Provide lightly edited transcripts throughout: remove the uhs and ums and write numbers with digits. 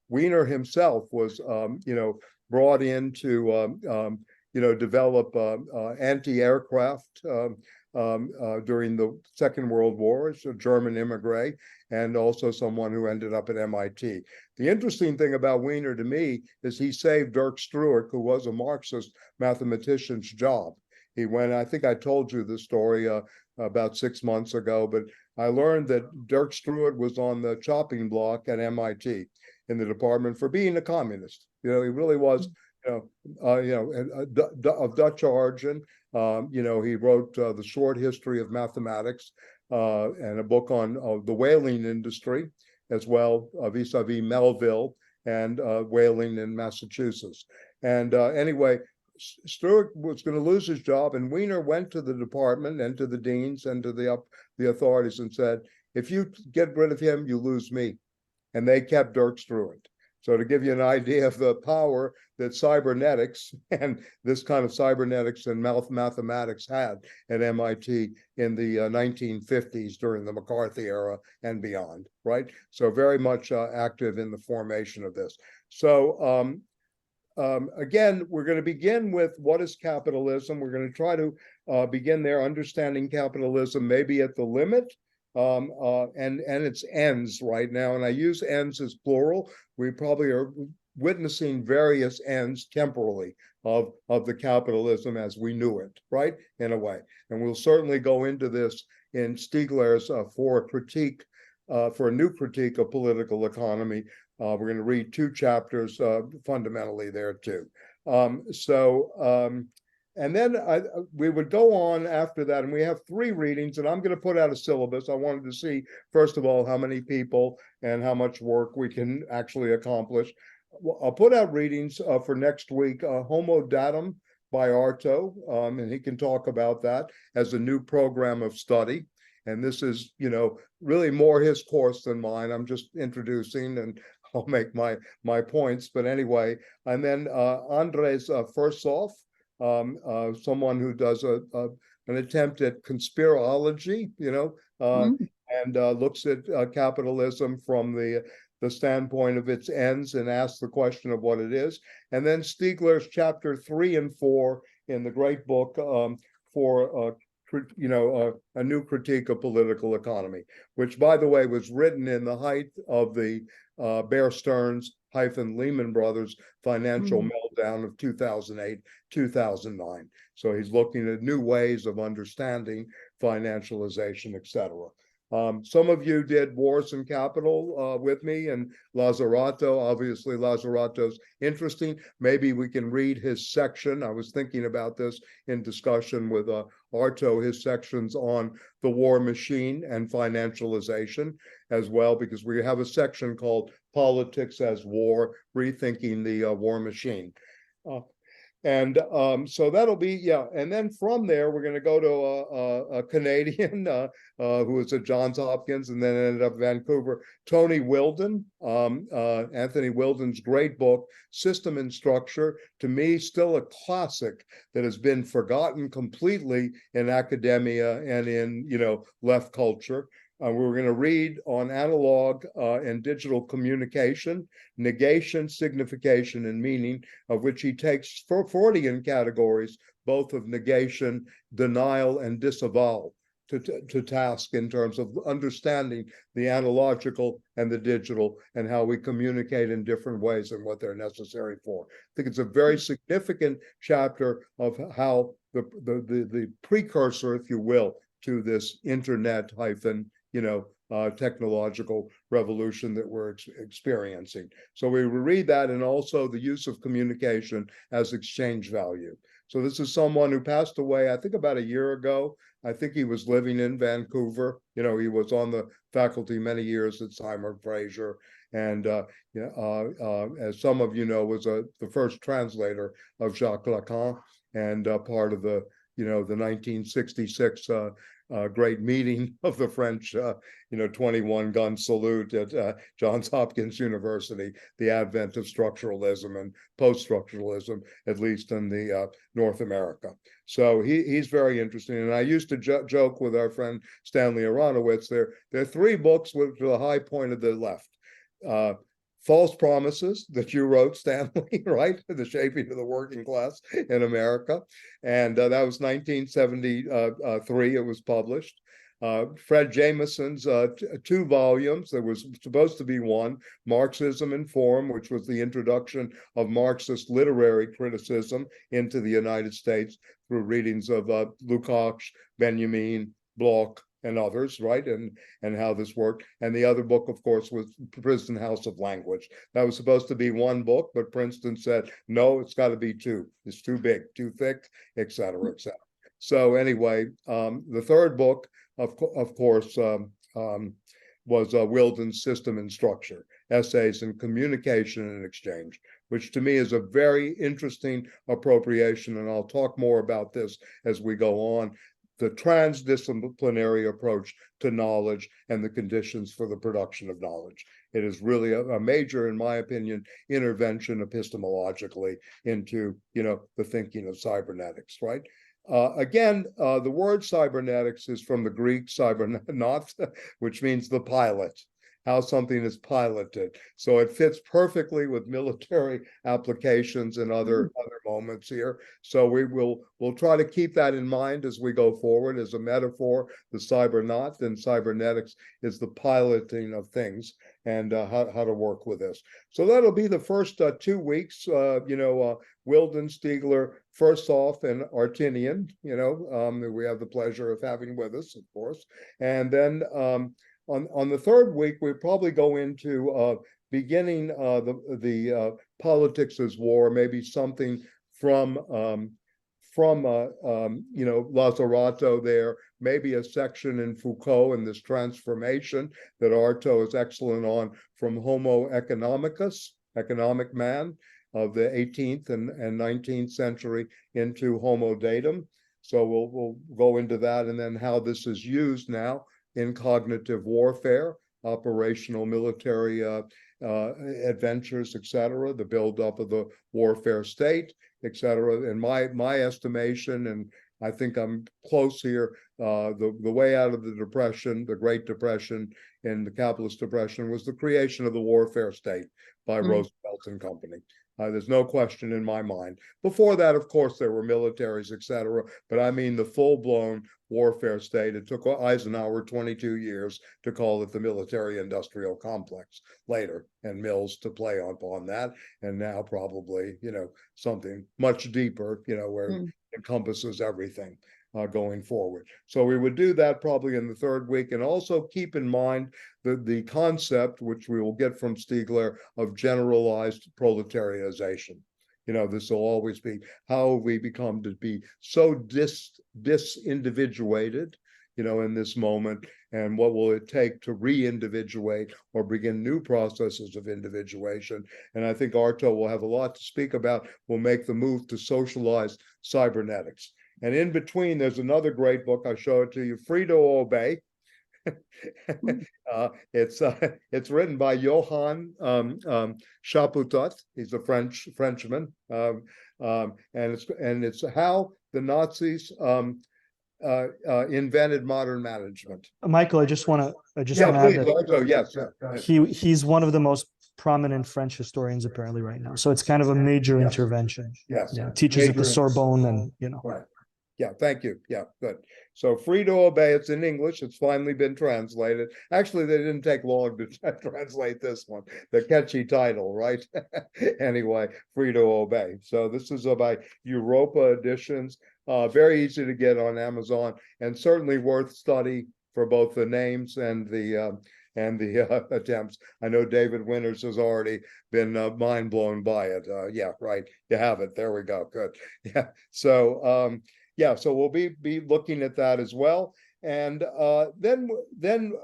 Wiener himself was, brought in to, develop anti-aircraft during the Second World War. It's a German immigrant, and also someone who ended up at MIT. The interesting thing about Wiener to me is he saved Dirk Struik, who was a Marxist mathematician's job. He went, I think I told you the story about 6 months ago, but I learned that Dirk Struik was on the chopping block at MIT in the department for being a communist. He really was, of Dutch origin. He wrote The Short History of Mathematics and a book on the whaling industry as well, vis-a-vis Melville and whaling in Massachusetts. And anyway, Struik was going to lose his job, and Wiener went to the department and to the deans and to the authorities and said, if you get rid of him, you lose me. And they kept Dirk Struik. So to give you an idea of the power that cybernetics and this kind of cybernetics and mathematics had at MIT in the 1950s during the McCarthy era and beyond, right? So very much active in the formation of this. So again, we're going to begin with what is capitalism. We're going to try to begin there understanding capitalism, maybe at the limit, and its ends right now. And I use ends as plural. We probably are witnessing various ends temporally of the capitalism as we knew it, right? In a way. And we'll certainly go into this in Stiegler's for a new critique of political economy. We're going to read 2 chapters fundamentally there too. And then we would go on after that, and we have 3 readings, and I'm going to put out a syllabus. I wanted to see, first of all, how many people and how much work we can actually accomplish. I'll put out readings for next week, Homo Datum by Arto, and he can talk about that as a new program of study. And this is, really more his course than mine. I'm just introducing, and I'll make my points. But anyway, and then Andres Fursov, someone who does an attempt at conspirology, and looks at capitalism from the standpoint of its ends and asks the question of what it is. And then Stiegler's chapter 3 and 4 in the great book for a new critique of political economy, which, by the way, was written in the height of the Bear Stearns Lehman Brothers financial meltdown of 2008, 2009. So he's looking at new ways of understanding financialization, etc. Some of you did Wars and Capital with me, and Lazzarato. Obviously, Lazzarato's interesting. Maybe we can read his section. I was thinking about this in discussion with Arto, his sections on the war machine and financialization as well, because we have a section called Politics as War, Rethinking the War Machine. And so that'll be, and then from there, we're going to go to a Canadian who was at Johns Hopkins and then ended up Vancouver, Tony Wilden, Anthony Wilden's great book, System and Structure, to me, still a classic that has been forgotten completely in academia and in, left culture. We're going to read on analog and digital communication, negation, signification, and meaning, of which he takes 40 categories, both of negation, denial, and disavowal to task in terms of understanding the analogical and the digital and how we communicate in different ways and what they're necessary for. I think it's a very significant chapter of how the precursor, if you will, to this internet technological revolution that we're experiencing. So we will read that, and also the use of communication as exchange value. So this is someone who passed away, I think, about a year ago. I think he was living in Vancouver. He was on the faculty many years at Simon Fraser, and as some of you know, was the first translator of Jacques Lacan, and part of the the 1966 great meeting of the French 21-gun salute at Johns Hopkins University, the advent of structuralism and post-structuralism, at least in the North America. So he's very interesting. And I used to joke with our friend Stanley Aronowitz, there are 3 books which are the high point of the left. False Promises that you wrote, Stanley, right? The Shaping of the Working Class in America. And that was 1973, it was published. Fred Jameson's 2 volumes, there was supposed to be one, Marxism in Form, which was the introduction of Marxist literary criticism into the United States through readings of Lukács, Benjamin, Bloch, and others, right? And how this worked. And the other book, of course, was Prison House of Language. That was supposed to be one book, but Princeton said, no, it's got to be 2. It's too big, too thick, et cetera, et cetera. So anyway, the third book, of course, was Wilden's System and Structure, Essays in Communication and Exchange, which to me is a very interesting appropriation. And I'll talk more about this as we go on. The transdisciplinary approach to knowledge and the conditions for the production of knowledge. It is really a major, in my opinion, intervention epistemologically into, the thinking of cybernetics, right? Again, the word cybernetics is from the Greek cybernaut, which means the pilot, how something is piloted. So it fits perfectly with military applications and other moments here. So we'll try to keep that in mind as we go forward as a metaphor. The cybernaut and cybernetics is the piloting of things and how to work with this. So that'll be the first 2 weeks. Wilden, Stiegler, first off, and Artinian. We have the pleasure of having with us, of course, and then. On the third week, we probably go into beginning the politics as war, maybe something from Lazzarato there, maybe a section in Foucault and this transformation that Arto is excellent on from Homo economicus, economic man, of the 18th and 19th century into Homo Datum. So we'll go into that and then how this is used now in cognitive warfare, operational military adventures, et cetera, the buildup of the warfare state, et cetera. In my estimation, and I think I'm close here, the way out of the Depression, the Great Depression and the capitalist depression was the creation of the warfare state by Roosevelt and company. There's no question in my mind. Before that, of course, there were militaries, et cetera, but I mean the full-blown warfare state. It took Eisenhower 22 years to call it the military-industrial complex later, and Mills to play upon that, and now probably, something much deeper, where it encompasses everything. Going forward. So we would do that probably in the third week, and also keep in mind the concept, which we will get from Stiegler, of generalized proletarialization. This will always be how we become to be so disindividuated, in this moment, and what will it take to re-individuate or begin new processes of individuation. And I think Arto will have a lot to speak about. We'll make the move to socialized cybernetics. And in between, there's another great book. I'll show it to you, Free to Obey. It's written by Johann Chapoutot. He's a Frenchman, and it's how the Nazis invented modern management. Michael, I just want to add that he's one of the most prominent French historians apparently right now. So it's kind of a major intervention. Yes. Teaches at the Sorbonne and Right. Yeah, thank you. Yeah, good. So Free to Obey, it's in English. It's finally been translated. Actually, they didn't take long to translate this one. The catchy title, right? Anyway, Free to Obey. So this is by Europa Editions. Very easy to get on Amazon, and certainly worth study for both the names and the attempts. I know David Winters has already been mind blown by it. Yeah, right. You have it. There we go. Good. Yeah. So so we'll be looking at that as well. And then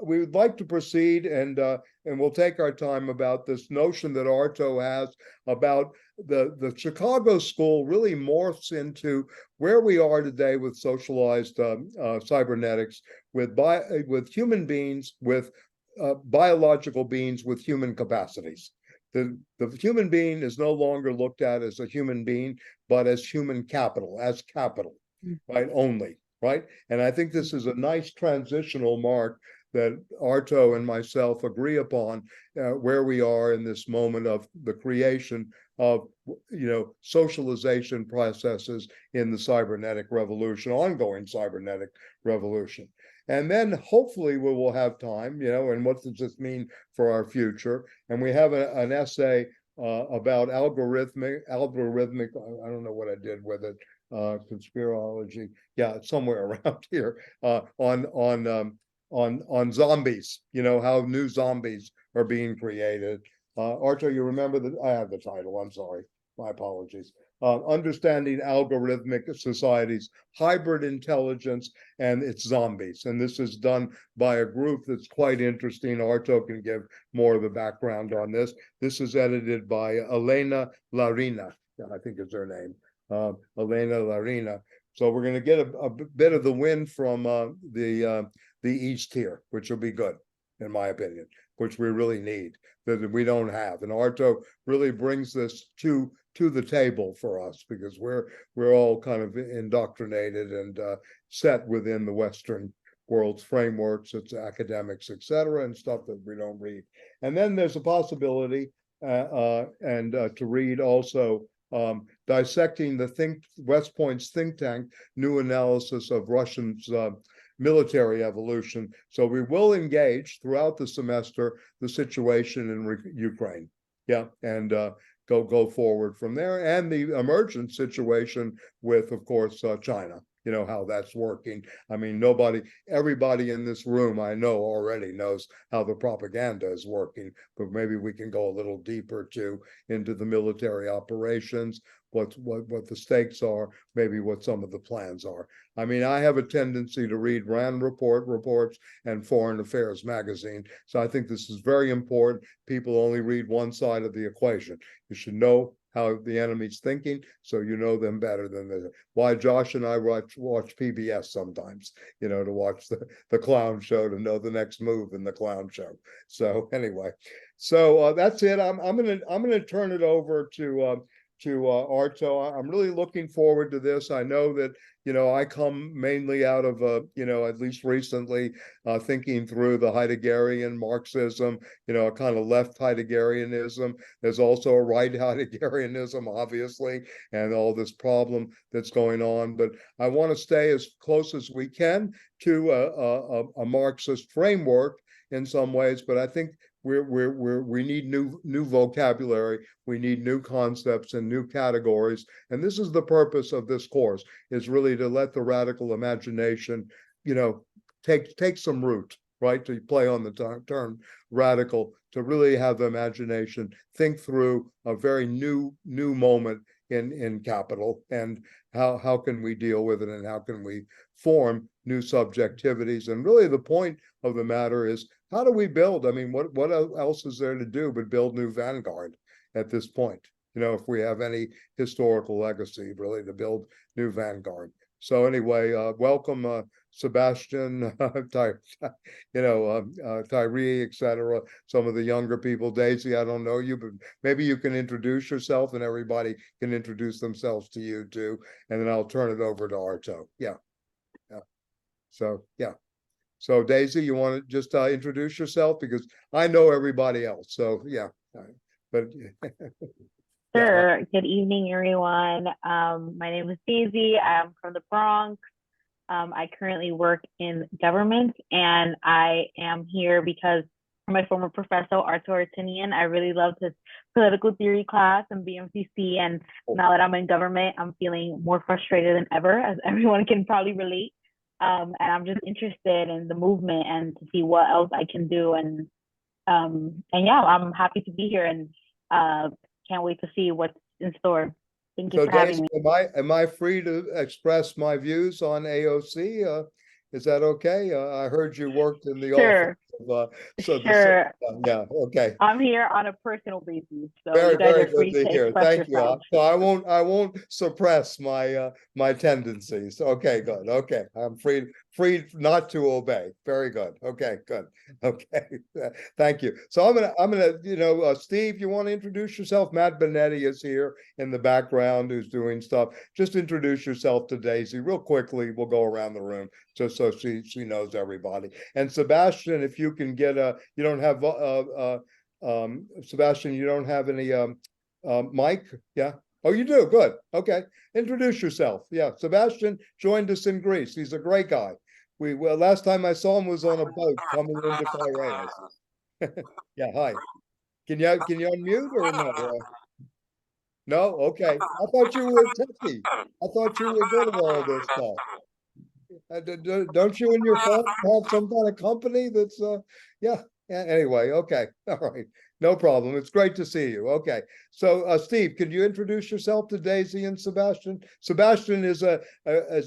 we would like to proceed, and we'll take our time about this notion that Arto has about the Chicago School really morphs into where we are today with socialized cybernetics, with human beings, with biological beings with human capacities. The human being is no longer looked at as a human being, but as human capital, right? Only, right? And I think this is a nice transitional mark that Arto and myself agree upon where we are in this moment of the creation of, socialization processes in the cybernetic revolution, ongoing cybernetic revolution. And then hopefully we will have time, and what does this mean for our future? And we have an essay about algorithmic, I don't know what I did with it, conspirology, yeah, somewhere around here, on zombies, how new zombies are being created. Arto, you remember that? I have the title, I'm sorry, my apologies. Understanding Algorithmic Societies, Hybrid Intelligence, and its Zombies. And this is done by a group that's quite interesting. Arto can give more of the background on this. This is edited by Elena Larina, I think is her name, Elena Larina. So we're going to get a bit of the wind from the East here, which will be good, in my opinion, which we really need, that we don't have. And Arto really brings this to the table for us, because we're all kind of indoctrinated and set within the Western world's frameworks, its academics, etc., and stuff that we don't read. And then there's a possibility to read also dissecting the West Point's think tank, New Analysis of Russians' military evolution. So we will engage throughout the semester the situation in Ukraine, and go forward from there, and the emergent situation with, of course, China. How that's working. I mean, everybody in this room I know already knows how the propaganda is working, but maybe we can go a little deeper too into the military operations, what the stakes are, maybe what some of the plans are. I mean, I have a tendency to read RAND reports and Foreign Affairs magazine. So I think this is very important. People only read one side of the equation. You should know how the enemy's thinking, so you know them better than why Josh and I watch PBS sometimes, to watch the clown show, to know the next move in the clown show. So anyway, that's it. I'm gonna turn it over to Arto. I'm really looking forward to this. I know that I come mainly out of at least recently thinking through the Heideggerian Marxism, a kind of left Heideggerianism. There's also a right Heideggerianism, obviously, and all this problem that's going on. But I want to stay as close as we can to a Marxist framework in some ways. But I think we need new vocabulary, we need new concepts and new categories, and this is the purpose of this course, is really to let the radical imagination, take some root, right? To play on the term radical, to really have the imagination think through a very new moment in capital, and how can we deal with it, and how can we form new subjectivities. And really the point of the matter is, how do we build? I mean, what else is there to do but build new vanguard at this point? If we have any historical legacy, really, to build new vanguard. So anyway, welcome, Sebastian, Tyree, etc. Some of the younger people. Daisy, I don't know you, but maybe you can introduce yourself, and everybody can introduce themselves to you too. And then I'll turn it over to Arto. Yeah. So Daisy, you want to just introduce yourself, because I know everybody else. So yeah, but sure. Good evening, everyone. My name is Daisy. I'm from the Bronx. I currently work in government, and I am here because my former professor, Arto Artinian, I really loved his political theory class in BMCC. And now that I'm in government, I'm feeling more frustrated than ever, as everyone can probably relate. And I'm just interested in the movement and to see what else I can do. And yeah, I'm happy to be here, and can't wait to see what's in store. Thank you for having me. Am I free to express my views on AOC? Is that okay? I heard you worked in the office. Sure. Yeah. Okay. I'm here on a personal basis, so very, you guys very are free good to hear. Thank yourself. you. So I won't suppress my tendencies. Okay, good. Okay, I'm free not to obey. Very good. Okay, good. Okay, thank you. So I'm gonna Steve, you want to introduce yourself? Matt Benetti is here in the background, who's doing stuff. Just introduce yourself to Daisy real quickly. We'll go around the room just so so she knows everybody. And Sebastian, if you can get you don't have Sebastian, you don't have any mic, yeah? Oh, you do, good, okay. Introduce yourself. Yeah, Sebastian joined us in Greece. He's a great guy. Well, last time I saw him was on a boat coming into Piraeus. Yeah, hi. Can you unmute or no? No, okay. I thought you were techie. I thought you were good at all this stuff. Don't you and your father have some kind of company that's yeah. Anyway, okay. All right. No problem. It's great to see you. Okay. So Steve, could you introduce yourself to Daisy and Sebastian? Sebastian is a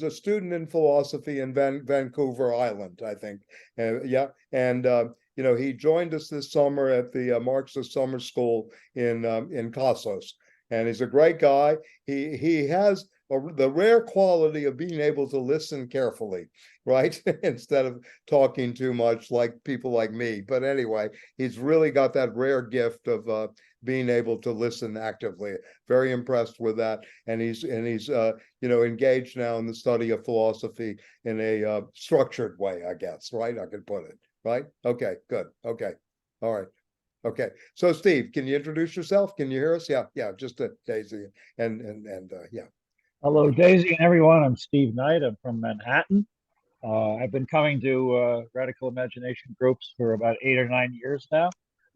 student in philosophy in Vancouver Island, I think. Yeah. And you know, he joined us this summer at the Marxist summer school in Kassos. And he's a great guy. He has the rare quality of being able to listen carefully, right? Instead of talking too much like people like me. But anyway, he's really got that rare gift of being able to listen actively. Very impressed with that. And he's you know, engaged now in the study of philosophy in a structured way, I guess, right? I could put it, right? Okay, good. Okay. All right. Okay, so Steve, can you introduce yourself? Can you hear us? Yeah, just Daisy and yeah. Hello, Daisy and everyone. I'm Steve Knight. I'm from Manhattan. I've been coming to Radical Imagination groups for about 8 or 9 years now,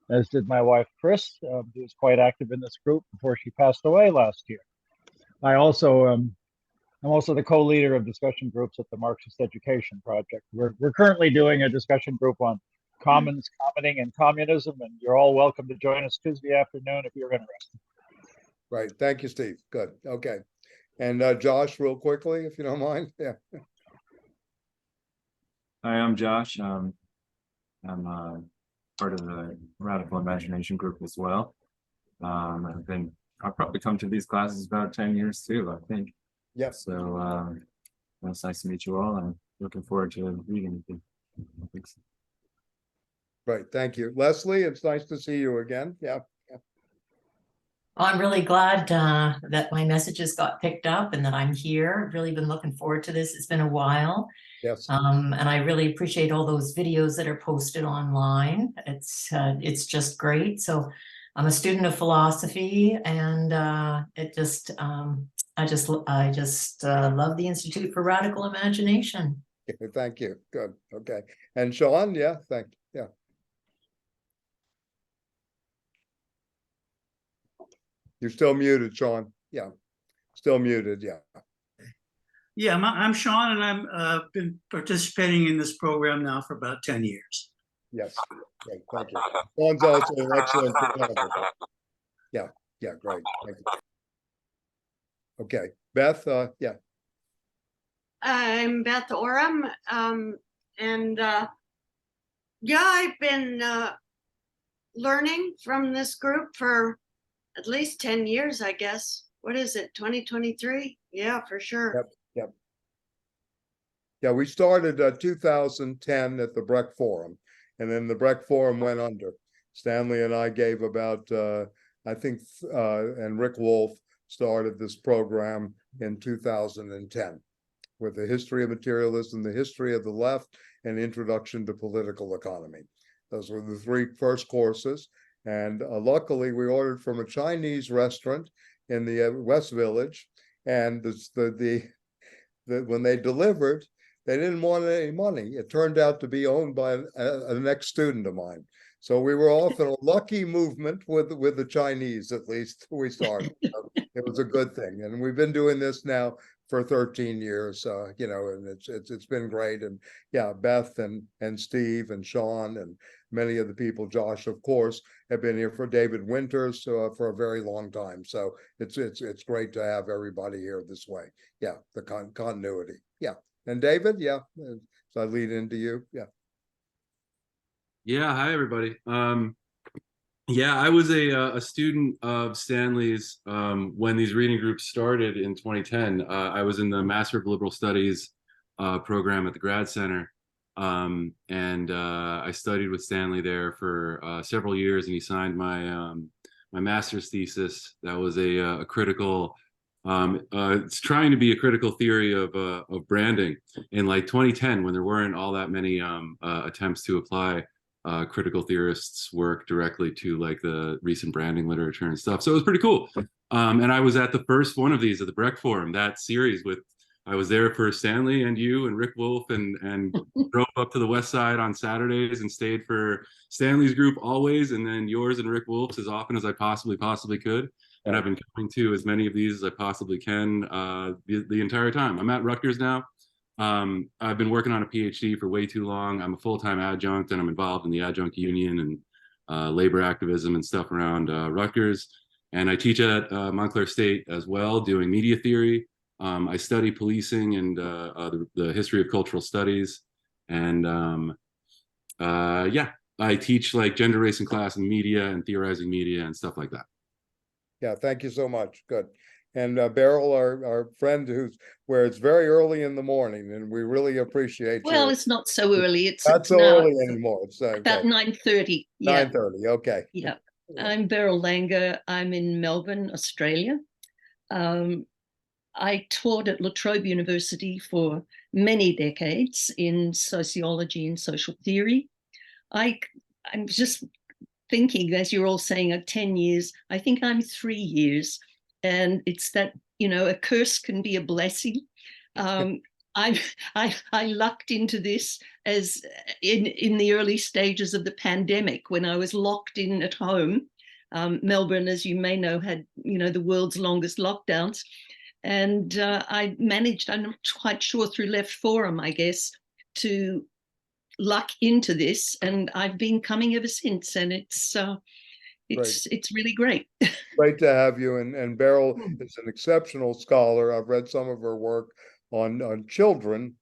as did my wife, Chris, who was quite active in this group before she passed away last year. I'm also the co-leader of discussion groups at the Marxist Education Project. We're currently doing a discussion group on commons, commenting, and communism, and you're all welcome to join us Tuesday afternoon if you're interested. Right. Thank you, Steve. Good. Okay. And Josh, real quickly, if you don't mind. Yeah. Hi, I'm Josh. I'm part of the Radical Imagination group as well. I've probably come to these classes about 10 years too, I think. Yes. So it's nice to meet you all. I'm looking forward to reading with you. Thanks. Right. Thank you. Leslie, it's nice to see you again. Yeah. Well, I'm really glad that my messages got picked up and that I'm here. Really been looking forward to this. It's been a while. Yes. And I really appreciate all those videos that are posted online. It's just great. So I'm a student of philosophy, and I just love the Institute for Radical Imagination. Thank you. Good. Okay. And Sean, yeah, thank you. Yeah. You're still muted, Sean. Yeah. Still muted. Yeah. Yeah, I'm Sean, and I've been participating in this program now for about 10 years. Yes. Great. Thank you. Sean's also an excellent photographer. Yeah. Yeah. Great. Thank you. Okay. Beth, yeah. I'm Beth Oram, and yeah, I've been learning from this group for at least 10 years, I guess. What is it, 2023? Yeah, for sure. Yep. Yep. Yeah, we started 2010 at the Breck Forum, and then the Breck Forum went under. Stanley and I gave about, I think, and Rick Wolf started this program in 2010 with the history of materialism, the history of the left, and introduction to political economy. Those were the 3 first courses. And luckily, we ordered from a Chinese restaurant in the West Village, and when they delivered, they didn't want any money. It turned out to be owned by an ex-student of mine. So we were off in a lucky movement with the Chinese, at least we started. So it was a good thing, and we've been doing this now for 13 years, you know, and it's been great. And yeah, Beth and Steve and Sean and many of the people, Josh, of course, have been here, for David Winters for a very long time. So it's great to have everybody here this way. Yeah, the continuity. Yeah, and David, yeah, so I lead into you. Yeah. Yeah, hi everybody. Yeah, I was a student of Stanley's when these reading groups started in 2010. I was in the Master of Liberal Studies program at the Grad Center, and I studied with Stanley there for several years, and he signed my my master's thesis. That was a critical It's trying to be a critical theory of branding in like 2010, when there weren't all that many attempts to apply critical theorists' work directly to like the recent branding literature and stuff. So it was pretty cool. And I was at the first one of these at the Breck Forum, that series with. I was there for Stanley and you and Rick Wolf, and drove up to the West Side on Saturdays and stayed for Stanley's group always, and then yours and Rick Wolf's as often as I possibly could. And I've been coming to as many of these as I possibly can the entire time. I'm at Rutgers now. I've been working on a PhD for way too long. I'm a full-time adjunct, and I'm involved in the adjunct union and labor activism and stuff around Rutgers. And I teach at Montclair State as well, doing media theory. I study policing and the history of cultural studies. And yeah, I teach like gender, race, and class in media and theorizing media and stuff like that. Yeah, thank you so much. Good. And Beryl, our friend, where it's very early in the morning, and we really appreciate. Well, it's not so early. It's not so early anymore. It's about 9:30. Yeah. 9:30. Okay. Yeah. I'm Beryl Langer. I'm in Melbourne, Australia. I taught at La Trobe University for many decades in sociology and social theory. I'm just thinking, as you're all saying, 10 years, I think I'm 3 years. And it's that, a curse can be a blessing. I lucked into this as in the early stages of the pandemic, when I was locked in at home. Melbourne, as you may know, had, the world's longest lockdowns. And I managed, I'm not quite sure, through Left Forum, I guess, to luck into this. And I've been coming ever since. And it's really great. Great to have you. And Beryl is an exceptional scholar. I've read some of her work on children,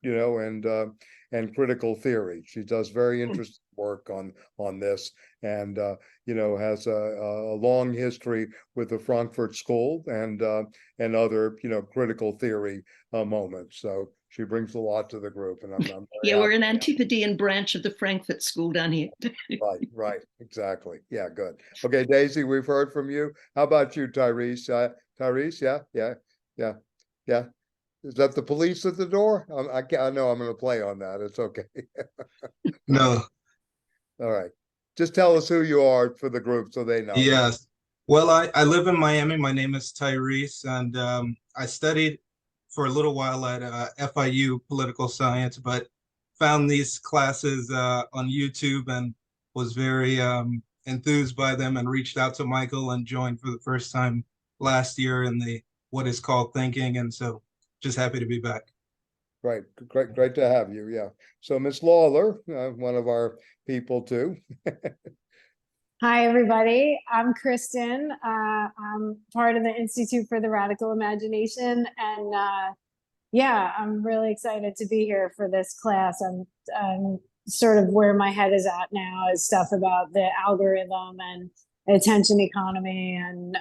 and critical theory. She does very interesting work on this, and has a long history with the Frankfurt School and other critical theory moments. So she brings a lot to the group, and I'm yeah, we're an Antipodean branch of the Frankfurt School down here. Right, exactly. Yeah, good. Okay, Daisy, we've heard from you. How about you, Tyrese? Tyrese, yeah. Is that the police at the door? I know I'm going to play on that. It's okay. No. All right. Just tell us who you are for the group so they know. Yes. Well, I live in Miami. My name is Tyrese, and I studied for a little while at FIU political science, but found these classes on YouTube and was very enthused by them, and reached out to Michael and joined for the first time last year in the what is called thinking. And so just happy to be back. Right. Great to have you. Yeah. So Miss Lawler, one of our people too. Hi, everybody. I'm Kristen. I'm part of the Institute for the Radical Imagination. And I'm really excited to be here for this class. I'm sort of where my head is at now is stuff about the algorithm and attention economy and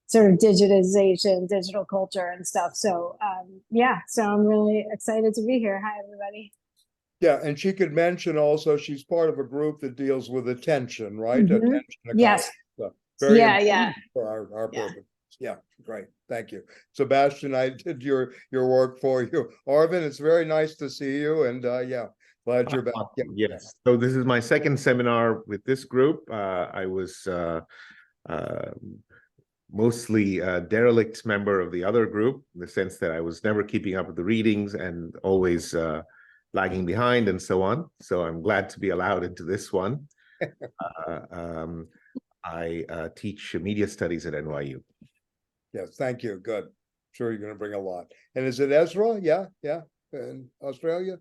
sort of digitization, digital culture and stuff. So so I'm really excited to be here. Hi, everybody. Yeah, and she could mention also she's part of a group that deals with attention, right? Mm-hmm. Attention economy. Yes. So very yeah. For our purpose. Yeah, great. Thank you. Sebastian, I did your work for you. Arvin, it's very nice to see you, and glad you're back. Yeah. Yes. So this is my second seminar with this group. I was mostly a derelict member of the other group, in the sense that I was never keeping up with the readings and always lagging behind and so on. So I'm glad to be allowed into this one. I teach media studies at NYU. Yes, thank you. Good. Sure, you're going to bring a lot. And is it Ezra? Yeah, in Australia.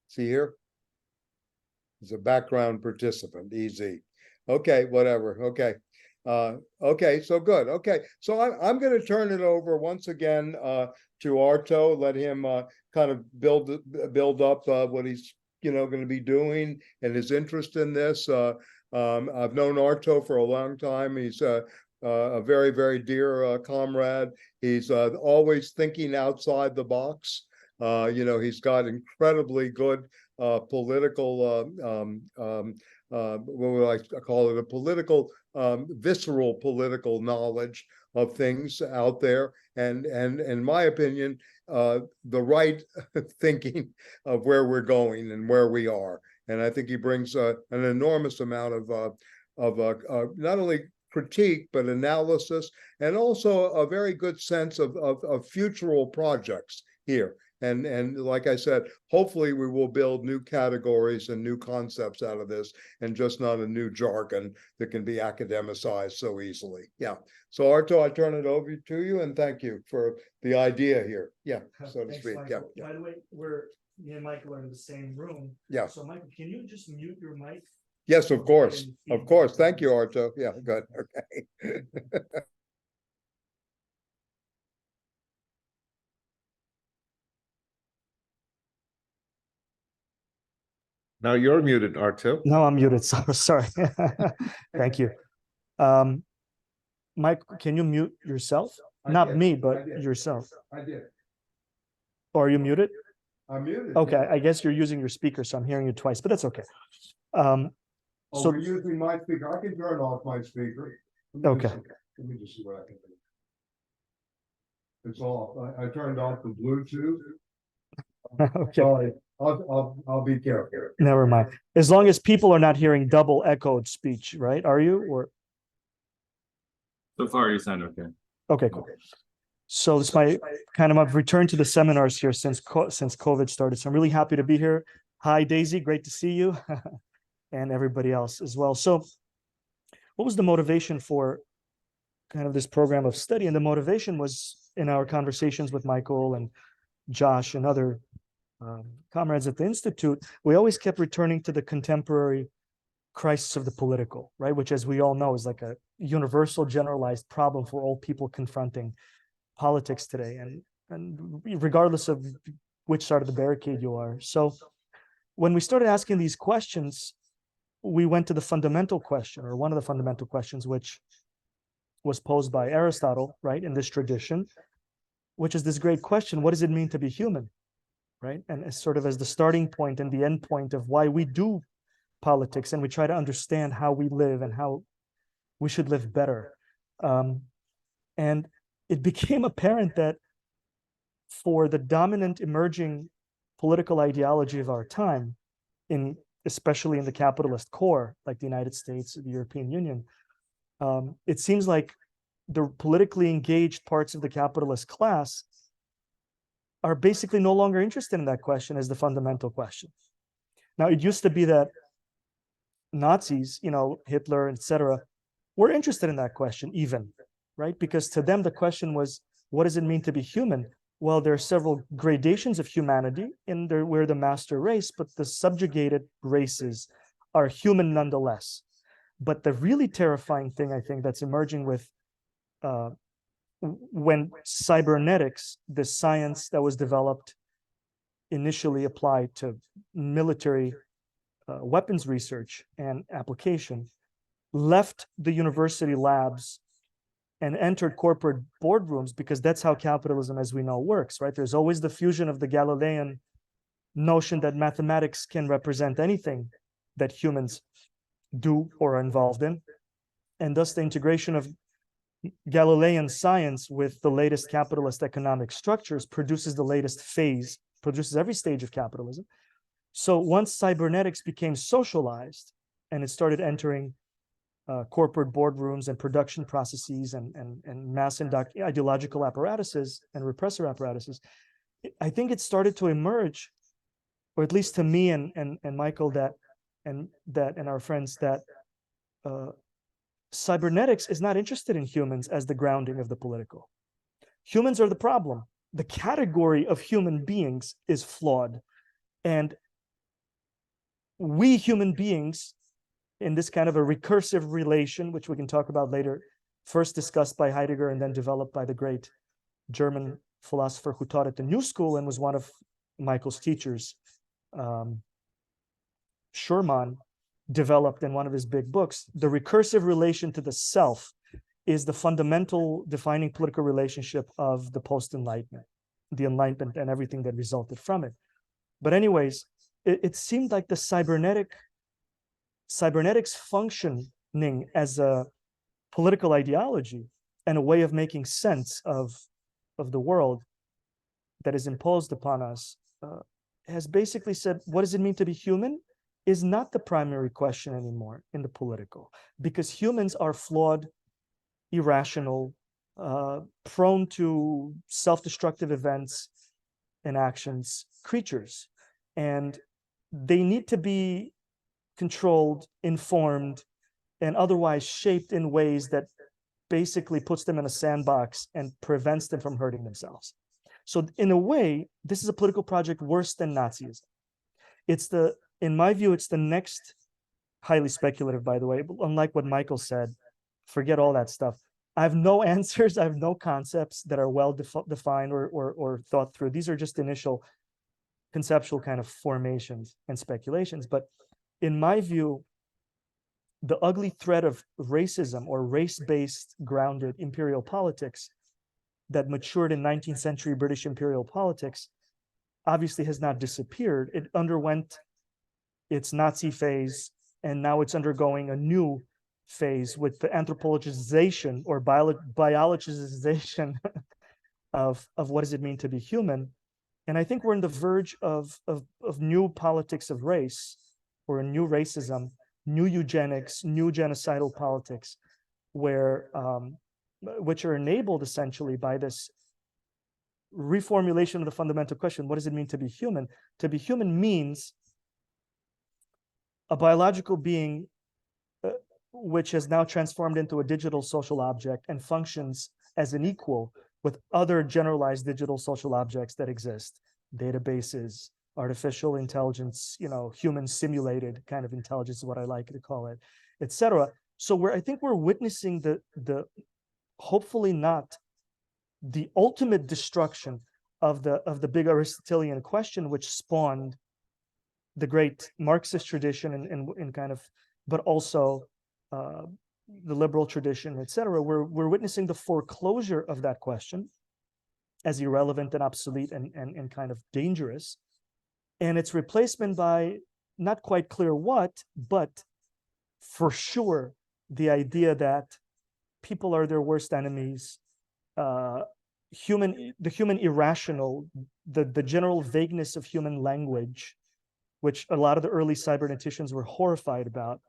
See here? He's a background participant. Easy. Okay, whatever. Okay. Okay, so good. Okay, so I'm going to turn it over once again to Arto. Let him kind of build up what he's going to be doing and his interest in this. I've known Arto for a long time. He's a very, very dear comrade. He's always thinking outside the box. He's got incredibly good political what would I call it, a political, visceral political knowledge of things out there, and in my opinion, the right thinking of where we're going and where we are. And I think he brings an enormous amount of not only critique but analysis, and also a very good sense of futural projects here. And like I said, hopefully we will build new categories and new concepts out of this, and just not a new jargon that can be academicized so easily. Yeah. So Arto, I turn it over to you, and thank you for the idea here. Yeah, so to Thanks, speak. Michael. Yeah. By the way, me and Michael are in the same room. Yeah. So Michael, can you just mute your mic? Yes, of course. Of course. Thank you, Arto. Yeah, good. Okay. Now you're muted, Arto. No, I'm muted. Sorry. Thank you. Mike, can you mute yourself? Not me, but yourself. I did. Or are you muted? I'm muted. Okay, I guess you're using your speaker, so I'm hearing you twice, but that's okay. So So, we're using my speaker. I can turn off my speaker. okay. Let me just see what I can do. It's off. I turned off the Bluetooth. Okay, Sorry. I'll be careful. never mind. As long as people are not hearing double echoed speech, right? Are you, or? So far, you sound okay. Okay, cool. So this is my kind of I've returned to the seminars here since COVID started. So I'm really happy to be here. Hi, Daisy, great to see you, and everybody else as well. So what was the motivation for kind of this program of study? And the motivation was in our conversations with Michael and Josh and other comrades at the Institute, we always kept returning to the contemporary crisis of the political, right? Which, as we all know, is like a universal generalized problem for all people confronting politics today, and regardless of which side of the barricade you are. So when we started asking these questions, we went to the fundamental question, or one of the fundamental questions, which was posed by Aristotle, right, in this tradition, which is this great question: what does it mean to be human, right? And as sort of as the starting point and the end point of why we do politics, and we try to understand how we live and how we should live better. And it became apparent that for the dominant emerging political ideology of our time, especially in the capitalist core, like the United States, the European Union, it seems like the politically engaged parts of the capitalist class are basically no longer interested in that question as the fundamental question. Now, it used to be that Nazis, Hitler, etc., were interested in that question even, right? Because to them, the question was, what does it mean to be human? Well, there are several gradations of humanity, and we're the master race, but the subjugated races are human nonetheless. But the really terrifying thing, I think, that's emerging with when cybernetics, the science that was developed initially applied to military weapons research and application, left the university labs and entered corporate boardrooms, because that's how capitalism, as we know, works, right? There's always the fusion of the Galilean notion that mathematics can represent anything that humans do or are involved in, and thus the integration of Galilean science with the latest capitalist economic structures produces the latest phase, produces every stage of capitalism. So once cybernetics became socialized and it started entering corporate boardrooms and production processes and mass ideological apparatuses and repressor apparatuses, I think it started to emerge, or at least to me and Michael, and our friends, that cybernetics is not interested in humans as the grounding of the political. Humans are the problem. The category of human beings is flawed. And we human beings, in this kind of a recursive relation, which we can talk about later, first discussed by Heidegger and then developed by the great German philosopher who taught at the New School and was one of Michael's teachers, Schurman, developed in one of his big books. The recursive relation to the self is the fundamental defining political relationship of the post-Enlightenment, the Enlightenment and everything that resulted from it. But anyways, it seemed like the cybernetic cybernetics functioning as a political ideology and a way of making sense of the world that is imposed upon us, has basically said, what does it mean to be human is not the primary question anymore in the political, because humans are flawed, irrational, prone to self-destructive events and actions creatures, and they need to be controlled, informed, and otherwise shaped in ways that basically puts them in a sandbox and prevents them from hurting themselves. So in a way, this is a political project worse than Nazism. In my view, it's the next, highly speculative, by the way, but unlike what Michael said, forget all that stuff. I have no answers. I have no concepts that are well defined or thought through. These are just initial conceptual kind of formations and speculations. But in my view, the ugly thread of racism or race-based grounded imperial politics that matured in 19th century British imperial politics obviously has not disappeared. It underwent its Nazi phase, and now it's undergoing a new phase with the anthropologization or biologization of what does it mean to be human. And I think we're on the verge of new politics of race, or a new racism, new eugenics, new genocidal politics, where which are enabled essentially by this reformulation of the fundamental question: what does it mean to be human? To be human means a biological being which has now transformed into a digital social object and functions as an equal with other generalized digital social objects that exist, databases, artificial intelligence, human simulated kind of intelligence is what I like to call it, etc. So I think we're witnessing the hopefully not the ultimate destruction of the big Aristotelian question, which spawned the great Marxist tradition and kind of, but also the liberal tradition, etc. We're witnessing the foreclosure of that question as irrelevant and obsolete and kind of dangerous, and its replacement by not quite clear what, but for sure the idea that people are their worst enemies, the human irrational, the general vagueness of human language, which a lot of the early cyberneticians were horrified about,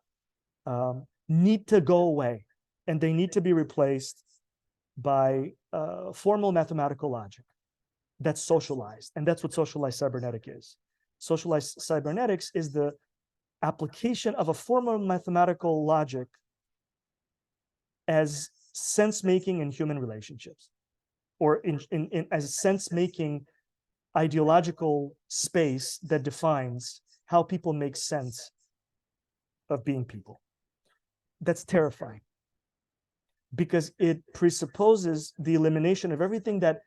need to go away, and they need to be replaced by formal mathematical logic that's socialized, and that's what socialized cybernetic is. Socialized cybernetics is the application of a formal mathematical logic as sense-making in human relationships, or as sense-making ideological space that defines how people make sense of being people. That's terrifying, because it presupposes the elimination of everything that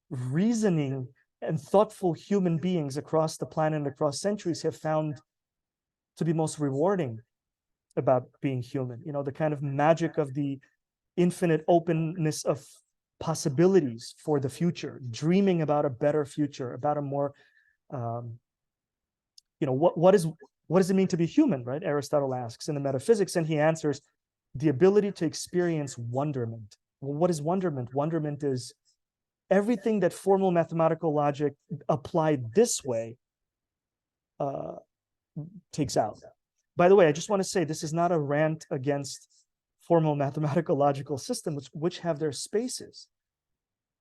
reasoning and thoughtful human beings across the planet and across centuries have found to be most rewarding about being human. The kind of magic of the infinite openness of possibilities for the future, dreaming about a better future, about a more, what does it mean to be human, right? Aristotle asks in the Metaphysics, and he answers, the ability to experience wonderment. Well, what is wonderment? Wonderment is everything that formal mathematical logic applied this way takes out. By the way, I just want to say this is not a rant against formal mathematical logical systems, which have their spaces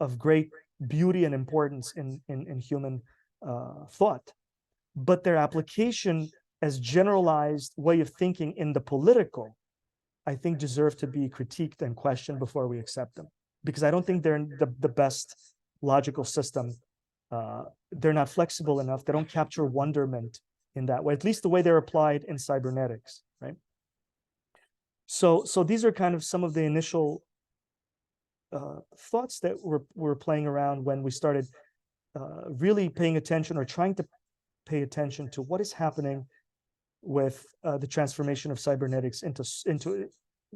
of great beauty and importance in human thought, but their application as generalized way of thinking in the political, I think, deserve to be critiqued and questioned before we accept them, because I don't think they're the best logical system. They're not flexible enough. They don't capture wonderment in that way, at least the way they're applied in cybernetics, right? So these are kind of some of the initial thoughts that were playing around when we started really paying attention, or trying to pay attention to what is happening with the transformation of cybernetics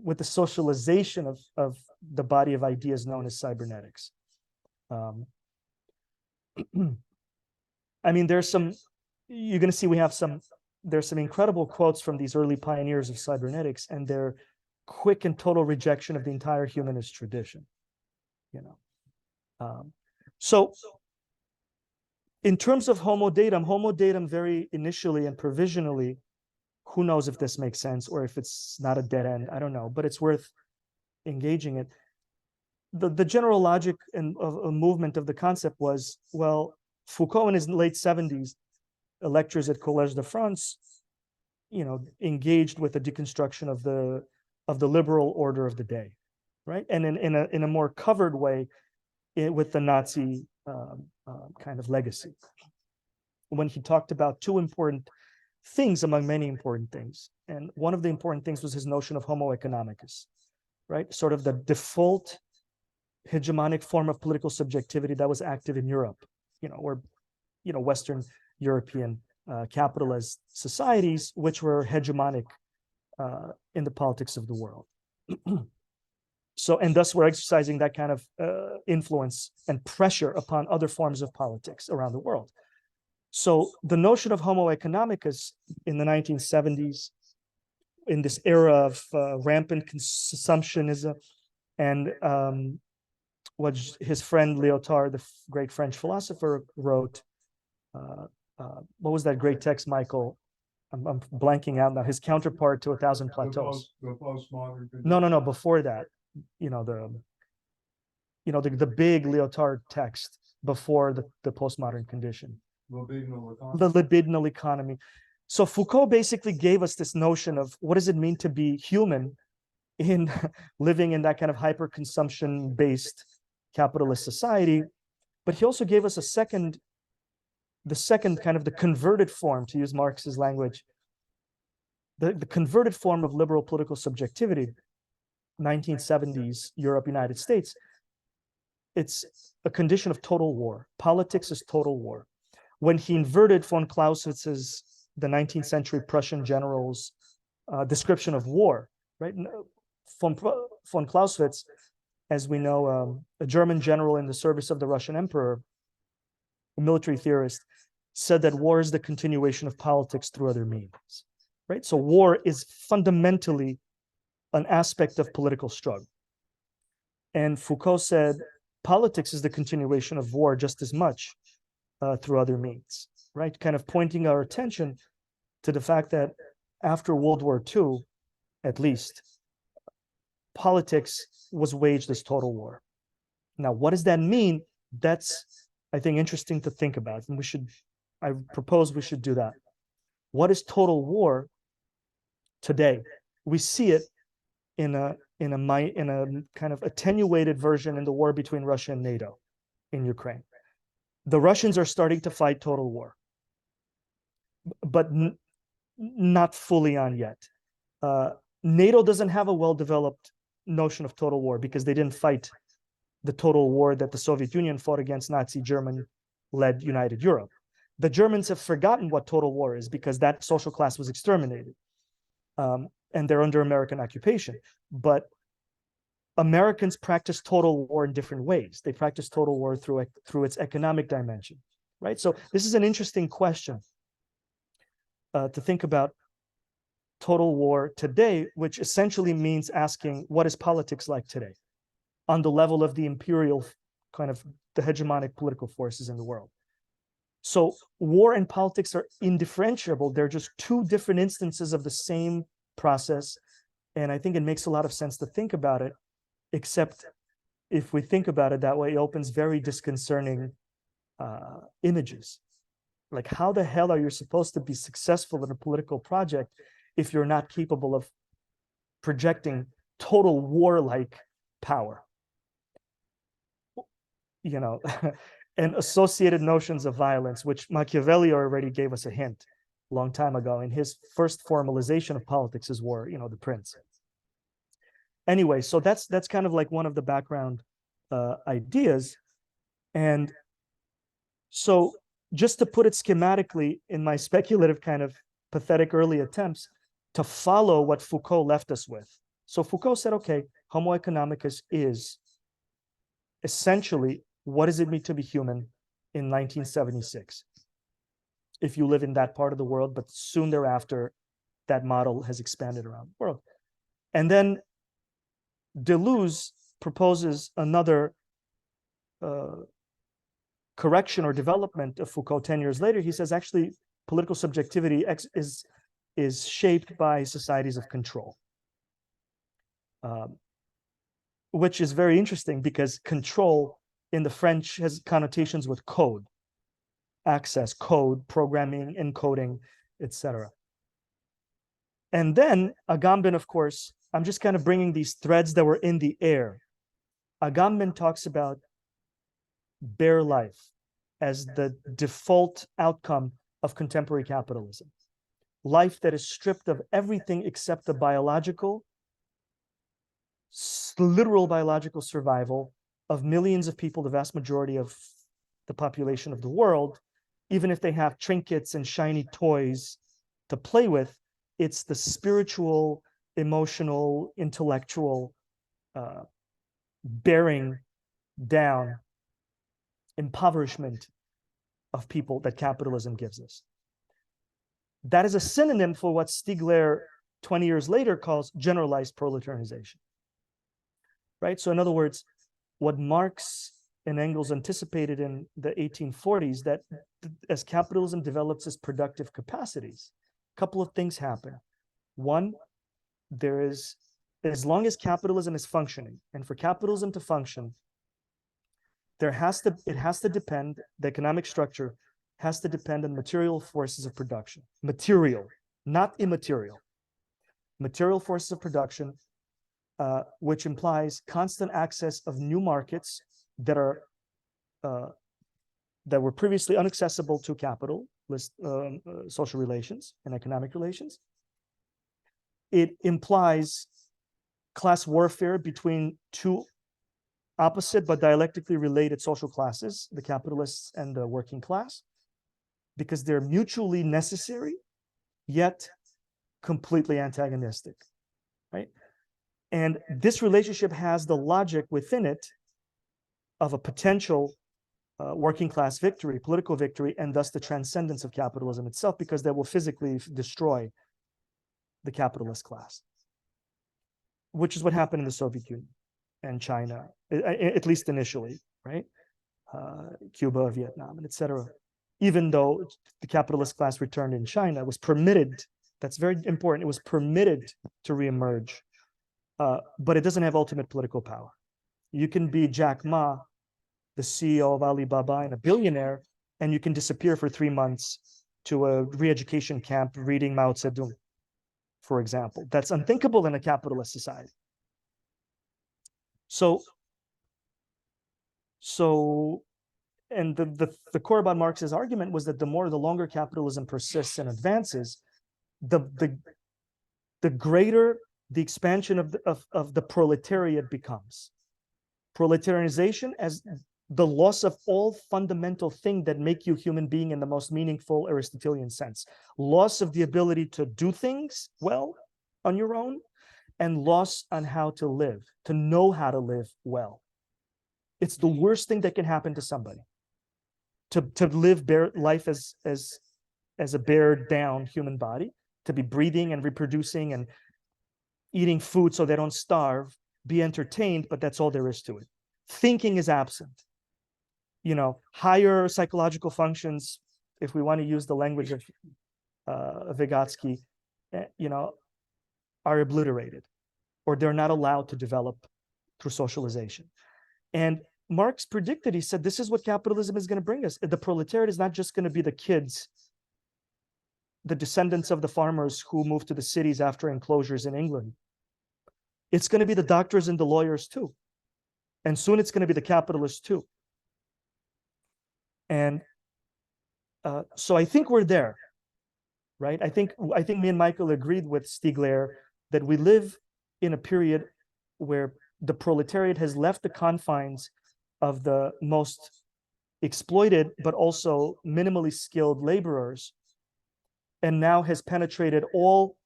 with the socialization of the body of ideas known as cybernetics. I mean, there's some, you're going to see we have some there's some incredible quotes from these early pioneers of cybernetics and their quick and total rejection of the entire humanist tradition. So in terms of Homo Datum very initially and provisionally, who knows if this makes sense or if it's not a dead end, I don't know, but it's worth engaging it. The general logic and of a movement of the concept was, well, Foucault in his late 70s, lectures at Collège de France, engaged with the deconstruction of the liberal order of the day, right? And in a more covered way, with the Nazi kind of legacy, when he talked about two important things among many important things, and one of the important things was his notion of Homo economicus, right? Sort of the default hegemonic form of political subjectivity that was active in Europe, or Western European capitalist societies, which were hegemonic in the politics of the world. So, and thus we're exercising that kind of influence and pressure upon other forms of politics around the world. So the notion of Homo economicus in the 1970s, in this era of rampant consumptionism, and what his friend Lyotard, the great French philosopher, wrote, what was that great text, Michael? I'm blanking out now. His counterpart to 1,000 Plateaus. The postmodern. No. Before that, the big Lyotard text before the postmodern condition. The libidinal economy. So Foucault basically gave us this notion of what does it mean to be human in living in that kind of hyper-consumption based capitalist society. But he also gave us the second kind of the converted form, to use Marx's language, the converted form of liberal political subjectivity, 1970s Europe, United States. It's a condition of total war. Politics is total war. When he inverted von Clausewitz's, the 19th century Prussian general's description of war, right? Von Clausewitz, as we know, a German general in the service of the Russian emperor, a military theorist, said that war is the continuation of politics through other means, right? So war is fundamentally an aspect of political struggle. And Foucault said politics is the continuation of war just as much through other means, right? Kind of pointing our attention to the fact that after World War II, at least, politics was waged as total war. Now, what does that mean? That's, I think, interesting to think about. And I propose we should do that. What is total war today? We see it in a kind of attenuated version in the war between Russia and NATO in Ukraine. The Russians are starting to fight total war, but not fully on yet. NATO doesn't have a well-developed notion of total war because they didn't fight the total war that the Soviet Union fought against Nazi German-led United Europe. The Germans have forgotten what total war is because that social class was exterminated, and they're under American occupation. But Americans practice total war in different ways. They practice total war through its economic dimension, right? So this is an interesting question to think about total war today, which essentially means asking, what is politics like today on the level of the imperial kind of the hegemonic political forces in the world? So war and politics are indifferentiable. They're just two different instances of the same process. And I think it makes a lot of sense to think about it, except if we think about it that way, it opens very disconcerting images. Like, how the hell are you supposed to be successful in a political project if you're not capable of projecting total warlike power? And associated notions of violence, which Machiavelli already gave us a hint a long time ago in his first formalization of politics is war, the Prince. Anyway, so that's kind of like one of the background ideas. And so just to put it schematically in my speculative kind of pathetic early attempts to follow what Foucault left us with. So Foucault said, okay, Homo economicus is essentially, what does it mean to be human in 1976? if you live in that part of the world, but soon thereafter, that model has expanded around the world. And then Deleuze proposes another correction or development of Foucault 10 years later. He says, actually, political subjectivity is shaped by societies of control, which is very interesting because control in the French has connotations with code, access, code, programming, encoding, etc. And then Agamben, of course, I'm just kind of bringing these threads that were in the air. Agamben talks about bare life as the default outcome of contemporary capitalism. Life that is stripped of everything except the biological, literal biological survival of millions of people, the vast majority of the population of the world. Even if they have trinkets and shiny toys to play with, it's the spiritual, emotional, intellectual bearing down, impoverishment of people that capitalism gives us. That is a synonym for what Stiegler 20 years later calls generalized proletarianization. Right? So in other words, what Marx and Engels anticipated in the 1840s, that as capitalism develops its productive capacities, a couple of things happen. One, there is, as long as capitalism is functioning, and for capitalism to function, it has to depend, the economic structure has to depend on material forces of production. Material, not immaterial. Material forces of production, which implies constant access of new markets that are that were previously inaccessible to capitalist social relations and economic relations. It implies class warfare between two opposite but dialectically related social classes, the capitalists and the working class, because they're mutually necessary, yet completely antagonistic, right? And this relationship has the logic within it of a potential working class victory, political victory, and thus the transcendence of capitalism itself, because that will physically destroy the capitalist class, which is what happened in the Soviet Union and China, at least initially, right? Cuba, Vietnam, and etc. Even though the capitalist class returned in China, was permitted, that's very important, it was permitted to reemerge, but it doesn't have ultimate political power. You can be Jack Ma, the CEO of Alibaba and a billionaire, and you can disappear for 3 months to a re-education camp reading Mao Zedong, for example. That's unthinkable in a capitalist society. And the core about Marx's argument was that the longer capitalism persists and advances, the greater the expansion of the proletariat becomes. Proletarianization as the loss of all fundamental things that make you human being in the most meaningful Aristotelian sense. Loss of the ability to do things well on your own, and loss on how to live, to know how to live well. It's the worst thing that can happen to somebody. To live life as a bared down human body, to be breathing and reproducing and eating food so they don't starve, be entertained, but that's all there is to it. Thinking is absent. You know, higher psychological functions, if we want to use the language of Vygotsky, you know, are obliterated, or they're not allowed to develop through socialization. And Marx predicted, he said, this is what capitalism is going to bring us. The proletariat is not just going to be the kids, the descendants of the farmers who moved to the cities after enclosures in England. It's going to be the doctors and the lawyers too. And soon it's going to be the capitalists too. And so I think we're there, right? I think me and Michael agreed with Stiegler that we live in a period where the proletariat has left the confines of the most exploited, but also minimally skilled laborers, and now has penetrated all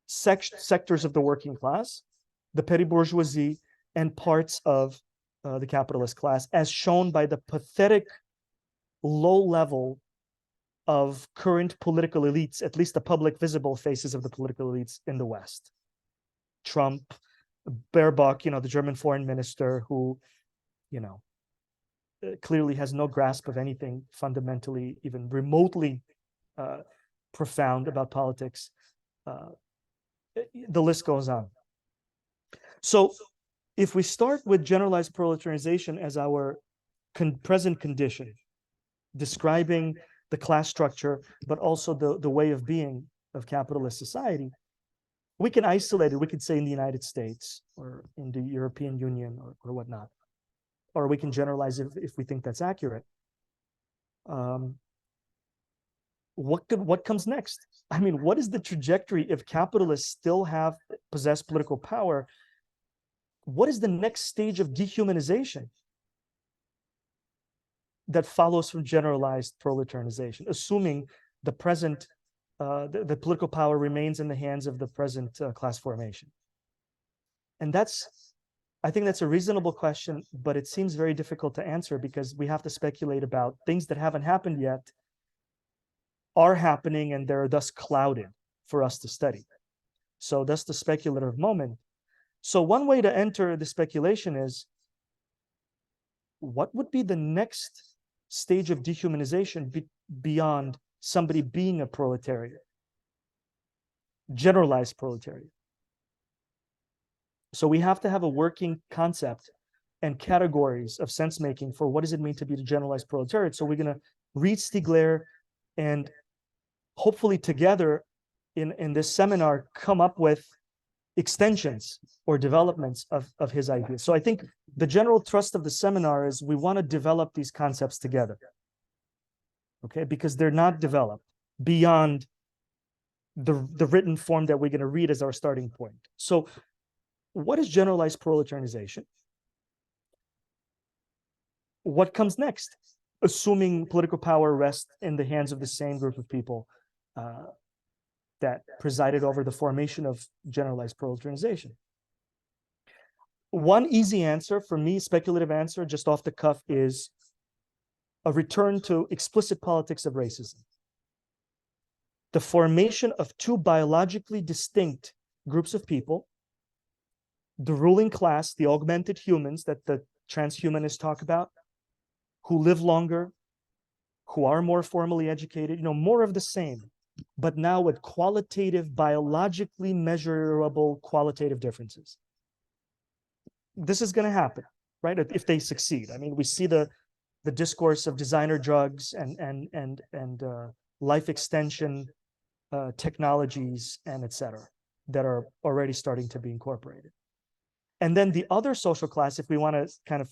sectors of the working class, the petty bourgeoisie, and parts of the capitalist class, as shown by the pathetic low level of current political elites, at least the public visible faces of the political elites in the West. Trump, Baerbock, the German foreign minister, who, clearly has no grasp of anything fundamentally, even remotely profound about politics. The list goes on. So if we start with generalized proletarianization as our present condition, describing the class structure, but also the way of being of capitalist society, we can isolate it. We could say in the United States or in the European Union or whatnot, or we can generalize if we think that's accurate. What comes next? I mean, what is the trajectory if capitalists still possess political power? What is the next stage of dehumanization that follows from generalized proletarianization, assuming the present, the political power remains in the hands of the present class formation? And I think that's a reasonable question, but it seems very difficult to answer because we have to speculate about things that haven't happened yet, are happening, and they're thus clouded for us to study. So that's the speculative moment. So one way to enter the speculation is, what would be the next stage of dehumanization beyond somebody being a proletariat, generalized proletariat? So we have to have a working concept and categories of sense making for what does it mean to be the generalized proletariat. So we're going to read Stiegler and hopefully together in this seminar come up with extensions or developments of his ideas. So I think the general thrust of the seminar is we want to develop these concepts together, okay? Because they're not developed beyond the written form that we're going to read as our starting point. So what is generalized proletarianization? What comes next, assuming political power rests in the hands of the same group of people that presided over the formation of generalized proletarianization? One easy answer for me, speculative answer, just off the cuff, is a return to explicit politics of racism. The formation of two biologically distinct groups of people, the ruling class, the augmented humans that the transhumanists talk about, who live longer, who are more formally educated, more of the same, but now with qualitative, biologically measurable qualitative differences. This is going to happen, right? If they succeed. I mean, we see the discourse of designer drugs and life extension technologies and et cetera that are already starting to be incorporated. And then the other social class, if we want to kind of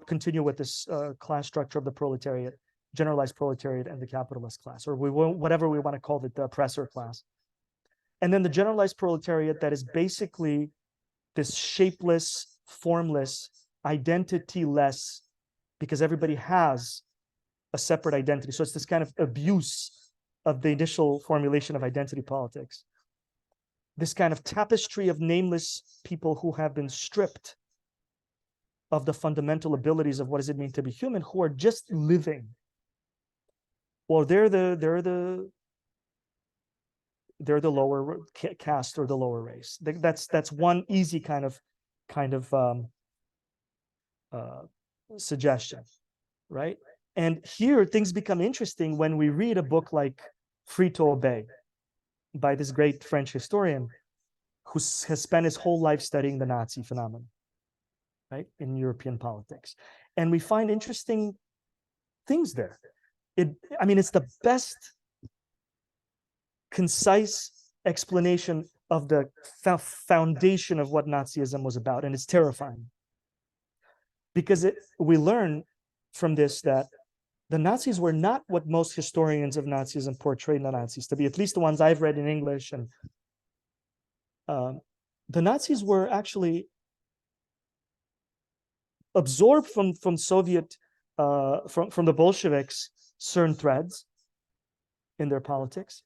continue with this class structure of the proletariat, generalized proletariat and the capitalist class, or whatever we want to call it, the oppressor class. And then the generalized proletariat that is basically this shapeless, formless, identity-less, because everybody has a separate identity. So it's this kind of abuse of the initial formulation of identity politics. This kind of tapestry of nameless people who have been stripped of the fundamental abilities of what does it mean to be human, who are just living. Well, they're the lower caste or the lower race. That's one easy kind of suggestion, right? And here things become interesting when we read a book like Free to Obey by this great French historian who has spent his whole life studying the Nazi phenomenon, right, in European politics. And we find interesting things there. It's the best concise explanation of the foundation of what Nazism was about, and it's terrifying. Because we learn from this that the Nazis were not what most historians of Nazism portrayed the Nazis to be, at least the ones I've read in English. And the Nazis were actually absorbed from Soviet, from the Bolsheviks, certain threads in their politics,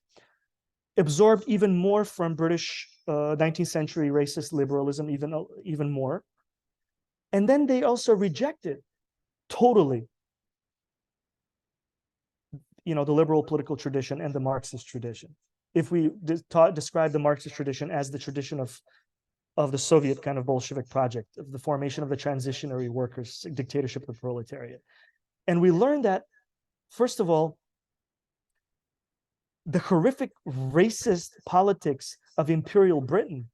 absorbed even more from British 19th century racist liberalism, even more. And then they also rejected totally the liberal political tradition and the Marxist tradition. If we describe the Marxist tradition as the tradition of the Soviet kind of Bolshevik project, of the formation of the transitionary workers, dictatorship of the proletariat. And we learned that, first of all, the horrific racist politics of Imperial Britain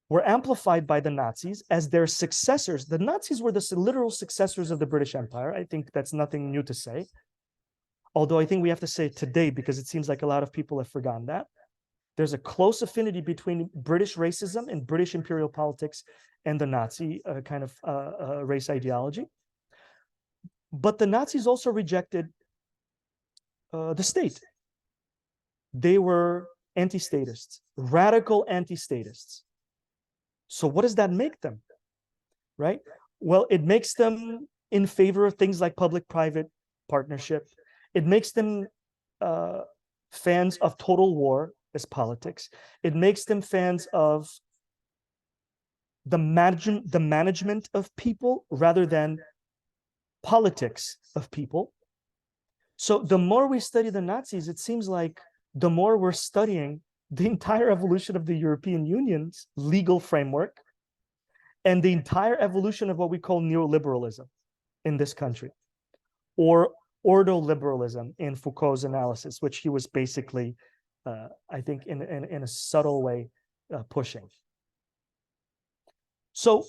were amplified by the Nazis as their successors. The Nazis were the literal successors of the British Empire. I think that's nothing new to say. Although I think we have to say it today because it seems like a lot of people have forgotten that. There's a close affinity between British racism and British imperial politics and the Nazi kind of race ideology. But the Nazis also rejected the state. They were anti-statists, radical anti-statists. So what does that make them, right? Well, it makes them in favor of things like public-private partnership. It makes them fans of total war as politics. It makes them fans of the management of people rather than politics of people. So the more we study the Nazis, it seems like the more we're studying the entire evolution of the European Union's legal framework and the entire evolution of what we call neoliberalism in this country, or ordoliberalism in Foucault's analysis, which he was basically, I think, in a subtle way pushing. So,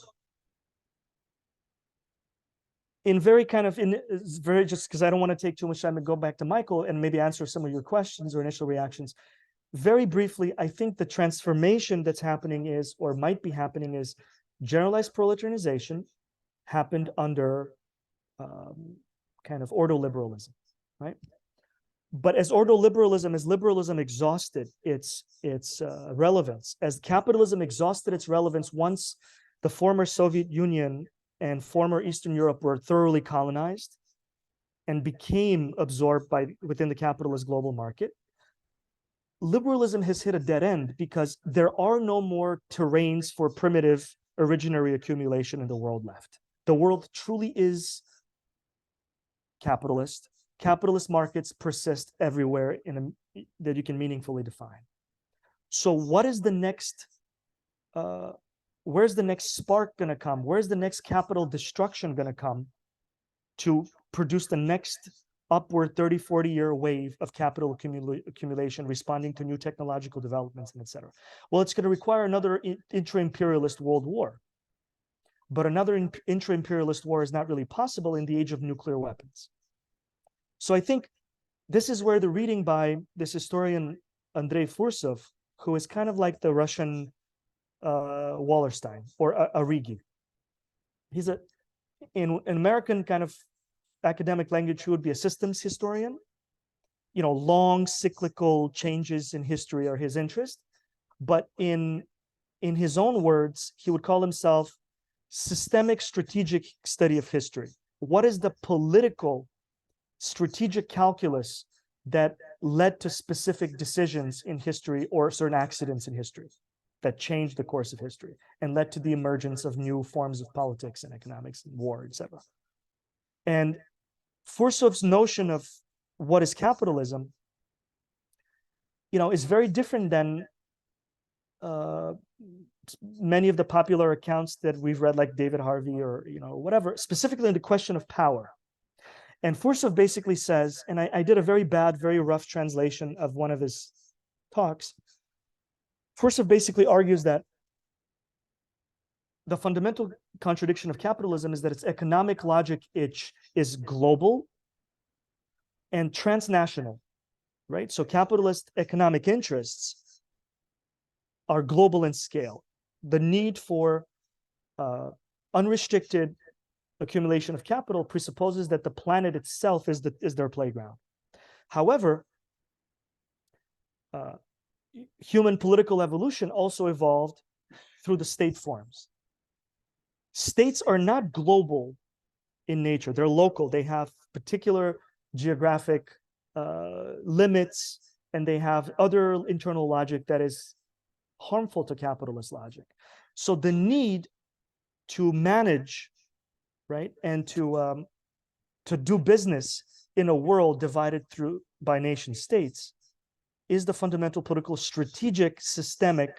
just because I don't want to take too much time and go back to Michael and maybe answer some of your questions or initial reactions. Very briefly, I think the transformation that's happening is, or might be happening, is generalized proletarianization happened under kind of ordoliberalism, right? But as ordoliberalism, as liberalism exhausted its relevance, as capitalism exhausted its relevance once the former Soviet Union and former Eastern Europe were thoroughly colonized and became absorbed within the capitalist global market, liberalism has hit a dead end because there are no more terrains for primitive originary accumulation in the world left. The world truly is capitalist. Capitalist markets persist everywhere that you can meaningfully define. So what is the next, where's the next spark going to come? Where's the next capital destruction going to come to produce the next upward 30, 40-year wave of capital accumulation responding to new technological developments and et cetera? Well, it's going to require another intra-imperialist world war. But another intra-imperialist war is not really possible in the age of nuclear weapons. So I think this is where the reading by this historian, Andrei Fursov, who is kind of like the Russian Wallerstein or Arrighi. He's in American kind of academic language, he would be a systems historian. You know, long cyclical changes in history are his interest. But in his own words, he would call himself systemic strategic study of history. What is the political strategic calculus that led to specific decisions in history or certain accidents in history that changed the course of history and led to the emergence of new forms of politics and economics and war, etc. And Fursov's notion of what is capitalism, you know, is very different than many of the popular accounts that we've read, like David Harvey or, you know, whatever, specifically in the question of power. And Fursov basically says, and I did a very bad, very rough translation of one of his talks. Fursov basically argues that the fundamental contradiction of capitalism is that its economic logic is global and transnational, right? So capitalist economic interests are global in scale. The need for unrestricted accumulation of capital presupposes that the planet itself is their playground. However, human political evolution also evolved through the state forms. States are not global in nature. They're local. They have particular geographic limits, and they have other internal logic that is harmful to capitalist logic. So the need to manage, right, and to do business in a world divided through by nation states is the fundamental political strategic systemic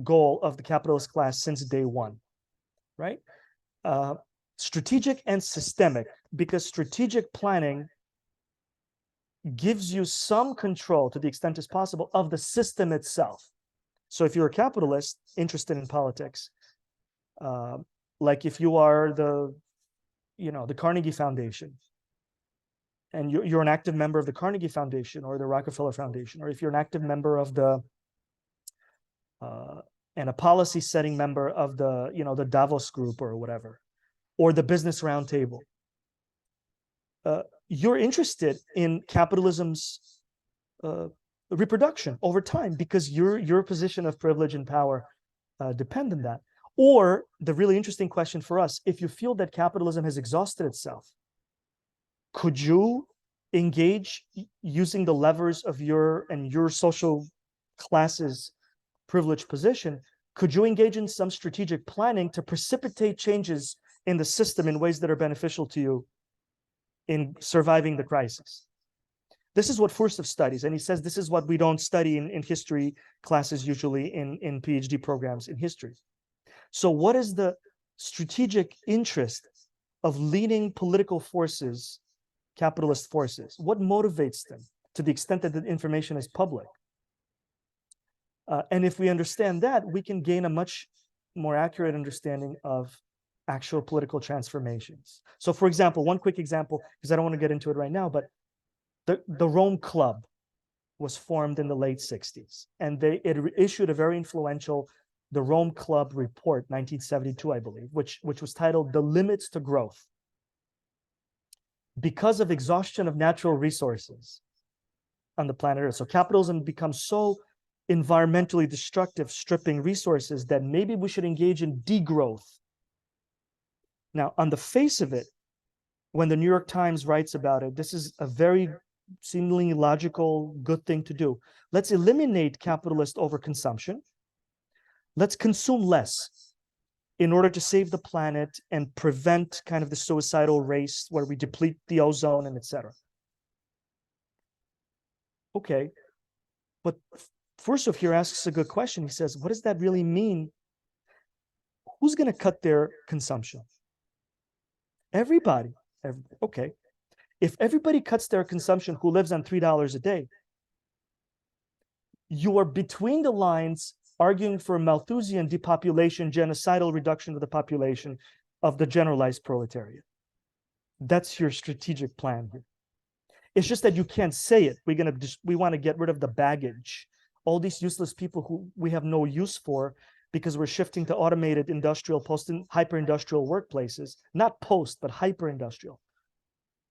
goal of the capitalist class since day one, right? Strategic and systemic, because strategic planning gives you some control to the extent as possible of the system itself. So if you're a capitalist interested in politics, like if you are the Carnegie Foundation, and you're an active member of the Carnegie Foundation or the Rockefeller Foundation, or if you're an active member of the and a policy setting member of the the Davos Group or whatever, or the Business Roundtable, you're interested in capitalism's reproduction over time because your position of privilege and power depend on that. Or the really interesting question for us, if you feel that capitalism has exhausted itself, could you engage using the levers of your social class's privileged position? Could you engage in some strategic planning to precipitate changes in the system in ways that are beneficial to you in surviving the crisis? This is what Furstev studies, and he says this is what we don't study in history classes usually in PhD programs in history. So what is the strategic interest of leading political forces, capitalist forces? What motivates them to the extent that the information is public? And if we understand that, we can gain a much more accurate understanding of actual political transformations. So for example, one quick example, because I don't want to get into it right now, but the Rome Club was formed in the late 60s, and it issued a very influential the Rome Club report, 1972, I believe, which was titled "The Limits to Growth." Because of exhaustion of natural resources on the planet Earth, so capitalism becomes so environmentally destructive, stripping resources, that maybe we should engage in degrowth. Now, on the face of it, when the New York Times writes about it, this is a very seemingly logical, good thing to do. Let's eliminate capitalist overconsumption. Let's consume less in order to save the planet and prevent kind of the suicidal race where we deplete the ozone and etc. Okay, but Furstev here asks a good question. He says, what does that really mean? Who's going to cut their consumption? Everybody. Okay. If everybody cuts their consumption who lives on $3 a day, you are between the lines arguing for a Malthusian depopulation, genocidal reduction of the population of the generalized proletariat. That's your strategic plan here. It's just that you can't say it. We want to get rid of the baggage, all these useless people who we have no use for, because we're shifting to automated industrial, hyper-industrial workplaces, not post, but hyper-industrial.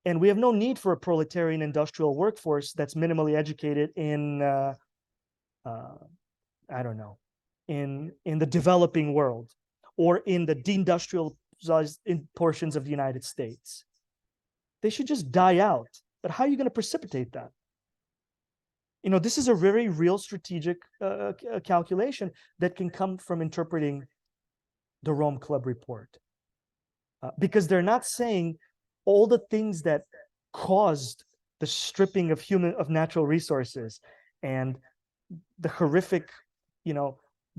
And we have no need for a proletarian industrial workforce that's minimally educated in, I don't know, in the developing world or in the deindustrialized portions of the United States. They should just die out. But how are you going to precipitate that? This is a very real strategic calculation that can come from interpreting the Rome Club report. Because they're not saying all the things that caused the stripping of natural resources and the horrific,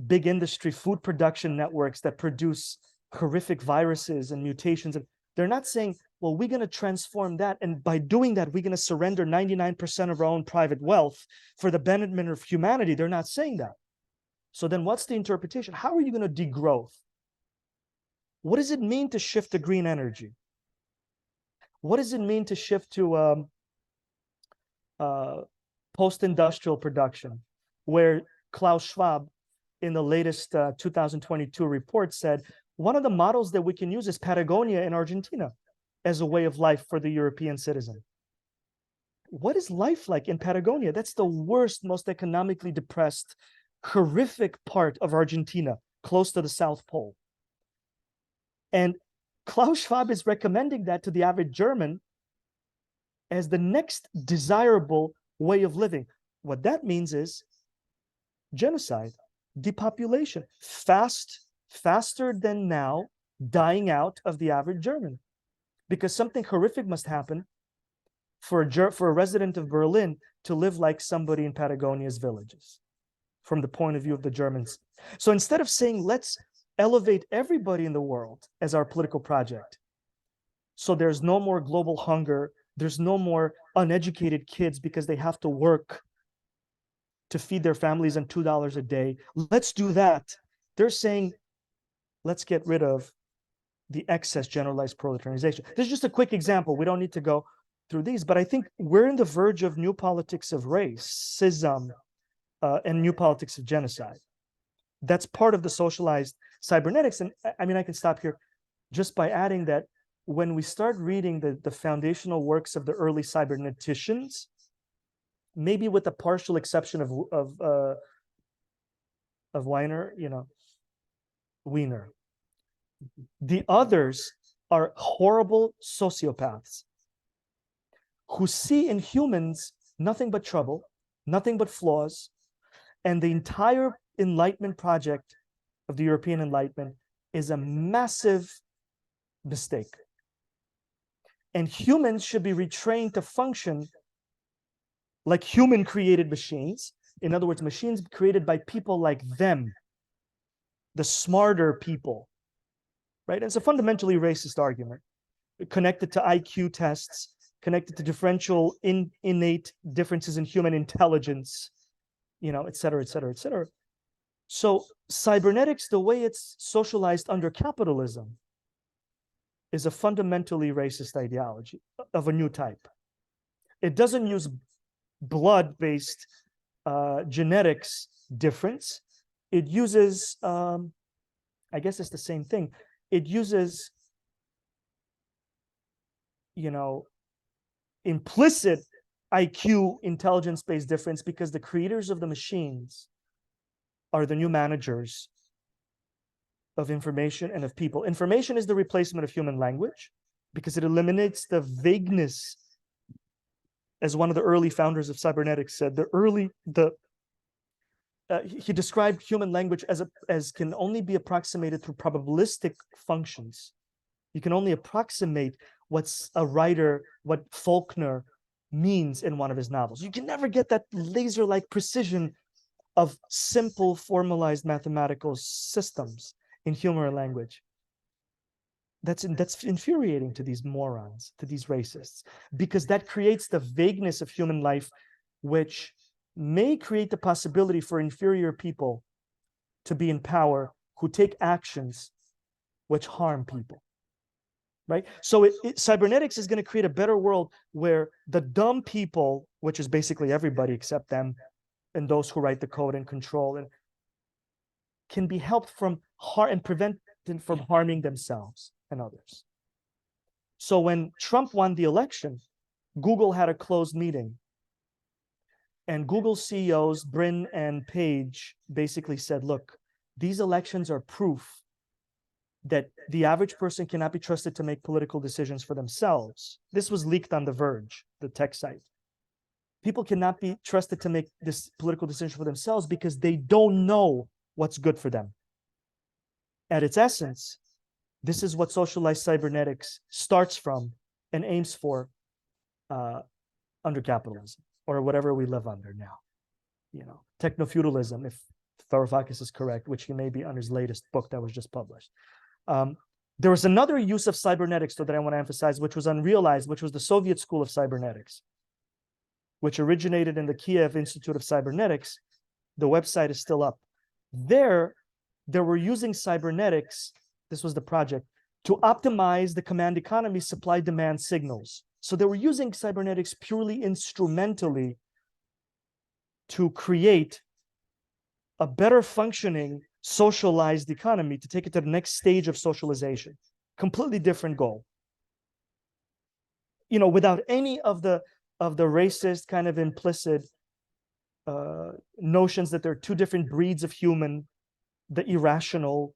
big industry food production networks that produce horrific viruses and mutations. And they're not saying, well, we're going to transform that, and by doing that, we're going to surrender 99% of our own private wealth for the betterment of humanity. They're not saying that. So then what's the interpretation? How are you going to degrowth? What does it mean to shift to green energy? What does it mean to shift to post-industrial production, where Klaus Schwab in the latest 2022 report said, one of the models that we can use is Patagonia in Argentina as a way of life for the European citizen. What is life like in Patagonia? That's the worst, most economically depressed, horrific part of Argentina, close to the South Pole. And Klaus Schwab is recommending that to the average German as the next desirable way of living. What that means is genocide, depopulation, faster than now, dying out of the average German. Because something horrific must happen for a resident of Berlin to live like somebody in Patagonia's villages from the point of view of the Germans. So instead of saying, let's elevate everybody in the world as our political project, so there's no more global hunger, there's no more uneducated kids because they have to work to feed their families on $2 a day. Let's do that. They're saying, let's get rid of the excess generalized proletarianization. This is just a quick example. We don't need to go through these, but I think we're in the verge of new politics of racism and new politics of genocide. That's part of the socialized cybernetics. And I mean, I can stop here just by adding that when we start reading the foundational works of the early cyberneticians, maybe with the partial exception of Wiener, Wiener. The others are horrible sociopaths who see in humans nothing but trouble, nothing but flaws, and the entire Enlightenment project of the European Enlightenment is a massive mistake. And humans should be retrained to function like human-created machines. In other words, machines created by people like them, the smarter people, right? And it's a fundamentally racist argument, connected to IQ tests, connected to differential innate differences in human intelligence, et cetera, et cetera, et cetera. So cybernetics, the way it's socialized under capitalism, is a fundamentally racist ideology of a new type. It doesn't use blood-based genetics difference. It uses, I guess it's the same thing. It uses, implicit IQ intelligence-based difference because the creators of the machines are the new managers of information and of people. Information is the replacement of human language because it eliminates the vagueness, as one of the early founders of cybernetics said. He described human language as can only be approximated through probabilistic functions. You can only approximate what Faulkner means in one of his novels. You can never get that laser-like precision of simple formalized mathematical systems in human language. That's infuriating to these morons, to these racists, because that creates the vagueness of human life, which may create the possibility for inferior people to be in power who take actions which harm people, right? So cybernetics is going to create a better world where the dumb people, which is basically everybody except them, and those who write the code and control, and can be helped from harm and prevented from harming themselves and others. So when Trump won the election, Google had a closed meeting. And Google CEOs, Brin and Page, basically said, look, these elections are proof that the average person cannot be trusted to make political decisions for themselves. This was leaked on The Verge, the tech site. People cannot be trusted to make this political decision for themselves because they don't know what's good for them. At its essence, this is what socialized cybernetics starts from and aims for under capitalism, or whatever we live under now. Techno-feudalism, if Varoufakis is correct, which he may be on his latest book that was just published. There was another use of cybernetics that I want to emphasize, which was unrealized, which was the Soviet School of Cybernetics, which originated in the Kiev Institute of Cybernetics. The website is still up. They were using cybernetics, this was the project, to optimize the command economy supply-demand signals. So they were using cybernetics purely instrumentally to create a better functioning socialized economy, to take it to the next stage of socialization. Completely different goal. Without any of the racist kind of implicit notions that there are two different breeds of human, the irrational,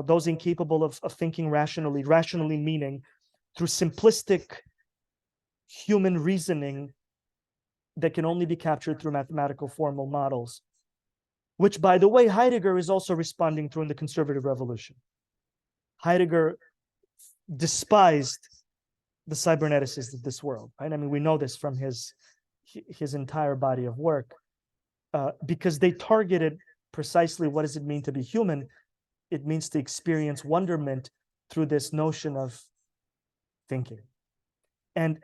those incapable of thinking rationally meaning through simplistic human reasoning that can only be captured through mathematical formal models, which, by the way, Heidegger is also responding to in the conservative revolution. Heidegger despised the cyberneticists of this world, right? I mean, we know this from his entire body of work, because they targeted precisely what does it mean to be human. It means to experience wonderment through this notion of thinking. And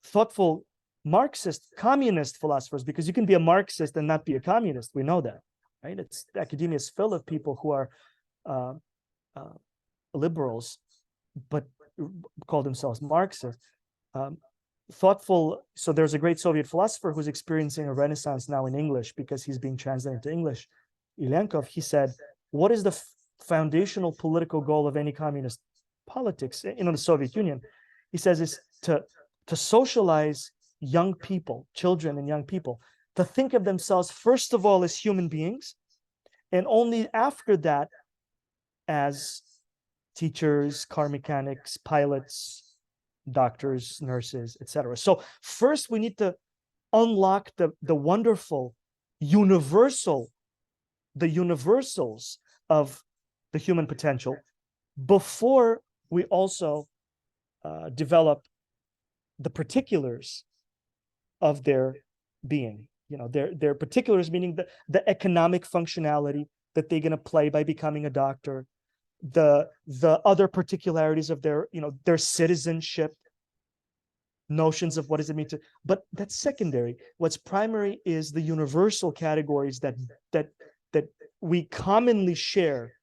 thoughtful Marxist, communist philosophers, because you can be a Marxist and not be a communist. We know that, right? It's academia is full of people who are liberals, but call themselves Marxists. Thoughtful. So there's a great Soviet philosopher who's experiencing a renaissance now in English because he's being translated into English. Ilenkov, he said, what is the foundational political goal of any communist politics in the Soviet Union? He says is to socialize young people, children and young people, to think of themselves first of all as human beings, and only after that as teachers, car mechanics, pilots, doctors, nurses, etc. So first we need to unlock the wonderful universals of the human potential before we also develop the particulars of their being. You know, their particulars, meaning the economic functionality that they're going to play by becoming a doctor, the other particularities of their, you know, their citizenship, notions of what does it mean to, but that's secondary. What's primary is the universal categories that we commonly share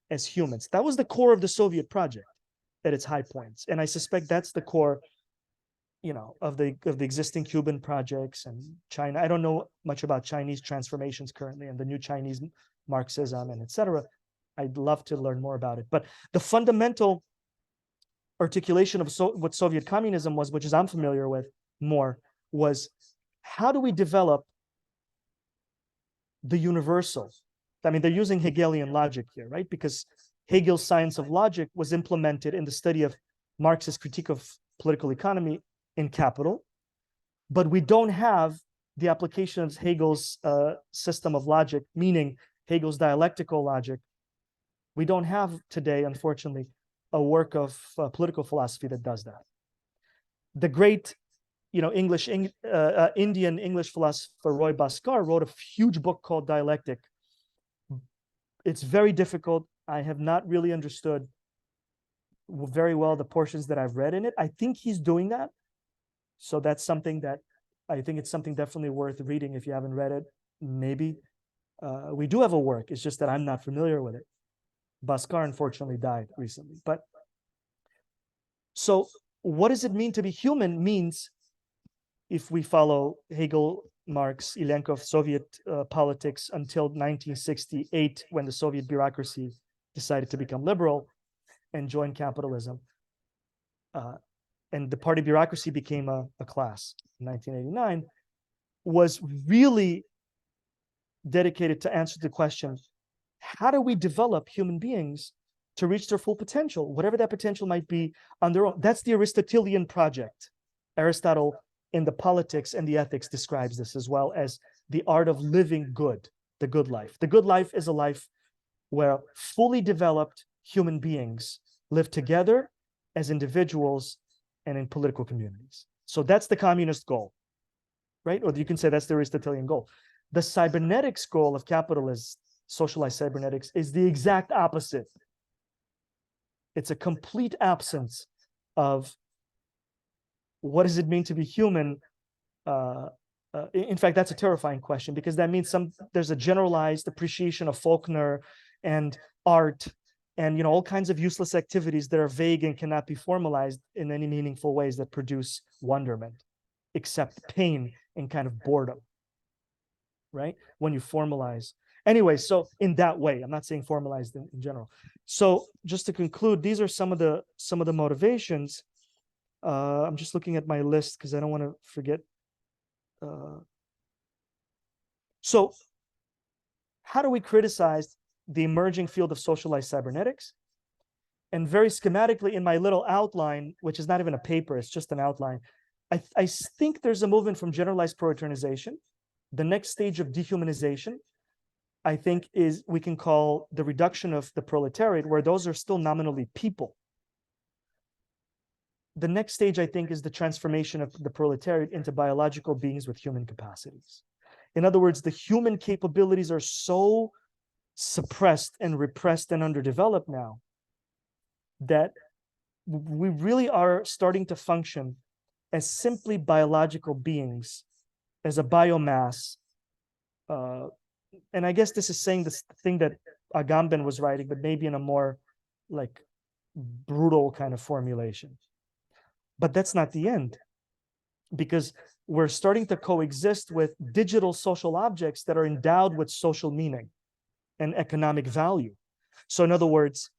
as humans. That was the core of the Soviet project at its high points, and I suspect that's the core, you know, of the existing Cuban projects and China. I don't know much about Chinese transformations currently and the new Chinese Marxism and etc. I'd love to learn more about it. But the fundamental articulation of what Soviet communism was, which is I'm familiar with more, was how do we develop the universal? I mean, they're using Hegelian logic here, right? Because Hegel's science of logic was implemented in the study of Marxist critique of political economy in Capital, but we don't have the application of Hegel's system of logic, meaning Hegel's dialectical logic. We don't have today, unfortunately, a work of political philosophy that does that. The great, you know, Indian English philosopher Roy Bhaskar wrote a huge book called Dialectic. It's very difficult. I have not really understood very well the portions that I've read in it. I think he's doing that. So that's something that I think it's something definitely worth reading if you haven't read it. Maybe we do have a work. It's just that I'm not familiar with it. Bhaskar unfortunately died recently. But so what does it mean to be human? Means, if we follow Hegel, Marx, Ilenkov, Soviet politics until 1968, when the Soviet bureaucracy decided to become liberal and join capitalism, and the party bureaucracy became a class in 1989, was really dedicated to answer the question, how do we develop human beings to reach their full potential, whatever that potential might be on their own? That's the Aristotelian project. Aristotle in the Politics and the Ethics describes this, as well as the art of living good, the good life. The good life is a life where fully developed human beings live together as individuals and in political communities. So that's the communist goal, right? Or you can say that's the Aristotelian goal. The cybernetics goal of capitalism, socialized cybernetics, is the exact opposite. It's a complete absence of what does it mean to be human. In fact, that's a terrifying question, because that means there's a generalized appreciation of Faulkner and art and, you know, all kinds of useless activities that are vague and cannot be formalized in any meaningful ways that produce wonderment, except pain and kind of boredom, right? When you formalize. Anyway, so in that way, I'm not saying formalized in general. So just to conclude, these are some of the motivations. I'm just looking at my list because I don't want to forget. So how do we criticize the emerging field of socialized cybernetics? And very schematically in my little outline, which is not even a paper, it's just an outline, I think there's a movement from generalized proletarianization. The next stage of dehumanization, I think, is we can call the reduction of the proletariat, where those are still nominally people, the next stage, I think, is the transformation of the proletariat into biological beings with human capacities. In other words, the human capabilities are so suppressed and repressed and underdeveloped now that we really are starting to function as simply biological beings, as a biomass. And I guess this is saying this thing that Agamben was writing, but maybe in a more like brutal kind of formulation. But that's not the end, because we're starting to coexist with digital social objects that are endowed with social meaning and economic value. So in other words,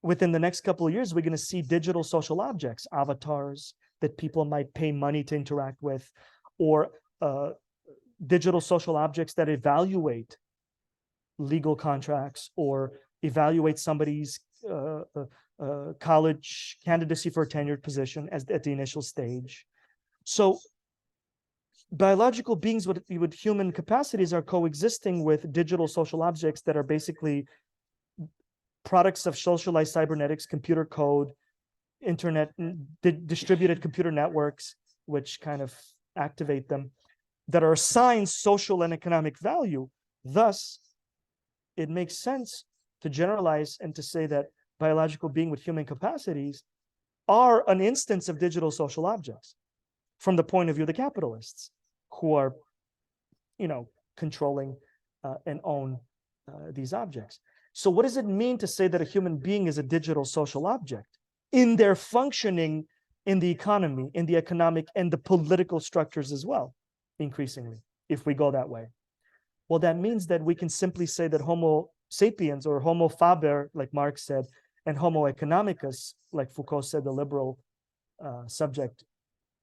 within the next couple of years, we're going to see digital social objects, avatars that people might pay money to interact with, or digital social objects that evaluate legal contracts or evaluate somebody's college candidacy for a tenured position at the initial stage. So biological beings with human capacities are coexisting with digital social objects that are basically products of socialized cybernetics, computer code, internet, distributed computer networks, which kind of activate them, that are assigned social and economic value. Thus, it makes sense to generalize and to say that biological beings with human capacities are an instance of digital social objects from the point of view of the capitalists who are, controlling and own these objects. So what does it mean to say that a human being is a digital social object in their functioning in the economy, in the economic and the political structures as well, increasingly, if we go that way? Well, that means that we can simply say that Homo sapiens or Homo faber, like Marx said, and Homo economicus, like Foucault said, the liberal subject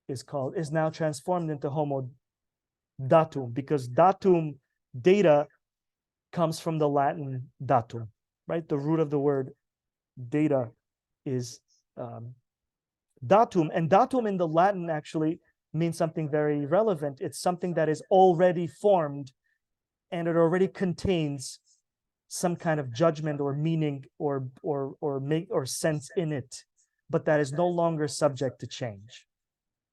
is now transformed into Homo Datum, because datum, data, comes from the Latin datum, right? The root of the word data is datum, and datum in the Latin actually means something very relevant. It's something that is already formed, and it already contains some kind of judgment or meaning or sense in it, but that is no longer subject to change,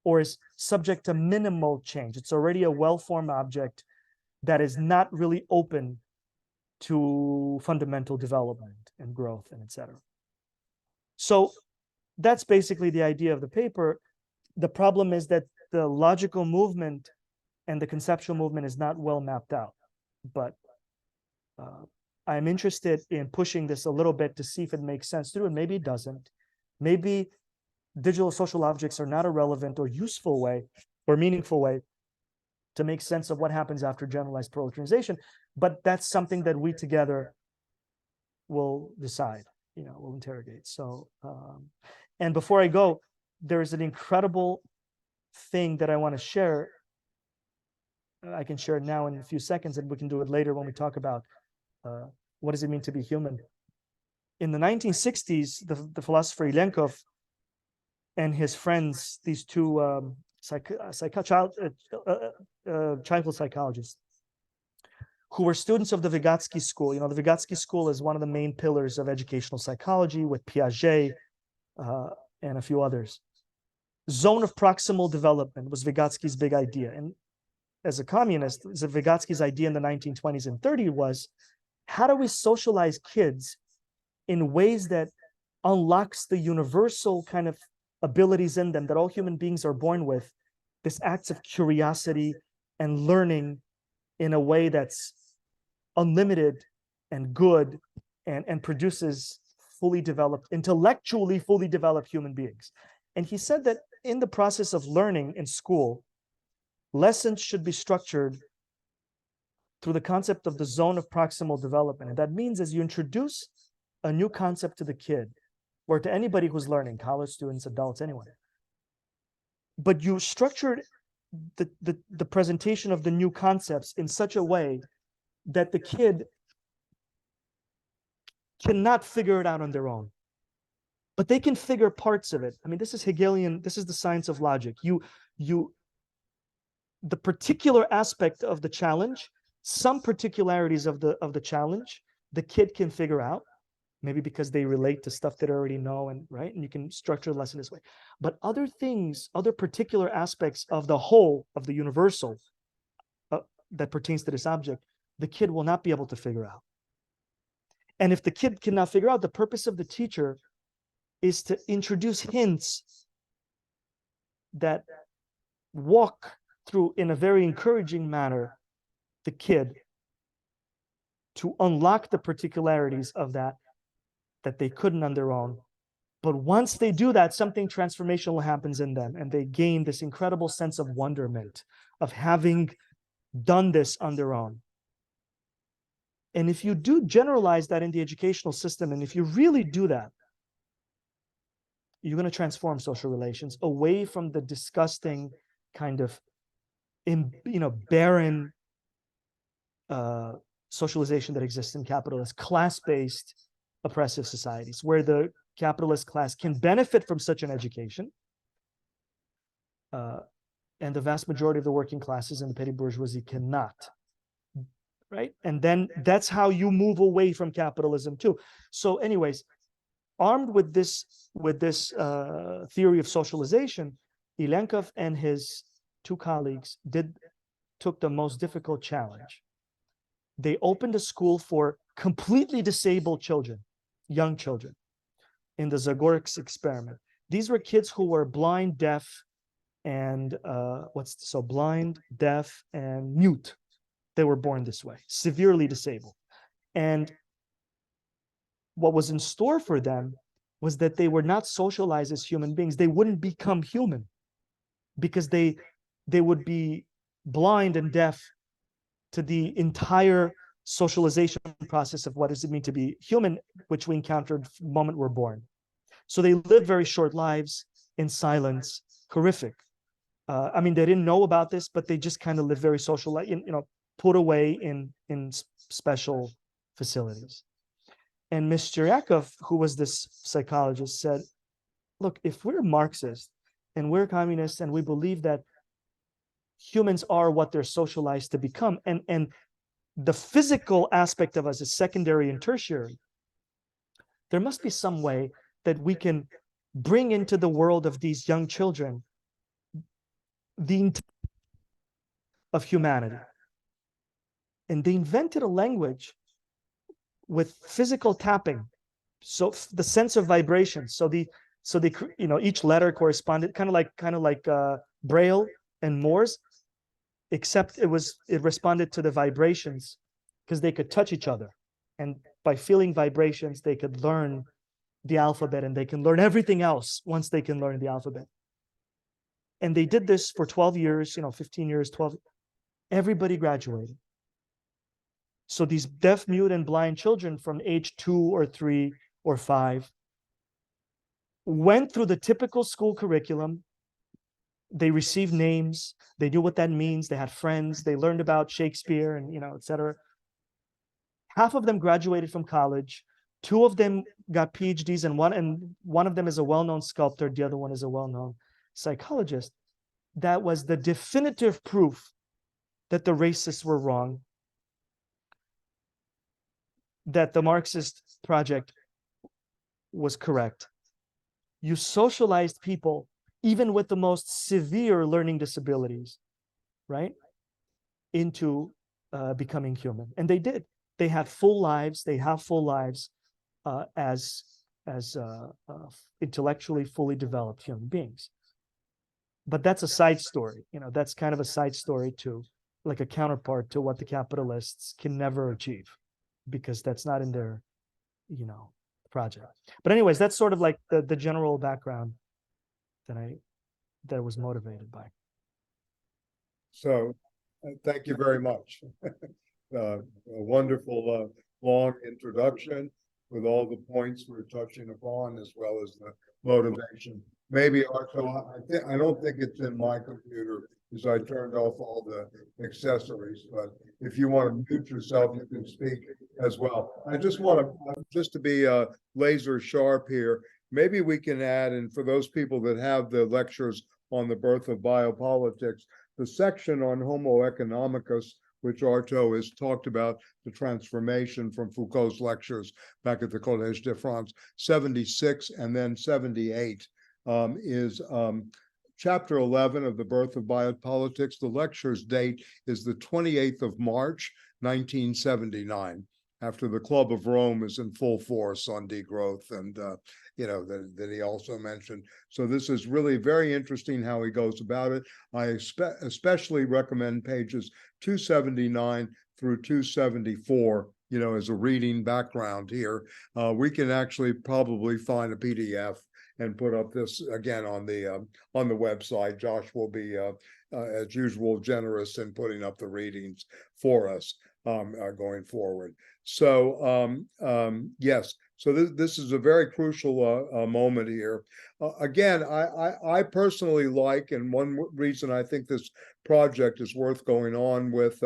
or is subject to minimal change. It's already a well-formed object that is not really open to fundamental development and growth and etc. So that's basically the idea of the paper. The problem is that the logical movement and the conceptual movement is not well mapped out, but I'm interested in pushing this a little bit to see if it makes sense to do, and maybe it doesn't. Maybe digital social objects are not a relevant or useful way or meaningful way to make sense of what happens after generalized proletarianization, but that's something that we together will decide, we'll interrogate. So, and before I go, there is an incredible thing that I want to share. I can share it now in a few seconds, and we can do it later when we talk about what does it mean to be human. In the 1960s, the philosopher Ilenkov and his friends, these two childhood psychologists, who were students of the Vygotsky School. The Vygotsky School is one of the main pillars of educational psychology, with Piaget and a few others. Zone of proximal development was Vygotsky's big idea. And as a communist, Vygotsky's idea in the 1920s and 30s was, how do we socialize kids in ways that unlocks the universal kind of abilities in them that all human beings are born with, this acts of curiosity and learning in a way that's unlimited and good and produces fully developed, intellectually fully developed human beings. And he said that in the process of learning in school, lessons should be structured through the concept of the zone of proximal development. And that means as you introduce a new concept to the kid, or to anybody who's learning, college students, adults, anyone, but you structured the presentation of the new concepts in such a way that the kid cannot figure it out on their own, but they can figure parts of it. I mean, this is Hegelian, this is the science of logic. The particular aspect of the challenge, some particularities of the challenge, the kid can figure out, maybe because they relate to stuff that I already know, and right, and you can structure the lesson this way. But other things, other particular aspects of the whole, of the universal, that pertains to this object, the kid will not be able to figure out. And if the kid cannot figure out, the purpose of the teacher is to introduce hints that walk through, in a very encouraging manner, the kid to unlock the particularities of that they couldn't on their own. But once they do that, something transformational happens in them, and they gain this incredible sense of wonderment of having done this on their own. And if you do generalize that in the educational system, and if you really do that, you're going to transform social relations away from the disgusting kind of, barren socialization that exists in capitalist, class-based, oppressive societies, where the capitalist class can benefit from such an education, and the vast majority of the working classes and the petty bourgeoisie cannot. Right? And then that's how you move away from capitalism too. So anyways, armed with this theory of socialization, Ilenkov and his two colleagues took the most difficult challenge. They opened a school for completely disabled children, young children, in the Zagorix experiment. These were kids who were blind, deaf, and blind, deaf, and mute. They were born this way, severely disabled. And what was in store for them was that they were not socialized as human beings. They wouldn't become human because they would be blind and deaf to the entire socialization process of what does it mean to be human, which we encountered the moment we're born. So they lived very short lives in silence, horrific. They didn't know about this, but they just kind of lived very social, put away in special facilities. And Mr. Yakov, who was this psychologist, said, look, if we're Marxist and we're communists and we believe that humans are what they're socialized to become, and the physical aspect of us is secondary and tertiary, there must be some way that we can bring into the world of these young children the of humanity. And they invented a language with physical tapping, so the sense of vibration. So each letter corresponded kind of like Braille and Morse, except it responded to the vibrations because they could touch each other, and by feeling vibrations they could learn the alphabet, and they can learn everything else once they can learn the alphabet. And they did this for 12 years, 15 years, 12. Everybody graduated. So these deaf, mute, and blind children from age 2 or 3 or 5 went through the typical school curriculum. They received names. They knew what that means. They had friends. They learned about Shakespeare and, etc. Half of them graduated from college. 2 of them got PhDs, and one of them is a well-known sculptor. The other one is a well-known psychologist. That was the definitive proof that the racists were wrong, that the Marxist project was correct. You socialized people, even with the most severe learning disabilities, right, into becoming human. And they did. They had full lives. They have full lives as intellectually fully developed human beings. But that's a side story. That's kind of a side story to, like a counterpart to what the capitalists can never achieve, because that's not in their, project. But anyways, that's sort of like the general background that I was motivated by. So thank you very much. A wonderful long introduction with all the points we're touching upon, as well as the motivation. Maybe Arto, I don't think it's in my computer because I turned off all the accessories, but if you want to mute yourself, you can speak as well. I just want to be laser sharp here. Maybe we can add, and for those people that have the lectures on the birth of biopolitics, the section on Homo economicus which Arto has talked about, the transformation from Foucault's lectures back at the Collège de France, 76 and then 78, is chapter 11 of The Birth of Biopolitics. The lecture's date is the 28th of March, 1979, after the Club of Rome is in full force on degrowth and, that he also mentioned. So this is really very interesting how he goes about it. I especially recommend pages 279 through 274, as a reading background here. We can actually probably find a PDF and put up this again on the website. Josh will be, as usual, generous in putting up the readings for us going forward. So yes, so this is a very crucial moment here. Again, I personally like, and one reason I think this project is worth going on with,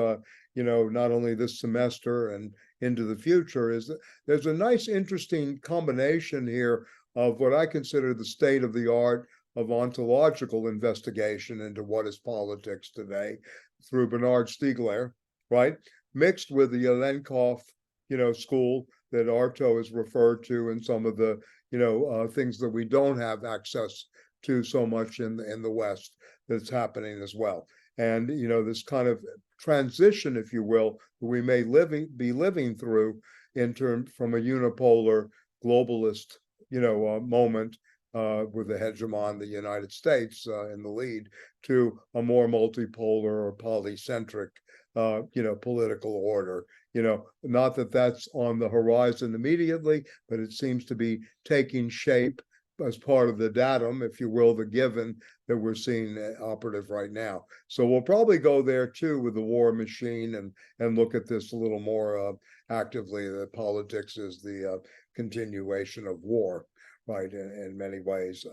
not only this semester and into the future, is that there's a nice, interesting combination here of what I consider the state of the art of ontological investigation into what is politics today through Bernard Stiegler, right? Mixed with the Yelenkov, school that Arto has referred to, and some of the, things that we don't have access to so much in the West that's happening as well. And, this kind of transition, if you will, that we may be living through from a unipolar globalist, moment with the hegemon, the United States, in the lead, to a more multipolar or polycentric, political order. Not that that's on the horizon immediately, but it seems to be taking shape as part of the datum, if you will, the given that we're seeing operative right now. So we'll probably go there too with the war machine and look at this a little more actively. That politics is the continuation of war, right, in many ways.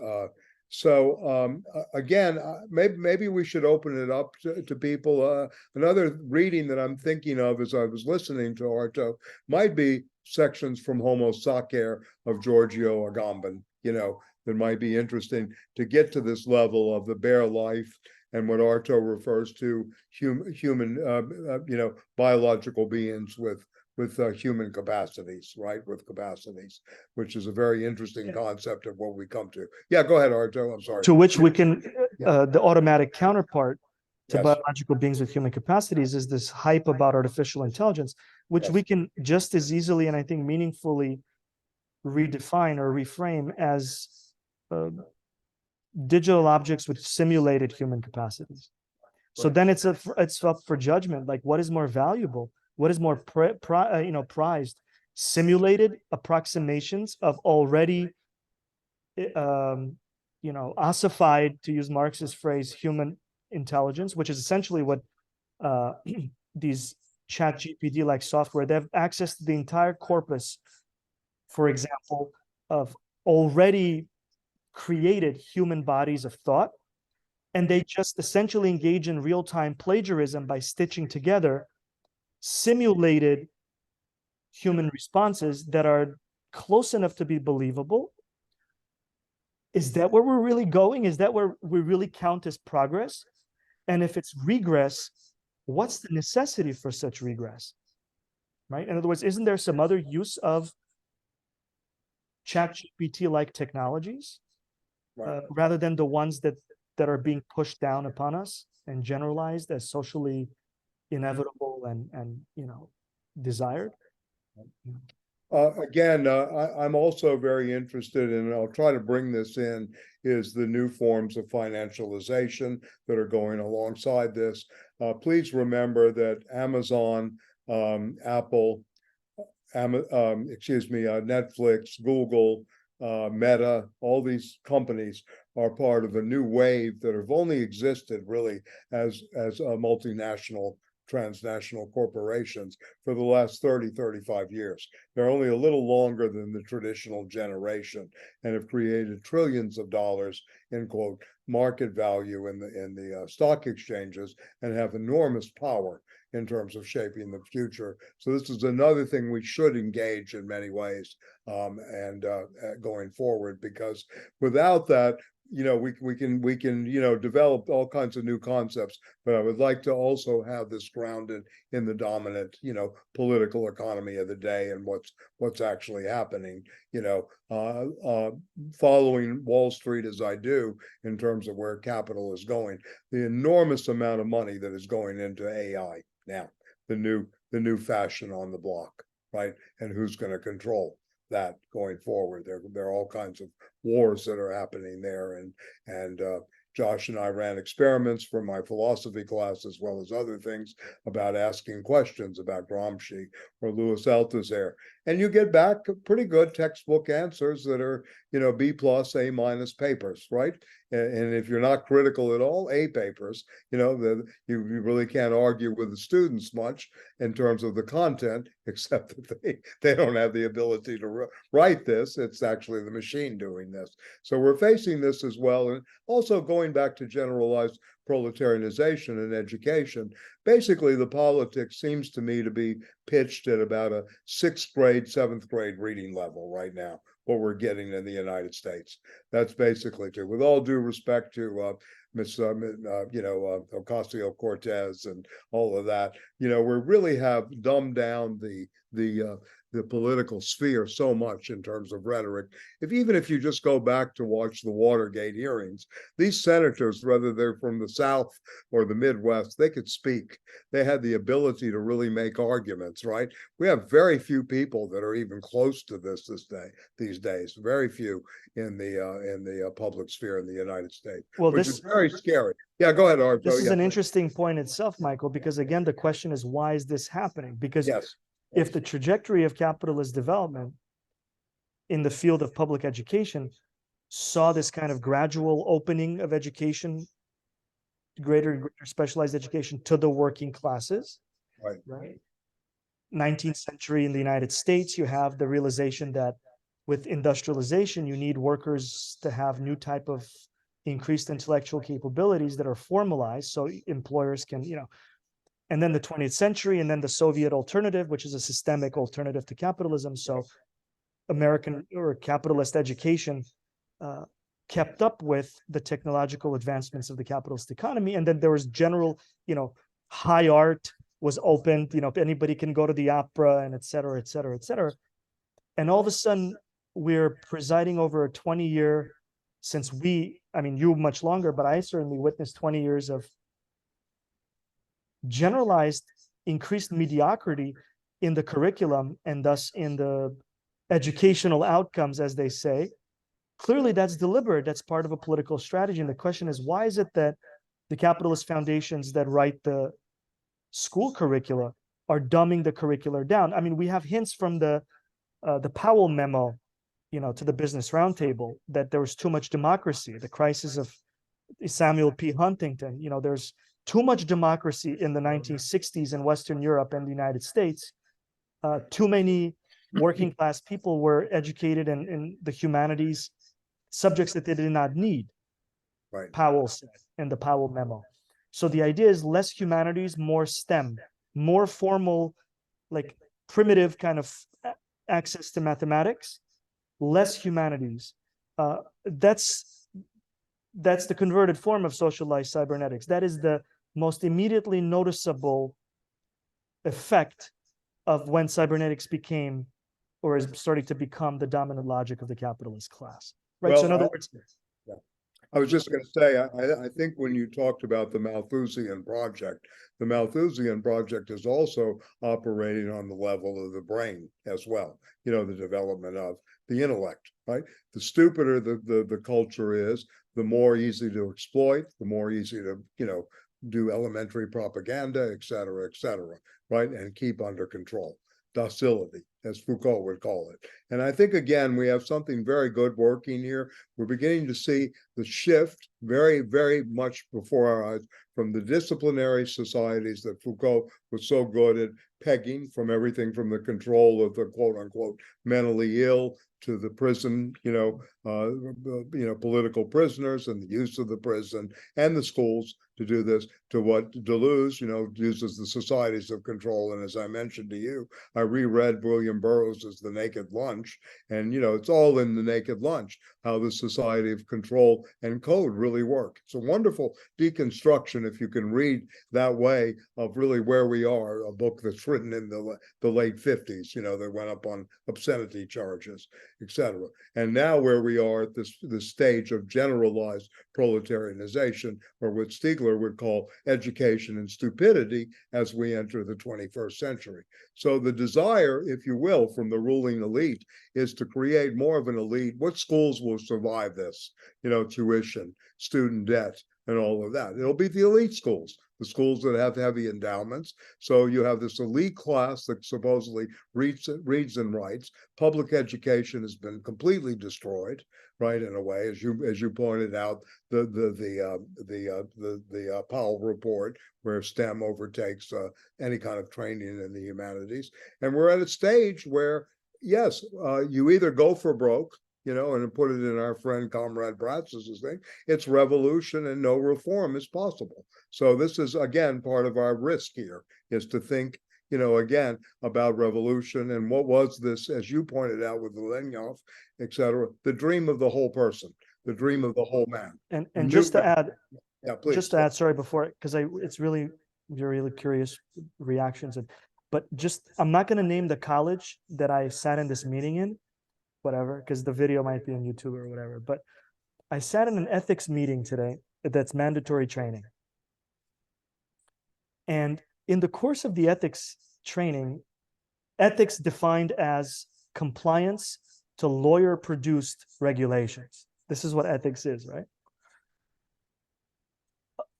So again, maybe we should open it up to people. Another reading that I'm thinking of as I was listening to Arto might be sections from Homo Sacer of Giorgio Agamben, that might be interesting to get to this level of the bare life and what Arto refers to human, biological beings with human capacities, right? With capacities, which is a very interesting concept of what we come to. Yeah, go ahead, Arto. I'm sorry. To which we can, the automatic counterpart to biological beings with human capacities is this hype about artificial intelligence, which we can just as easily and I think meaningfully redefine or reframe as digital objects with simulated human capacities. So then it's up for judgment. Like, what is more valuable? What is more prized? Simulated approximations of already, ossified, to use Marx's phrase, human intelligence, which is essentially what these chat GPT-like software, they have access to the entire corpus, for example, of already created human bodies of thought, and they just essentially engage in real-time plagiarism by stitching together simulated human responses that are close enough to be believable. Is that where we're really going? Is that where we really count as progress? And if it's regress, what's the necessity for such regress? Right? In other words, isn't there some other use of ChatGPT-like technologies rather than the ones that are being pushed down upon us and generalized as socially inevitable and desired? Again, I'm also very interested in, and I'll try to bring this in, is the new forms of financialization that are going alongside this. Please remember that Amazon, Apple, Netflix, Google, Meta, all these companies are part of a new wave that have only existed really as multinational, transnational corporations for the last 30, 35 years. They're only a little longer than the traditional generation and have created trillions of dollars in quote market value in the stock exchanges and have enormous power in terms of shaping the future. So this is another thing we should engage in many ways and going forward, because without that, we can, develop all kinds of new concepts, but I would like to also have this grounded in the dominant, political economy of the day and what's actually happening, following Wall Street as I do in terms of where capital is going, the enormous amount of money that is going into AI now, the new fashion on the block, right? And who's going to control that going forward? There are all kinds of wars that are happening there, and Josh and I ran experiments for my philosophy class as well as other things about asking questions about Gramsci or Louis Althusser, and you get back pretty good textbook answers that are B+, A- papers, right? And if you're not critical at all, A papers, you really can't argue with the students much in terms of the content, except that they don't have the ability to write this. It's actually the machine doing this. So we're facing this as well. And also going back to generalized proletarianization in education, basically the politics seems to me to be pitched at about a 6th grade, 7th grade reading level right now, what we're getting in the United States. That's basically true. With all due respect to Ocasio-Cortez and all of that, we really have dumbed down the political sphere so much in terms of rhetoric. Even if you just go back to watch the Watergate hearings, these senators, whether they're from the South or the Midwest, they could speak. They had the ability to really make arguments, right? We have very few people that are even close to this these days. Very few in the public sphere in the United States, Well, which is very scary. Yeah, go ahead, Arto. This is an interesting point itself, Michael, because again, the question is, why is this happening? Because if the trajectory of capitalist development in the field of public education saw this kind of gradual opening of education, greater and greater specialized education to the working classes, right? 19th century in the United States, you have the realization that with industrialization, you need workers to have new type of increased intellectual capabilities that are formalized so employers can, and then the 20th century, and then the Soviet alternative, which is a systemic alternative to capitalism. So American or capitalist education kept up with the technological advancements of the capitalist economy. And then there was general, high art was opened, anybody can go to the opera and et cetera, et cetera, et cetera. And all of a sudden we're presiding over a 20-year, since you much longer, but I certainly witnessed 20 years of generalized increased mediocrity in the curriculum and thus in the educational outcomes, as they say. Clearly that's deliberate. That's part of a political strategy. And the question is, why is it that the capitalist foundations that write the school curricula are dumbing the curricula down? We have hints from the Powell memo, to the Business Roundtable, that there was too much democracy, the crisis of Samuel P. Huntington. There's too much democracy in the 1960s in Western Europe and the United States. Too many working class people were educated in the humanities, subjects that they did not need, right? Powell said in the Powell memo. So the idea is less humanities, more STEM, more formal, like primitive kind of access to mathematics, less humanities. That's the converted form of socialized cybernetics. That is the most immediately noticeable effect of when cybernetics became, or is starting to become, the dominant logic of the capitalist class. Right. Well, so in other words, I was just going to say, I think when you talked about the Malthusian project is also operating on the level of the brain as well, the development of the intellect, right? The stupider the culture is, the more easy to exploit, the more easy to, do elementary propaganda, et cetera, right? And keep under control. Docility, as Foucault would call it. And I think, again, we have something very good working here. We're beginning to see the shift very, very much before our eyes from the disciplinary societies that Foucault was so good at pegging, from everything from the control of the quote unquote mentally ill to the prison, political prisoners and the use of the prison and the schools to do this, to what Deleuze, uses the societies of control. And as I mentioned to you, I reread William Burroughs's The Naked Lunch, and it's all in The Naked Lunch, how the society of control and code really work. It's a wonderful deconstruction, if you can read that way, of really where we are, a book that's written in the late 50s, that went up on obscenity charges, etc. And now where we are at this stage of generalized proletarianization, or what Stiegler would call education and stupidity, as we enter the 21st century. So the desire, if you will, from the ruling elite is to create more of an elite. What schools will survive this? Tuition, student debt, and all of that. It'll be the elite schools, the schools that have heavy endowments. So you have this elite class that supposedly reads and writes. Public education has been completely destroyed, right? In a way, as you pointed out, the Powell report, where STEM overtakes any kind of training in the humanities, and we're at a stage where, yes, you either go for broke, and put it in our friend Comrade Bratz's thing, it's revolution and no reform is possible. So this is, again, part of our risk here, is to think, again, about revolution and what was this, as you pointed out with Leninov, et cetera, the dream of the whole person, the dream of the whole man. And just to add, yeah, please. Just to add, sorry, before, because it's really curious reactions, but I'm not going to name the college that I sat in this meeting in, whatever, because the video might be on YouTube or whatever. But I sat in an ethics meeting today that's mandatory training. And in the course of the ethics training, ethics defined as compliance to lawyer-produced regulations. This is what ethics is, right?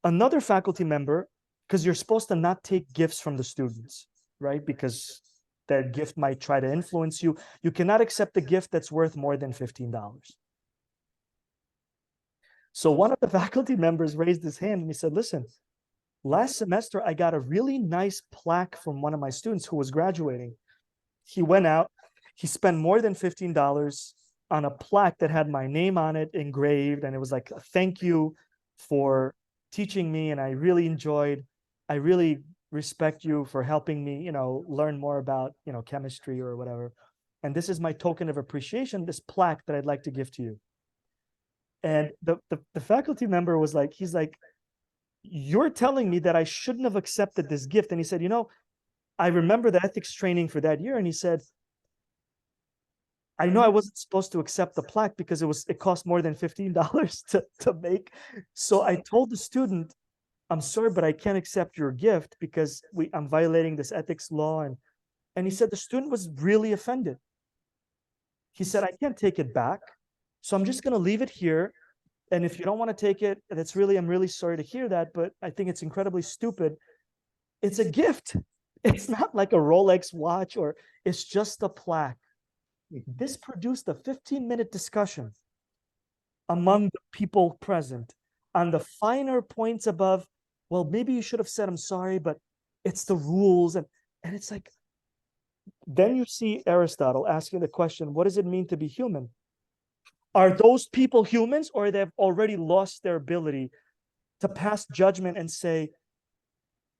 Another faculty member, because you're supposed to not take gifts from the students, right? Because that gift might try to influence you. You cannot accept a gift that's worth more than $15. So one of the faculty members raised his hand and he said, listen, last semester, I got a really nice plaque from one of my students who was graduating. He went out, he spent more than $15 on a plaque that had my name on it engraved. And it was like, thank you for teaching me. And I really respect you for helping me, learn more about, chemistry or whatever. And this is my token of appreciation, this plaque that I'd like to give to you. And the faculty member was like, he's like, you're telling me that I shouldn't have accepted this gift. And he said, I remember the ethics training for that year. And he said, I know I wasn't supposed to accept the plaque because it cost more than $15 to make. So I told the student, I'm sorry, but I can't accept your gift because I'm violating this ethics law. And he said the student was really offended. He said, I can't take it back. So I'm just going to leave it here. And if you don't want to take it, I'm really sorry to hear that, but I think it's incredibly stupid. It's a gift. It's not like a Rolex watch, or it's just a plaque. This produced a 15-minute discussion among the people present on the finer points above, well, maybe you should have said, I'm sorry, but it's the rules. And it's like, then you see Aristotle asking the question, what does it mean to be human? Are those people humans, or they've already lost their ability to pass judgment and say,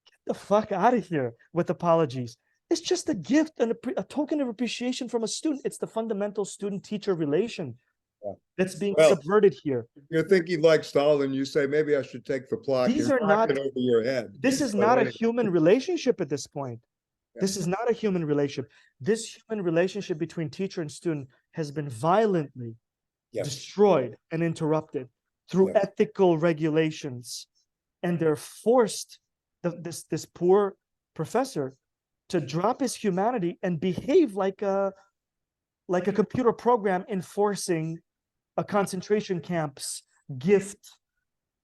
get the fuck out of here, with apologies? It's just a gift and a token of appreciation from a student. It's the fundamental student-teacher relation that's being subverted here. You're thinking like Stalin. You say, maybe I should take the plaque. These are not it over your head. This is not a human relationship at this point. This is not a human relationship. This human relationship between teacher and student has been violently destroyed and interrupted through ethical regulations. And they're forced, this poor professor, to drop his humanity and behave like a computer program enforcing a concentration camp's give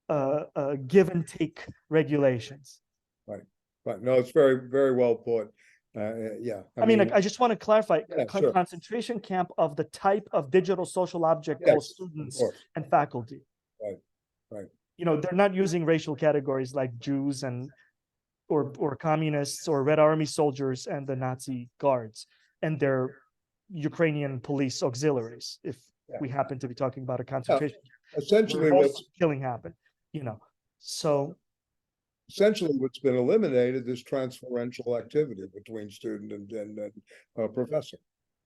and take regulations. Right. No, it's very, very well put. Yeah. I mean, I just want to clarify, concentration camp of the type of digital social object called students and faculty. Right. They're not using racial categories like Jews or communists or Red Army soldiers and the Nazi guards and their Ukrainian police auxiliaries, if we happen to be talking about a concentration. Essentially, what's killing happened, So essentially what's been eliminated is transferential activity between student and professor.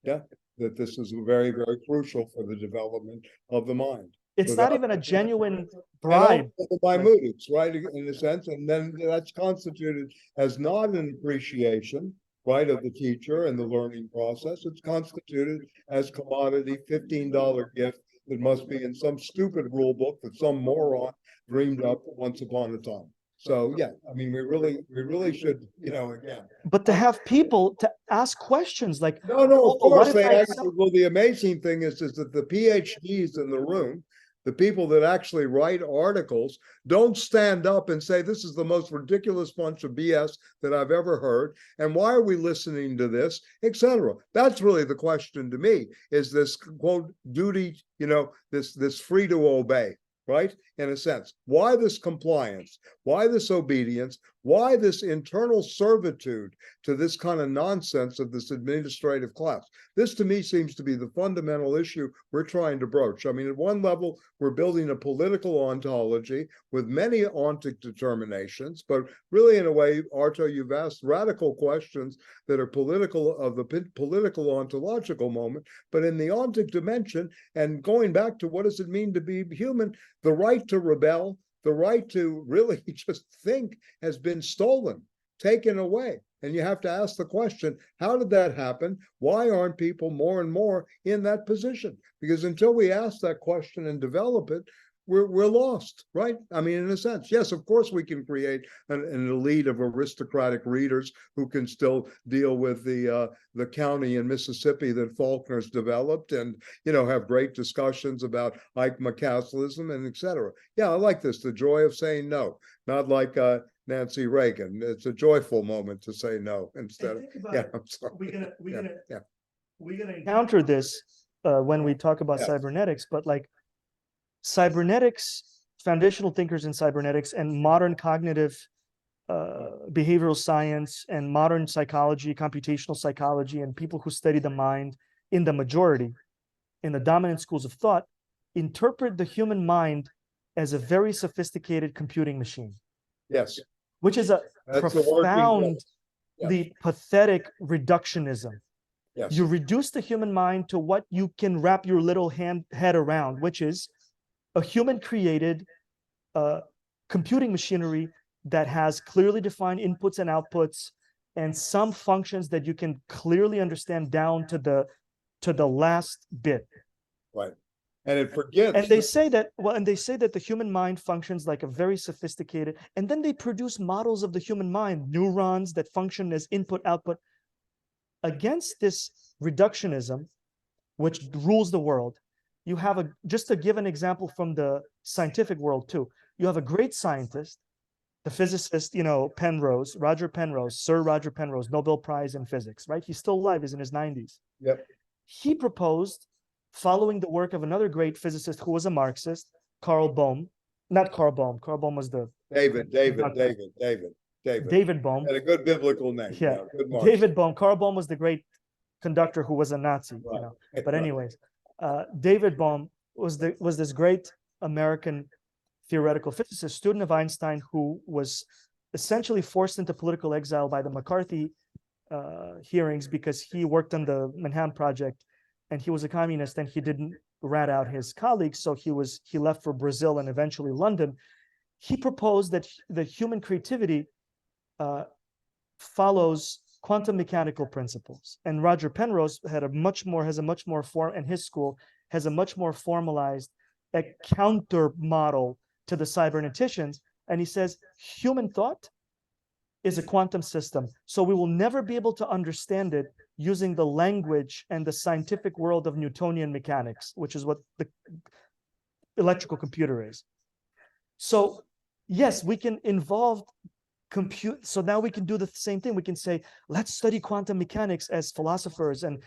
Yeah, that this is very, very crucial for the development of the mind. It's not even a genuine And bribe. also by moods, right, in a sense, and then that's constituted as not an appreciation, right, of the teacher and the learning process. It's constituted as commodity $15 gift that must be in some stupid rule book that some moron dreamed up once upon a time. So yeah, I mean, we really should, again. But to have people to ask questions like, No, of "Oh, what course, if they I actually, well, the amazing thing is that the PhDs in the room, the people that actually write articles, don't stand up and say, this is the most ridiculous bunch of BS that I've ever heard, and why are we listening to this, etc. That's really the question to me, is this, quote, duty, this free to obey, right? In a sense, why this compliance? Why this obedience? Why this internal servitude to this kind of nonsense of this administrative class? This to me seems to be the fundamental issue we're trying to broach. I mean, at one level, we're building a political ontology with many ontic determinations, but really in a way, Arto, you've asked radical questions that are political of the political ontological moment, but in the ontic dimension, and going back to what does it mean to be human, the right to rebel, the right to really just think has been stolen, taken away. And you have to ask the question, how did that happen? Why aren't people more and more in that position? Because until we ask that question and develop it, we're lost, right? I mean, in a sense, yes, of course we can create an elite of aristocratic readers who can still deal with the county in Mississippi that Faulkner's developed, and have great discussions about Ike McCaslism and etc. Yeah, I like this, the joy of saying no, not like Nancy Reagan. It's a joyful moment to say no instead of I'm sorry. We're gonna encounter this when we talk about cybernetics, but like cybernetics, foundational thinkers in cybernetics and modern cognitive behavioral science and modern psychology, computational psychology, and people who study the mind in the majority, in the dominant schools of thought, interpret the human mind as a very sophisticated computing machine. Yes. Which is a profoundly pathetic reductionism. Yes. You reduce the human mind to what you can wrap your little head around, which is a human created computing machinery that has clearly defined inputs and outputs and some functions that you can clearly understand down to the last bit. Right. And it forgets. And they say that, the human mind functions like a very sophisticated, and then they produce models of the human mind, neurons that function as input, output. Against this reductionism, which rules the world, you have just to give an example from the scientific world too, you have a great scientist, the physicist, Penrose, Sir Roger Penrose, Nobel Prize in physics, right? He's still alive, he's in his 90s. Yep. He proposed, following the work of another great physicist who was a Marxist, Carl Bohm. Carl Bohm was the... David Bohm. And a good biblical name. Yeah, David Bohm. Carl Bohm was the great conductor who was a Nazi. Right. But anyways, David Bohm was this great American theoretical physicist, student of Einstein, who was essentially forced into political exile by the McCarthy hearings because he worked on the Manhattan Project and he was a communist and he didn't rat out his colleagues, so he left for Brazil and eventually London. He proposed that the human creativity follows quantum mechanical principles, and Roger Penrose has a much more and his school has a much more formalized counter model to the cyberneticians, and he says human thought is a quantum system, so we will never be able to understand it using the language and the scientific world of Newtonian mechanics, which is what the electrical computer is. So yes, we can involve compute. So now we can do the same thing. We can say, let's study quantum mechanics as philosophers, and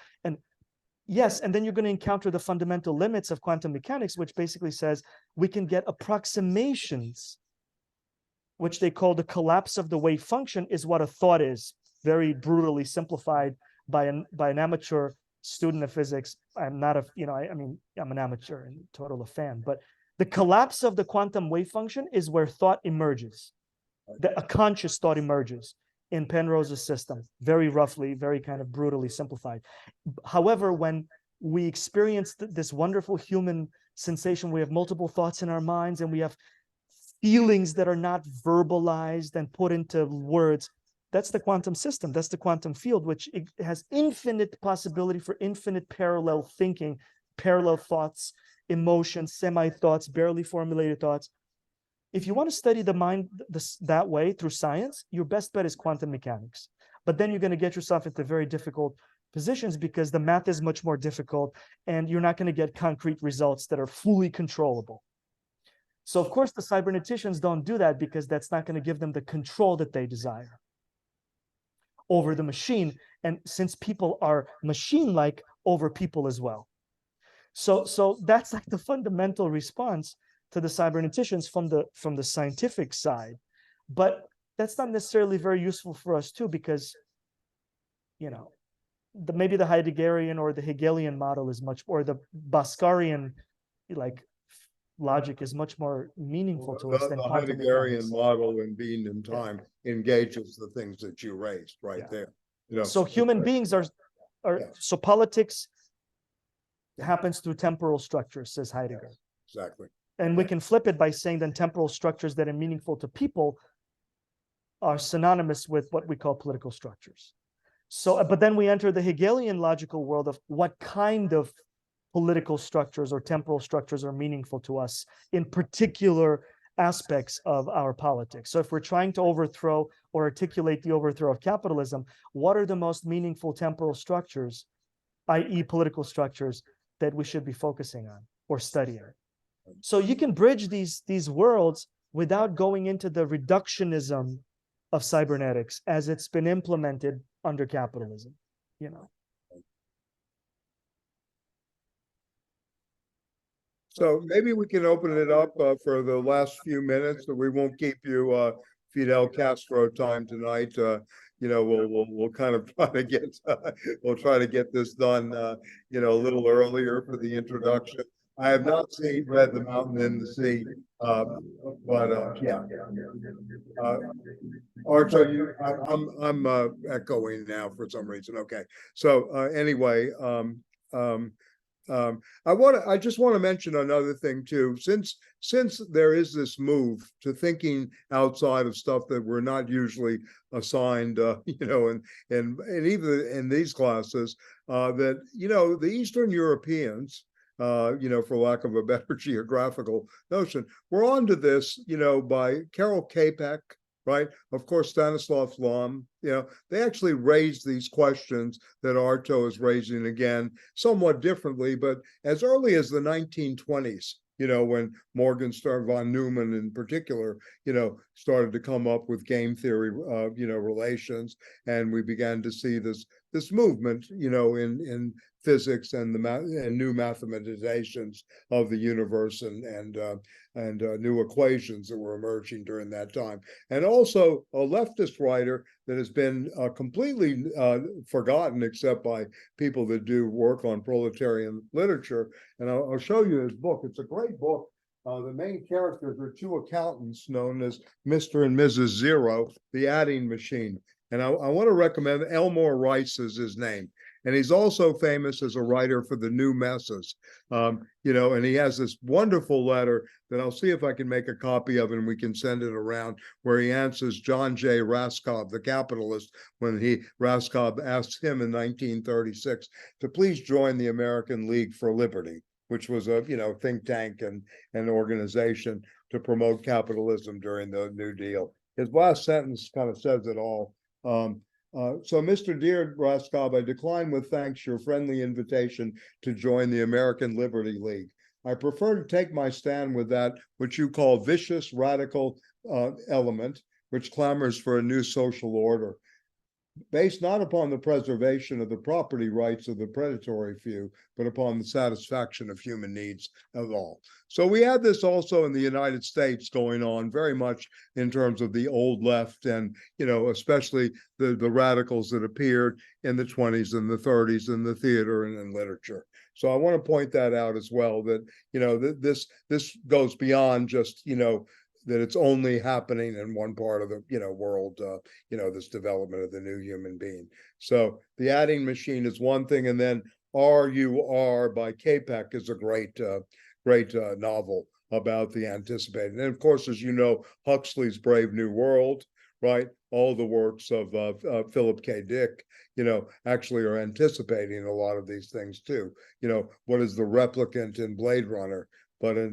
yes, and then you're going to encounter the fundamental limits of quantum mechanics, which basically says we can get approximations, which they call the collapse of the wave function, is what a thought is, very brutally simplified by an amateur student of physics. I'm not I'm an amateur and total a fan, but the collapse of the quantum wave function is where thought emerges. A conscious thought emerges in Penrose's system, very roughly, very kind of brutally simplified. However, when we experience this wonderful human sensation, we have multiple thoughts in our minds and we have feelings that are not verbalized and put into words. That's the quantum system. That's the quantum field, which it has infinite possibility for infinite parallel thinking, parallel thoughts, emotions, semi-thoughts, barely formulated thoughts. If you want to study the mind that way through science, your best bet is quantum mechanics. But then you're going to get yourself into very difficult positions because the math is much more difficult and you're not going to get concrete results that are fully controllable. So of course the cyberneticians don't do that because that's not going to give them the control that they desire over the machine. And since people are machine-like, over people as well. So that's like the fundamental response to the cyberneticians from the scientific side. But that's not necessarily very useful for us too, because, you know, maybe the Heideggerian or the Hegelian model is much, or the Puskarian like logic is much more meaningful to us than the quantum Heideggerian mechanics. model in Being in Time engages the things that you raised right there. You know, So human beings are so politics happens through temporal structures, says Heidegger. Exactly. And we can flip it by saying then temporal structures that are meaningful to people are synonymous with what we call political structures. So, but then we enter the Hegelian logical world of what kind of political structures or temporal structures are meaningful to us in particular aspects of our politics. So if we're trying to overthrow or articulate the overthrow of capitalism, what are the most meaningful temporal structures, i.e. political structures, that we should be focusing on or studying? So you can bridge these worlds without going into the reductionism of cybernetics as it's been implemented under capitalism, you know. So maybe we can open it up for the last few minutes, so we won't keep you Fidel Castro time tonight. You know, we'll kind of try to get we'll try to get this done you know, a little earlier for the introduction. I have not read The Mountain in the Sea, but yeah. Arto, I'm echoing now for some reason. Okay, so anyway, I just want to mention another thing too. Since there is this move to thinking outside of stuff that we're not usually assigned, you know, and even in these classes, that, you know, the Eastern Europeans, you know, for lack of a better geographical notion, we're onto this, you know, by Karel Čapek, right? Of course, Stanislav Lem, you know, they actually raised these questions that Arto is raising again, somewhat differently, but as early as the 1920s, you know, when Morgenstern, von Neumann in particular, you know, started to come up with game theory, you know, relations, and we began to see this movement, you know, in physics and new mathematizations of the universe and new equations that were emerging during that time. And also a leftist writer that has been completely forgotten except by people that do work on proletarian literature. And I'll show you his book. It's a great book. The main characters are two accountants known as Mr. and Mrs. Zero, the adding machine. And I want to recommend Elmore Rice is his name. And he's also famous as a writer for the New Messes, you know, and he has this wonderful letter that I'll see if I can make a copy of and we can send it around, where he answers John J. Raskob, the capitalist, when Raskob asked him in 1936 to please join the American League for Liberty, which was a, you know, think tank and an organization to promote capitalism during the New Deal. His last sentence kind of says it all. So, Mr. Dear Raskob, I decline with thanks your friendly invitation to join the American Liberty League. I prefer to take my stand with that which you call vicious radical element, which clamors for a new social order, based not upon the preservation of the property rights of the predatory few, but upon the satisfaction of human needs of all. So we had this also in the United States going on very much in terms of the old left and, you know, especially the radicals that appeared in the 20s and the 30s in the theater and in literature. So I want to point that out as well, that, you know, this goes beyond just, you know, that it's only happening in one part of the world, this development of the new human being. So the adding machine is one thing, and then RUR by Capek is a great novel about the anticipated. And of course, as you know, Huxley's Brave New World, right? All the works of Philip K. Dick, actually are anticipating a lot of these things too. What is the replicant in Blade Runner, but a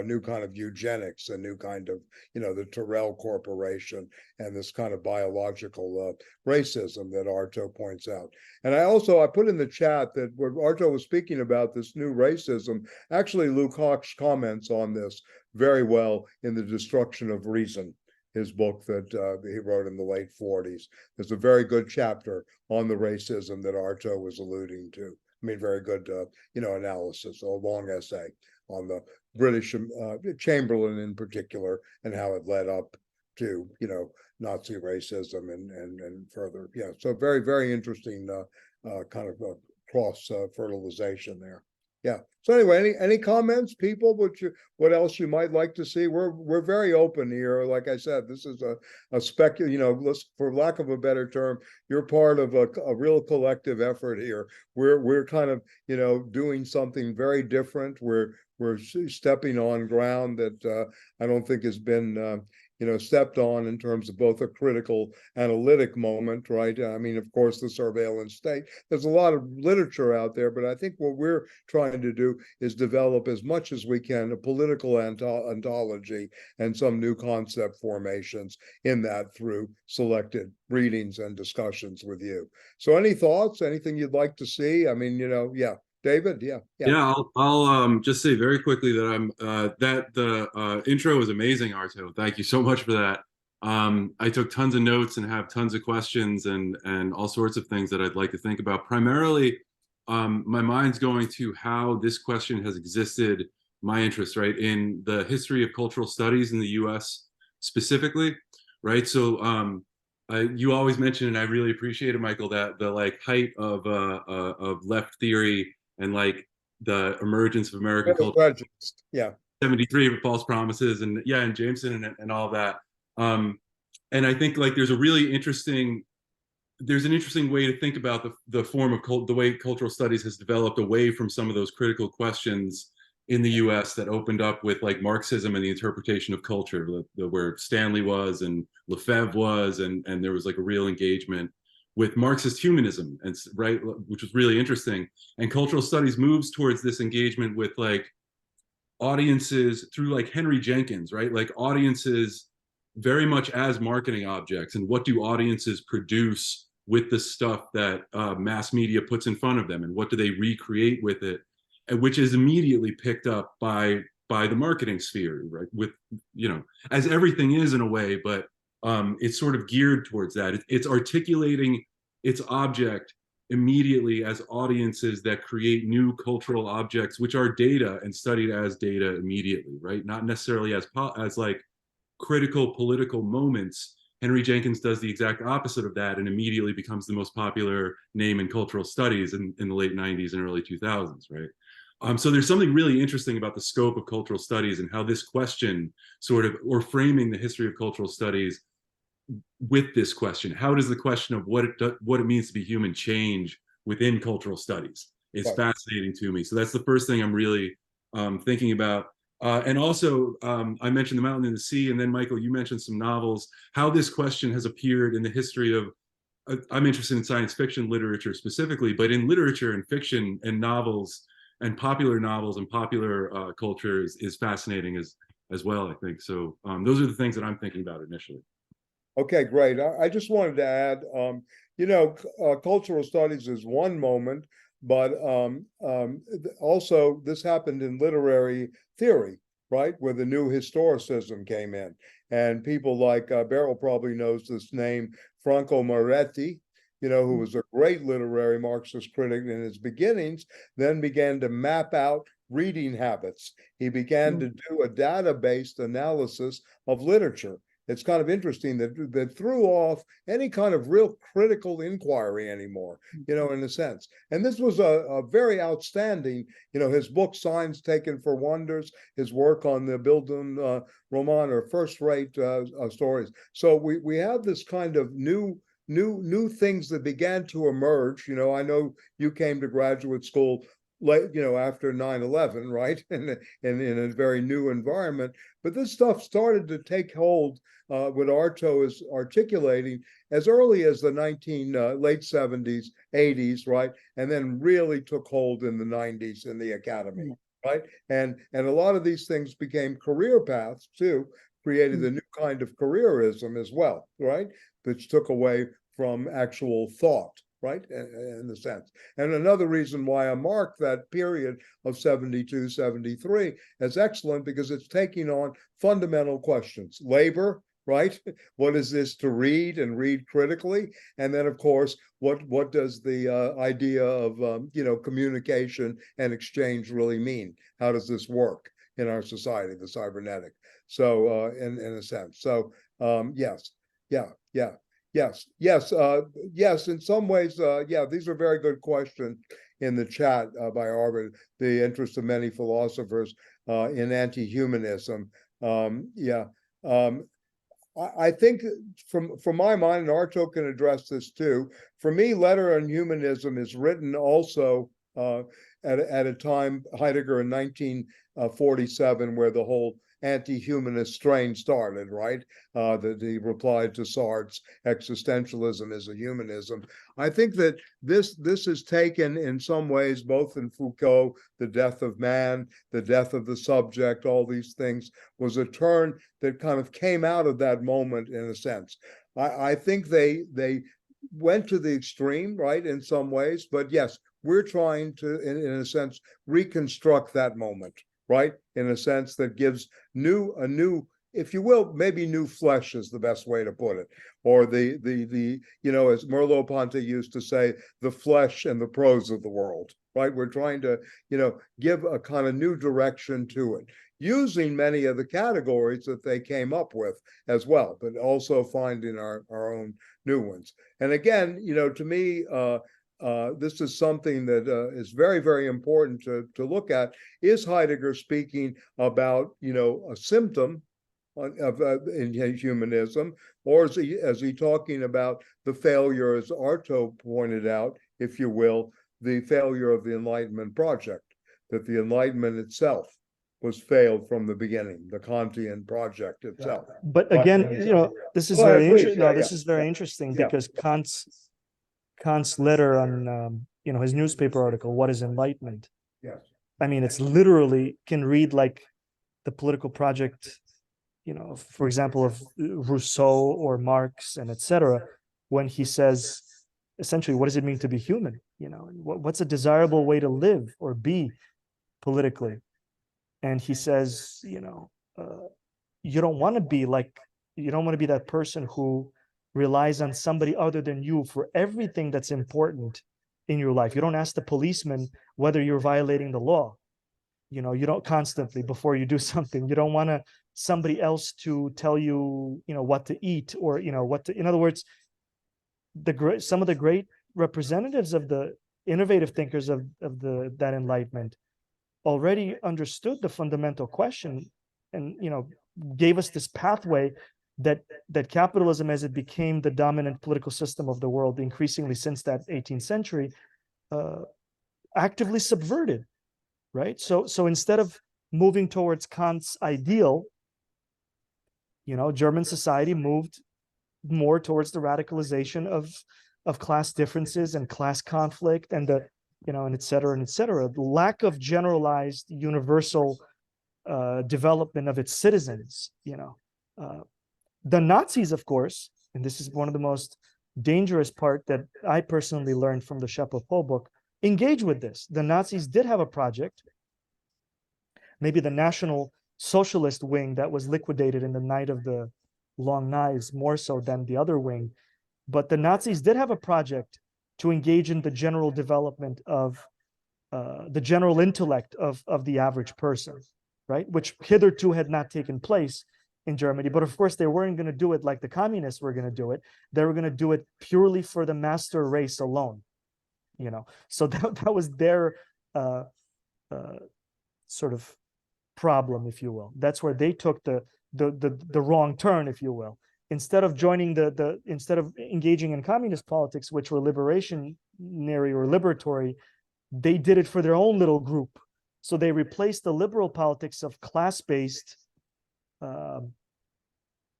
new kind of eugenics, a new kind of, the Tyrell Corporation, and this kind of biological racism that Arto points out. And I put in the chat that what Arto was speaking about, this new racism, actually Luke Hawkes comments on this very well in The Destruction of Reason, his book that he wrote in the late 40s. There's a very good chapter on the racism that Arto was alluding to. I mean, very good, analysis, a long essay on the British Chamberlain in particular, and how it led up to, Nazi racism and further. Yeah, so very, very interesting kind of cross fertilization there. Yeah. So anyway, any comments, people? What else you might like to see? We're very open here. Like I said, this is a for lack of a better term, you're part of a real collective effort here. We're kind of doing something very different. We're stepping on ground that I don't think has been stepped on in terms of both a critical analytic moment, right? I mean, of course, the surveillance state. There's a lot of literature out there, but I think what we're trying to do is develop as much as we can a political ontology and some new concept formations in that through selected readings and discussions with you. So any thoughts, anything you'd like to see? I mean, yeah. David, yeah. I'll just say very quickly that the intro was amazing, Arto. Thank you so much for that. I took tons of notes and have tons of questions and all sorts of things that I'd like to think about. Primarily, my mind's going to how this question has existed, my interest, right, in the history of cultural studies in the U.S. specifically, right? So you always mention, and I really appreciate it, Michael, that the height of left theory and the emergence of American culture, 73 with false promises, and and Jameson and all that. And I think there's an interesting way to think about the form of the way cultural studies has developed away from some of those critical questions in the U.S. that opened up with Marxism and the interpretation of culture, where Stanley was and Lefebvre was, and there was a real engagement with Marxist humanism, and right, which was really interesting. And cultural studies moves towards this engagement with audiences through Henry Jenkins, right? Audiences very much as marketing objects, and what do audiences produce with the stuff that mass media puts in front of them, and what do they recreate with it, and which is immediately picked up by the marketing sphere, right? With as everything is in a way, but it's sort of geared towards that. It's articulating its object immediately as audiences that create new cultural objects, which are data and studied as data immediately, right? Not necessarily as critical political moments. Henry Jenkins does the exact opposite of that and immediately becomes the most popular name in cultural studies in the late 90s and early 2000s, right? So there's something really interesting about the scope of cultural studies and how this question or framing the history of cultural studies with this question. How does the question of what it means to be human change within cultural studies? It's fascinating to me. So that's the first thing I'm really thinking about. And also, I mentioned The Mountain and the Sea, and then Michael, you mentioned some novels, how this question has appeared in the history of, I'm interested in science fiction literature specifically, but in literature and fiction and novels and popular culture is fascinating as well, I think. So those are the things that I'm thinking about initially. Okay, great. I just wanted to add, cultural studies is one moment, but also this happened in literary theory, right? Where the new historicism came in. And people like, Beryl probably knows this name, Franco Moretti, who was a great literary Marxist critic in his beginnings, then began to map out reading habits. He began to do a data-based analysis of literature. it's kind of interesting that threw off any kind of real critical inquiry anymore, in a sense. And this was a very outstanding, his book Signs Taken for Wonders, his work on the Wilden roman are first-rate stories. So we have this kind of new things that began to emerge. I know you came to graduate school late, after 9/11, right? In a very new environment. But this stuff started to take hold, what Arto is articulating as early as the late 70s, 80s, right? And then really took hold in the 90s in the academy, right? And a lot of these things became career paths too, created a new kind of careerism as well, right? Which took away from actual thought, right, in the sense. And another reason why I mark that period of 72, 73 as excellent, because it's taking on fundamental questions. Labor, right? What is this to read and read critically? And then, of course, what does the idea of, communication and exchange really mean? How does this work in our society, the cybernetic? So, in a sense. So, yes, yes. In some ways, these are very good questions in the chat by Arvid. The interest of many philosophers in anti-humanism. I think from my mind, and Arto can address this too. For me, Letter on Humanism is written also at a time, Heidegger in 1947, where the whole anti-humanist strain started, right? That he replied to Sartre's existentialism is a humanism. I think that this is taken in some ways, both in Foucault, the death of man, the death of the subject, all these things, was a turn that kind of came out of that moment in a sense. I think they went to the extreme, right, in some ways, but yes, we're trying to, in a sense, reconstruct that moment, right? In a sense that gives a new, if you will, maybe new flesh is the best way to put it. Or the as Merleau-Ponty used to say, the flesh and the prose of the world, right? We're trying to, give a kind of new direction to it, using many of the categories that they came up with as well, but also finding our own new ones. And again, to me, this is something that is very, very important to look at. Is Heidegger speaking about, a symptom of in humanism, or is he talking about the failure, as Arto pointed out, if you will, the failure of the Enlightenment project, that the Enlightenment itself was failed from the beginning, the Kantian project itself. But again, this is very interesting. This is very interesting because Kant's letter on his newspaper article, What is Enlightenment? Yes. I mean, it's literally can read like the political project, for example, of Rousseau or Marx and etc. When he says, essentially, what does it mean to be human? What's a desirable way to live or be politically? And he says, you don't want to be that person who relies on somebody other than you for everything that's important in your life. You don't ask the policeman whether you're violating the law. You don't constantly before you do something. You don't want somebody else to tell you, what to eat or, in other words, some of the great representatives of the innovative thinkers of that Enlightenment already understood the fundamental question and, gave us this pathway that capitalism, as it became the dominant political system of the world increasingly since that 18th century, actively subverted, right? So instead of moving towards Kant's ideal, German society moved more towards the radicalization of class differences and class conflict and and et cetera, and et cetera. The lack of generalized universal development of its citizens, The Nazis, of course, and this is one of the most dangerous part that I personally learned from the Chapeau book, engage with this. The Nazis did have a project, maybe the National Socialist wing that was liquidated in the Night of the Long Knives, more so than the other wing. But the Nazis did have a project to engage in the general development of the general intellect of the average person, right? Which hitherto had not taken place in Germany. But of course, they weren't going to do it like the communists were going to do it. They were going to do it purely for the master race alone, you know. So that was their sort of problem, if you will. That's where they took the wrong turn, if you will. Instead of joining instead of engaging in communist politics, which were liberationary or liberatory, they did it for their own little group. So they replaced the liberal politics of class-based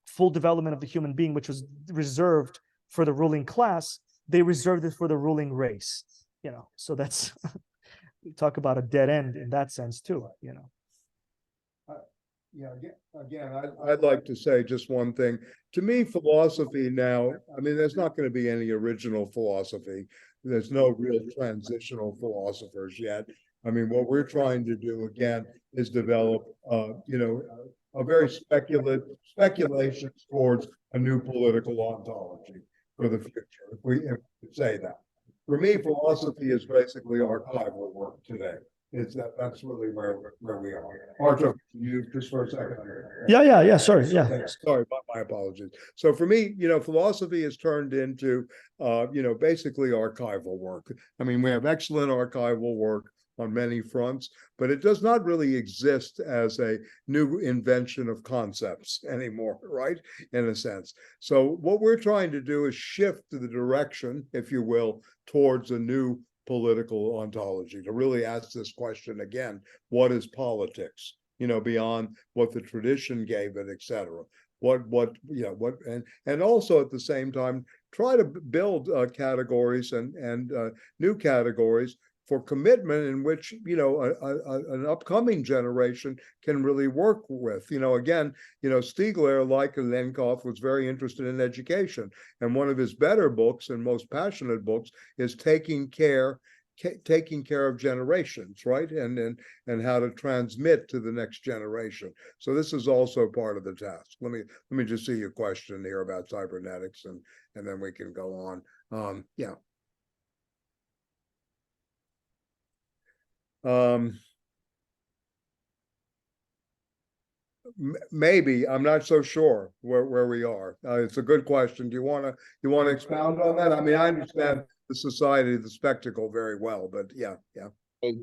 full development of the human being, which was reserved for the ruling class. They reserved it for the ruling race, you know. So that's we talk about a dead end in that sense too, you know. Yeah, again, I'd like to say just one thing. To me, philosophy now, I mean, there's not going to be any original philosophy. There's no real transitional philosophers yet. I mean, what we're trying to do again is develop, you know, a very speculations towards a new political ontology for the future, if we say that. For me, philosophy is basically archival work today. That's really where we are. Arto, you just for a second. Yeah. Sorry. Yeah. Sorry, my apologies. So for me, you know, philosophy has turned into, you know, basically archival work. I mean, we have excellent archival work on many fronts, but it does not really exist as a new invention of concepts anymore, right? In a sense. So what we're trying to do is shift the direction, if you will, towards a new political ontology, to really ask this question again: what is politics, you know, beyond what the tradition gave it, etc. What you know, what, and also at the same time try to build categories and new categories for commitment in which, you know, an upcoming generation can really work with. You know, again, you know, Stiegler, like Lenkov, was very interested in education. And one of his better books and most passionate books is taking care of generations, right? And how to transmit to the next generation. So this is also part of the task. Let me just see your question here about cybernetics, and then we can go on. Yeah. Maybe, I'm not so sure where we are. It's a good question. Do you want to expound on that? I mean, I understand the society of the spectacle very well, but yeah.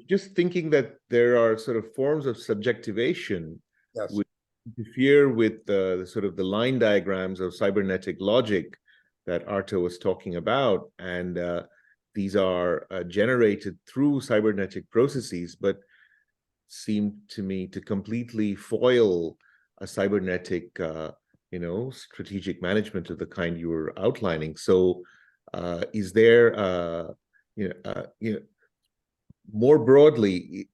Just thinking that there are sort of forms of subjectivation Yes. which interfere with the sort of the line diagrams of cybernetic logic that Arto was talking about, and these are generated through cybernetic processes, but seem to me to completely foil a cybernetic, you know, strategic management of the kind you were outlining. So, is there, you know, more broadly,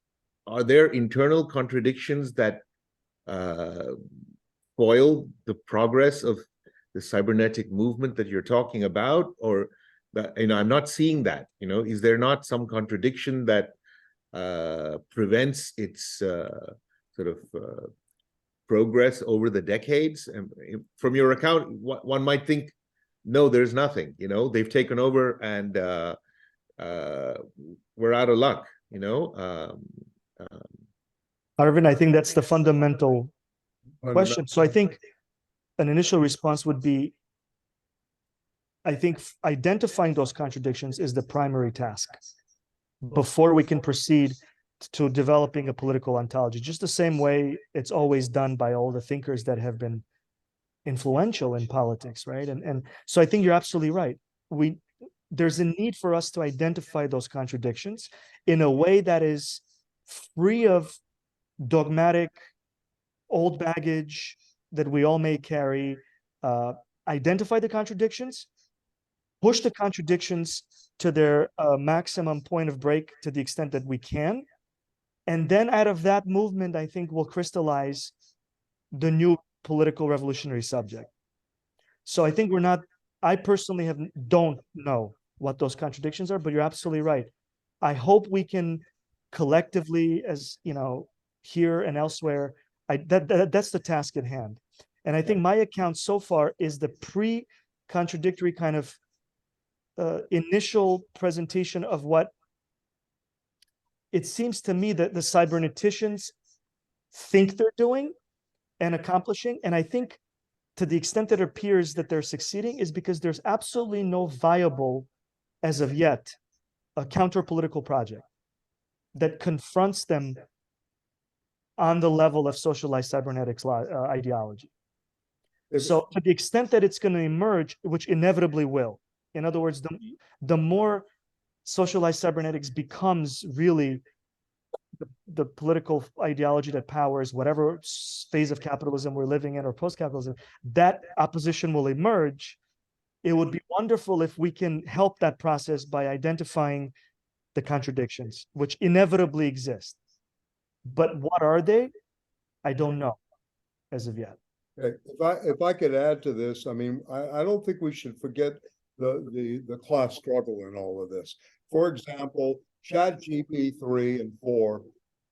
are there internal contradictions that foil the progress of the cybernetic movement that you're talking about, or that, you know, I'm not seeing that. You know, is there not some contradiction that prevents its sort of progress over the decades? And from your account, one might think, no, there's nothing. You know, they've taken over, and we're out of luck. You know, Arvind, I think that's the fundamental question. So I think an initial response would be, I think identifying those contradictions is the primary task before we can proceed to developing a political ontology, just the same way it's always done by all the thinkers that have been influential in politics, right? And so I think you're absolutely right. There's a need for us to identify those contradictions in a way that is free of dogmatic old baggage that we all may carry. Identify the contradictions, push the contradictions to their maximum point of break to the extent that we can. And then out of that movement, I think will crystallize the new political revolutionary subject. So I think I personally don't know what those contradictions are, but you're absolutely right. I hope we can collectively, as you know, here and elsewhere, that's the task at hand. And I think my account so far is the pre-contradictory kind of initial presentation of what it seems to me that the cyberneticians think they're doing, and accomplishing. And I think to the extent that it appears that they're succeeding is because there's absolutely no viable, as of yet, a counter-political project that confronts them on the level of socialized cybernetics ideology. So to the extent that it's going to emerge, which inevitably will, in other words, the more socialized cybernetics becomes really the political ideology that powers whatever phase of capitalism we're living in or post-capitalism, that opposition will emerge. It would be wonderful if we can help that process by identifying the contradictions, which inevitably exist. But what are they? I don't know as of yet. Okay. If I could add to this, I mean, I don't think we should forget the class struggle in all of this. For example, ChatGPT 3 and 4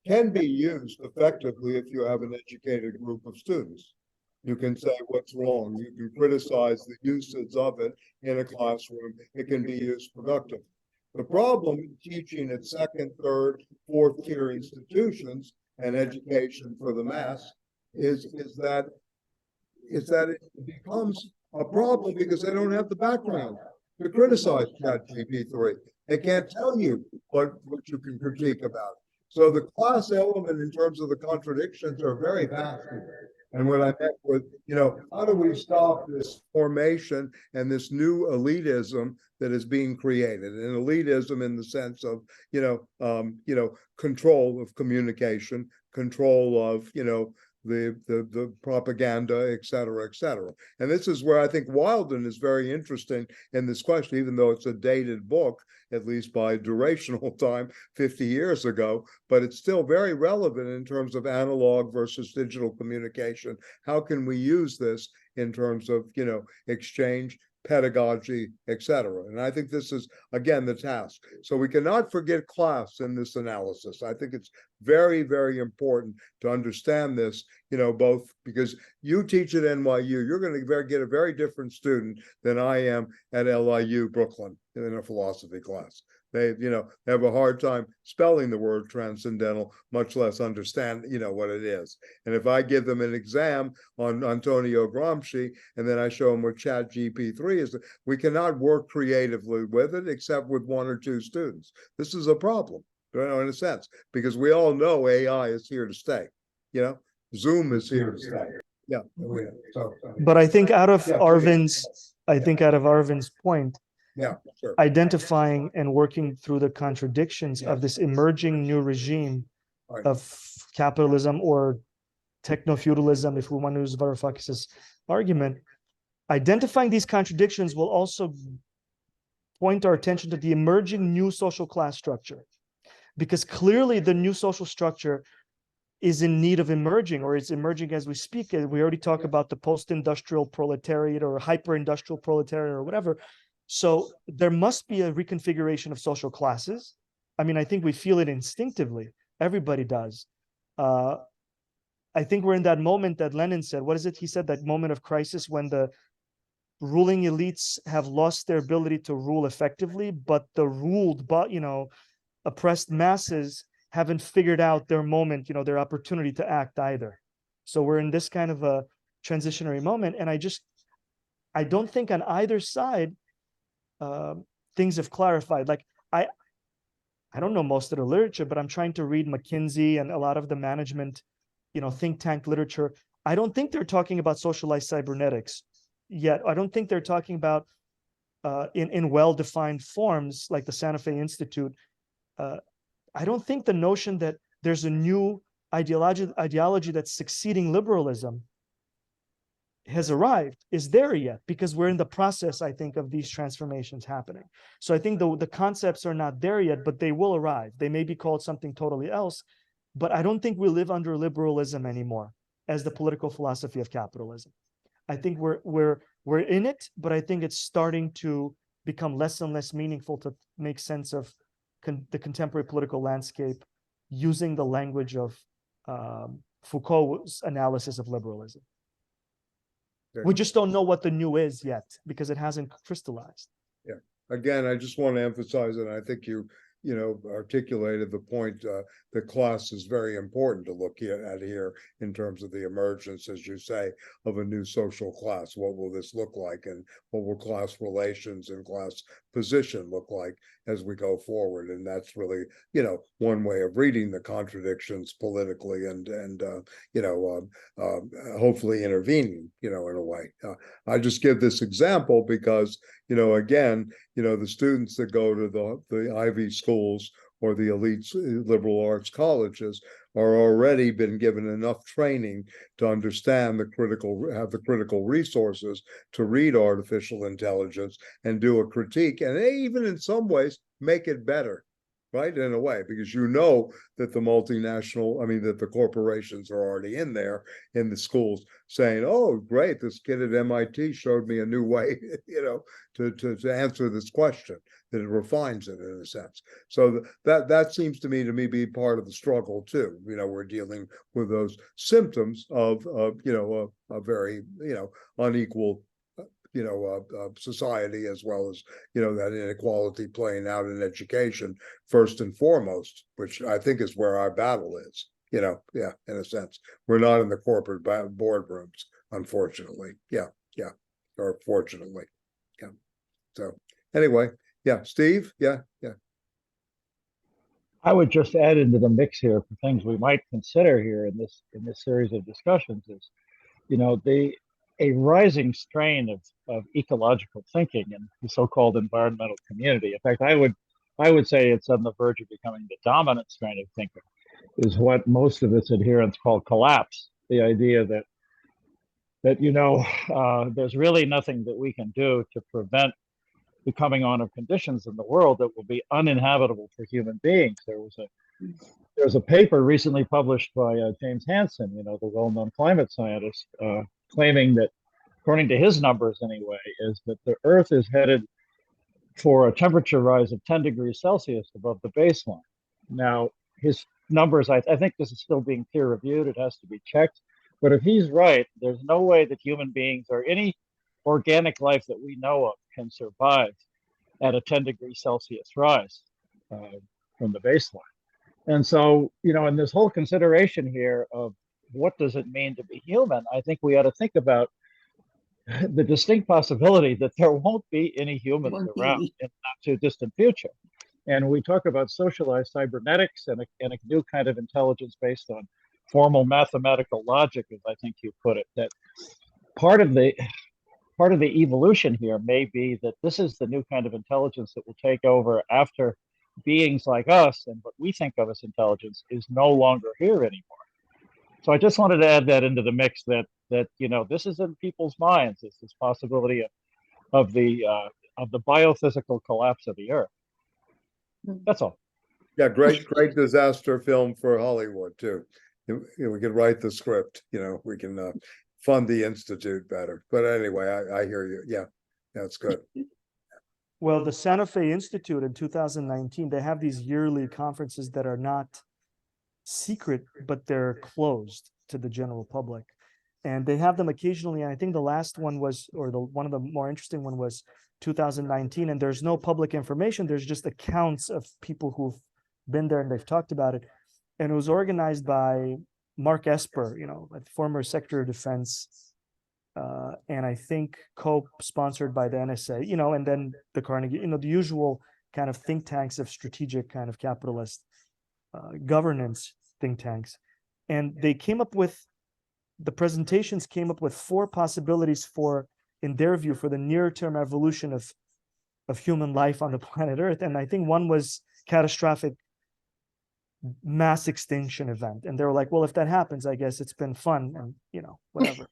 can be used effectively if you have an educated group of students. You can say what's wrong. You can criticize the usage of it in a classroom. It can be used productively. The problem in teaching at second, third, fourth tier institutions and education for the mass is that it becomes a problem because they don't have the background to criticize ChatGPT 3. They can't tell you what you can critique about. So the class element in terms of the contradictions are very vast. And when I met with, how do we stop this formation and this new elitism that is being created? And elitism in the sense of, control of communication, control of, the propaganda, et cetera, et cetera. And this is where I think Wilden is very interesting in this question, even though it's a dated book, at least by durational time, 50 years ago, but it's still very relevant in terms of analog versus digital communication. How can we use this in terms of, exchange, pedagogy, et cetera? And I think this is, again, the task. So we cannot forget class in this analysis. I think it's very, very important to understand this, both because you teach at NYU, you're going to get a very different student than I am at LIU Brooklyn in a philosophy class. They have a hard time spelling the word transcendental, much less understand, what it is. And if I give them an exam on Antonio Gramsci, and then I show them what ChatGPT 3 is, we cannot work creatively with it except with one or two students. This is a problem, in a sense, because we all know AI is here to stay. Zoom is here to stay. Yeah. But I think out of Arvin's point, sure. Identifying and working through the contradictions of this emerging new regime of capitalism or techno-feudalism, if we want to use Varoufakis's argument, identifying these contradictions will also point our attention to the emerging new social class structure, because clearly the new social structure is in need of emerging, or it's emerging as we speak. We already talk about the post-industrial proletariat or hyper-industrial proletariat or whatever. So there must be a reconfiguration of social classes. I mean, I think we feel it instinctively. Everybody does. I think we're in that moment that Lenin said. What is it? He said that moment of crisis when the ruling elites have lost their ability to rule effectively, but the ruled, oppressed masses haven't figured out their moment, their opportunity to act either. So we're in this kind of a transitionary moment. And I don't think on either side, things have clarified. Like I don't know most of the literature, but I'm trying to read McKinsey and a lot of the management, think tank literature. I don't think they're talking about socialized cybernetics yet. I don't think they're talking about in well-defined forms like the Santa Fe Institute. I don't think the notion that there's a new ideology that's succeeding liberalism has arrived is there yet, because we're in the process, I think, of these transformations happening. So I think the concepts are not there yet, but they will arrive. They may be called something totally else, but I don't think we live under liberalism anymore as the political philosophy of capitalism. I think we're in it, but I think it's starting to become less and less meaningful to make sense of the contemporary political landscape using the language of Foucault's analysis of liberalism. We just don't know what the new is yet because it hasn't crystallized. Yeah. Again, I just want to emphasize, and I think you articulated the point that class is very important to look at here in terms of the emergence, as you say, of a new social class. What will this look like, and what will class relations and class position look like as we go forward? And that's really, one way of reading the contradictions politically and hopefully intervening, in a way. I just give this example because, again, the students that go to the Ivy schools or the elite liberal arts colleges are already been given enough training to understand have the critical resources to read artificial intelligence and do a critique, and they even in some ways make it better, right? In a way, because that the that the corporations are already in there in the schools saying, oh, great, this kid at MIT showed me a new way, to answer this question, that it refines it in a sense. So that seems to me be part of the struggle too. We're dealing with those symptoms of a very, unequal society, as well as that inequality playing out in education first and foremost, which I think is where our battle is. In a sense, we're not in the corporate boardrooms, unfortunately. Or fortunately. So anyway, Steve. I would just add into the mix here for things we might consider here in this series of discussions is, a rising strain of ecological thinking in the so-called environmental community. In fact, I would say it's on the verge of becoming the dominant strain of thinking, is what most of its adherents call collapse. The idea that there's really nothing that we can do to prevent the coming on of conditions in the world that will be uninhabitable for human beings. There was a paper recently published by James Hansen, the well-known climate scientist, claiming that, according to his numbers anyway, is that the Earth is headed for a temperature rise of 10 degrees Celsius above the baseline. Now, his numbers, I think this is still being peer reviewed, it has to be checked, but if he's right, there's no way that human beings or any organic life that we know of can survive at a 10 degrees Celsius rise from the baseline. And so, in this whole consideration here of what does it mean to be human, I think we ought to think about the distinct possibility that there won't be any humans around in the not too distant future. And we talk about socialized cybernetics and a new kind of intelligence based on formal mathematical logic, as I think you put it, that part of the evolution here may be that this is the new kind of intelligence that will take over after beings like us and what we think of as intelligence is no longer here anymore. So I just wanted to add that into the mix that this is in people's minds, is this possibility of the biophysical collapse of the Earth. That's all. Yeah, great disaster film for Hollywood too. We can write the script. We can fund the institute better. But anyway, I hear you. Yeah, that's good. Well, the Santa Fe Institute in 2019, they have these yearly conferences that are not secret, but they're closed to the general public. And they have them occasionally. And I think the last one was, or one of the more interesting one was 2019. And there's no public information. There's just accounts of people who've been there and they've talked about it. And it was organized by Mark Esper, former Secretary of Defense, and I think co-sponsored by the NSA, and then the Carnegie, the usual kind of think tanks of strategic kind of capitalist governance think tanks. And they came up with, the presentations came up with 4 possibilities in their view, for the near-term evolution of human life on the planet Earth. And I think one was catastrophic mass extinction event. And they were like, well, if that happens, I guess it's been fun and, whatever,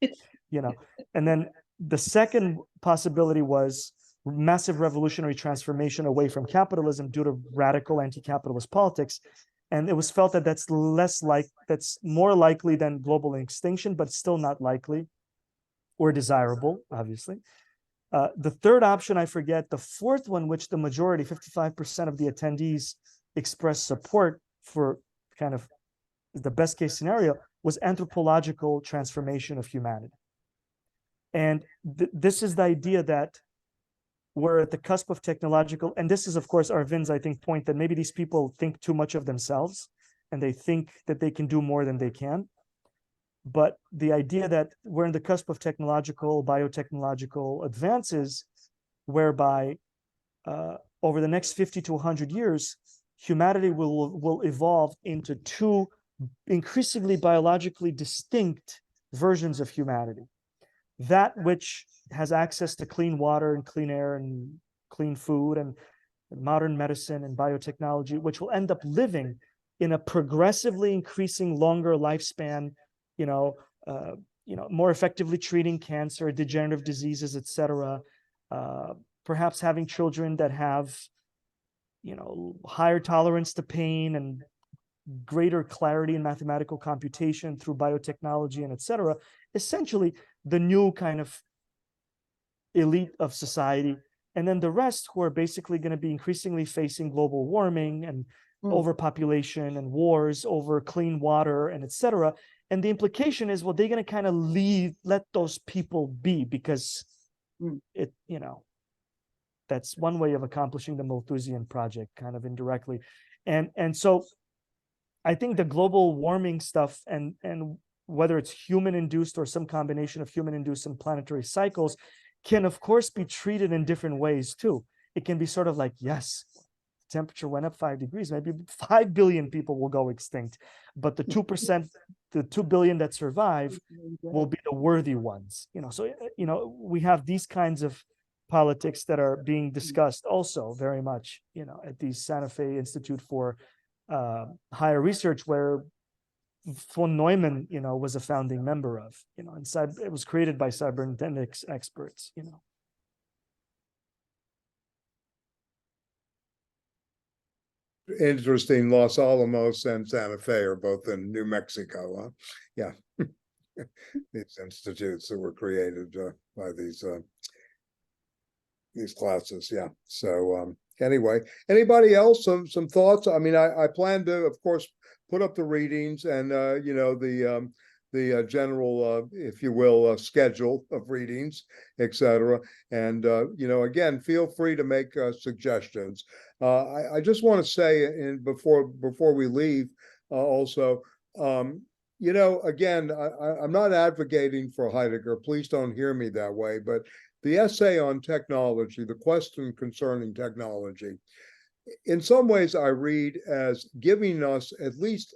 And then the second possibility was massive revolutionary transformation away from capitalism due to radical anti-capitalist politics. And it was felt that that's more likely than global extinction, but still not likely or desirable, obviously. The third option, I forget. The fourth one, which the majority, 55% of the attendees expressed support for, kind of the best case scenario, was anthropological transformation of humanity. And this is the idea that we're at the cusp of technological, and this is, of course, Arvind's, I think, point that maybe these people think too much of themselves and they think that they can do more than they can. But the idea that we're in the cusp of technological, biotechnological advances, whereby over the next 50 to 100 years, humanity will evolve into two increasingly biologically distinct versions of humanity. That which has access to clean water and clean air and clean food and modern medicine and biotechnology, which will end up living in a progressively increasing longer lifespan, more effectively treating cancer, degenerative diseases, etc. Perhaps having children that have, higher tolerance to pain and greater clarity in mathematical computation through biotechnology and etc. Essentially, the new kind of elite of society, and then the rest who are basically going to be increasingly facing global warming and overpopulation and wars over clean water and etc. And the implication is, well, they're going to kind of let those people be, because that's one way of accomplishing the Malthusian project, kind of indirectly. And so I think the global warming stuff, and whether it's human induced or some combination of human induced and planetary cycles, can of course be treated in different ways too. It can be sort of like, yes, temperature went up 5 degrees, maybe 5 billion people will go extinct, but the 2%, the 2 billion that survive will be the worthy ones. So we have these kinds of politics that are being discussed also very much, at the Santa Fe Institute for Higher Research, where von Neumann, was a founding member of, and it was created by cybernetics experts, Interesting. Los Alamos and Santa Fe are both in New Mexico. Huh? Yeah. These institutes that were created by these classes. Yeah. So anyway, anybody else some thoughts? I mean, I plan to, of course, put up the readings and the general, if you will, schedule of readings, etc. And again, feel free to make suggestions. I just want to say, and before we leave, also, again, I'm not advocating for Heidegger. Please don't hear me that way. But the essay on technology, the question concerning technology, in some ways I read as giving us at least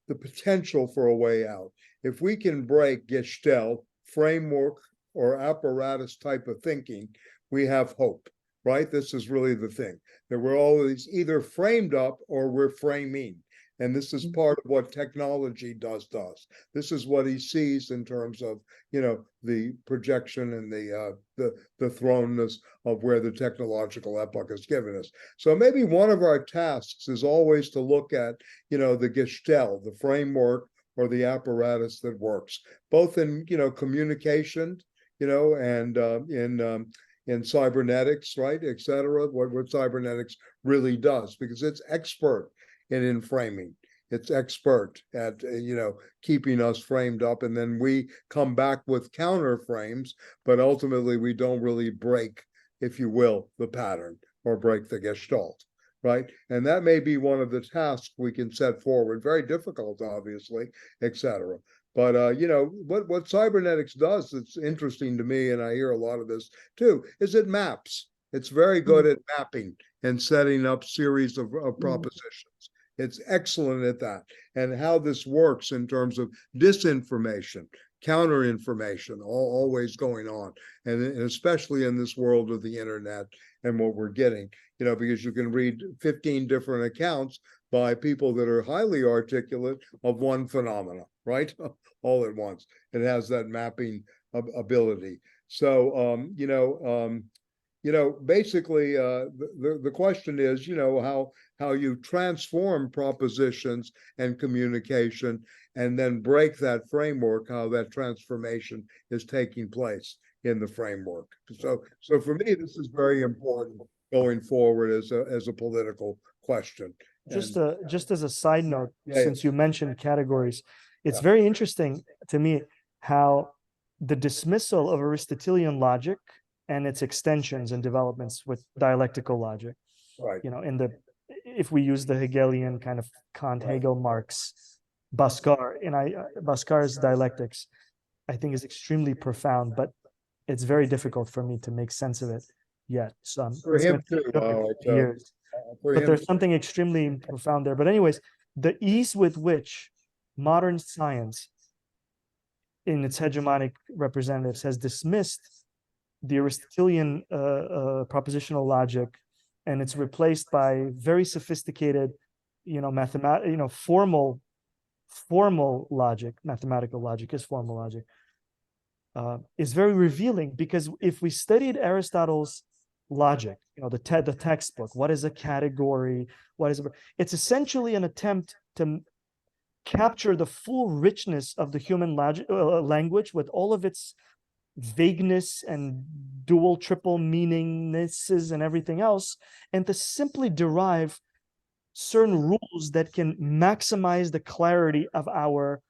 the potential for a way out. If we can break Gestalt, framework, or apparatus type of thinking, we have hope, right? This is really the thing, that we're always either framed up or we're framing. And this is part of what technology does to us. This is what he sees in terms of, the projection and the thrownness of where the technological epoch has given us. So maybe one of our tasks is always to look at, the Gestalt, the framework or the apparatus that works, both in, communication, and in cybernetics, right, et cetera, what cybernetics really does, because it's expert in framing. It's expert at, keeping us framed up, and then we come back with counter frames, but ultimately we don't really break, if you will, the pattern or break the Gestalt, right? And that may be one of the tasks we can set forward. Very difficult, obviously, et cetera. But, what cybernetics does that's interesting to me, and I hear a lot of this too, is it maps. It's very good at mapping and setting up series of propositions. It's excellent at that. And how this works in terms of disinformation, counter-information, always going on. And especially in this world of the internet and what we're getting, because you can read 15 different accounts by people that are highly articulate of one phenomena, right? All at once. It has that mapping ability. So, basically, the question is, how you transform propositions and communication, and then break that framework, how that transformation is taking place in the framework. So for me, this is very important going forward as a political question. Just as a side note, since you mentioned categories, it's very interesting to me how the dismissal of Aristotelian logic and its extensions and developments with dialectical logic. Right. If we use the Hegelian kind of Kant, Hegel, Marx, Puskar, and Puskar's dialectics, I think is extremely profound, but it's very difficult for me to make sense of it yet. So For him too, years. But there's something extremely profound there. But anyways, the ease with which modern science in its hegemonic representatives has dismissed the Aristotelian propositional logic, and it's replaced by very sophisticated, formal logic. Mathematical logic is formal logic. Is very revealing, because if we studied Aristotle's logic, the textbook, what is a category? It's essentially an attempt to capture the full richness of the human language with all of its vagueness and dual, triple meaningnesses and everything else, and to simply derive certain rules that can maximize the clarity of our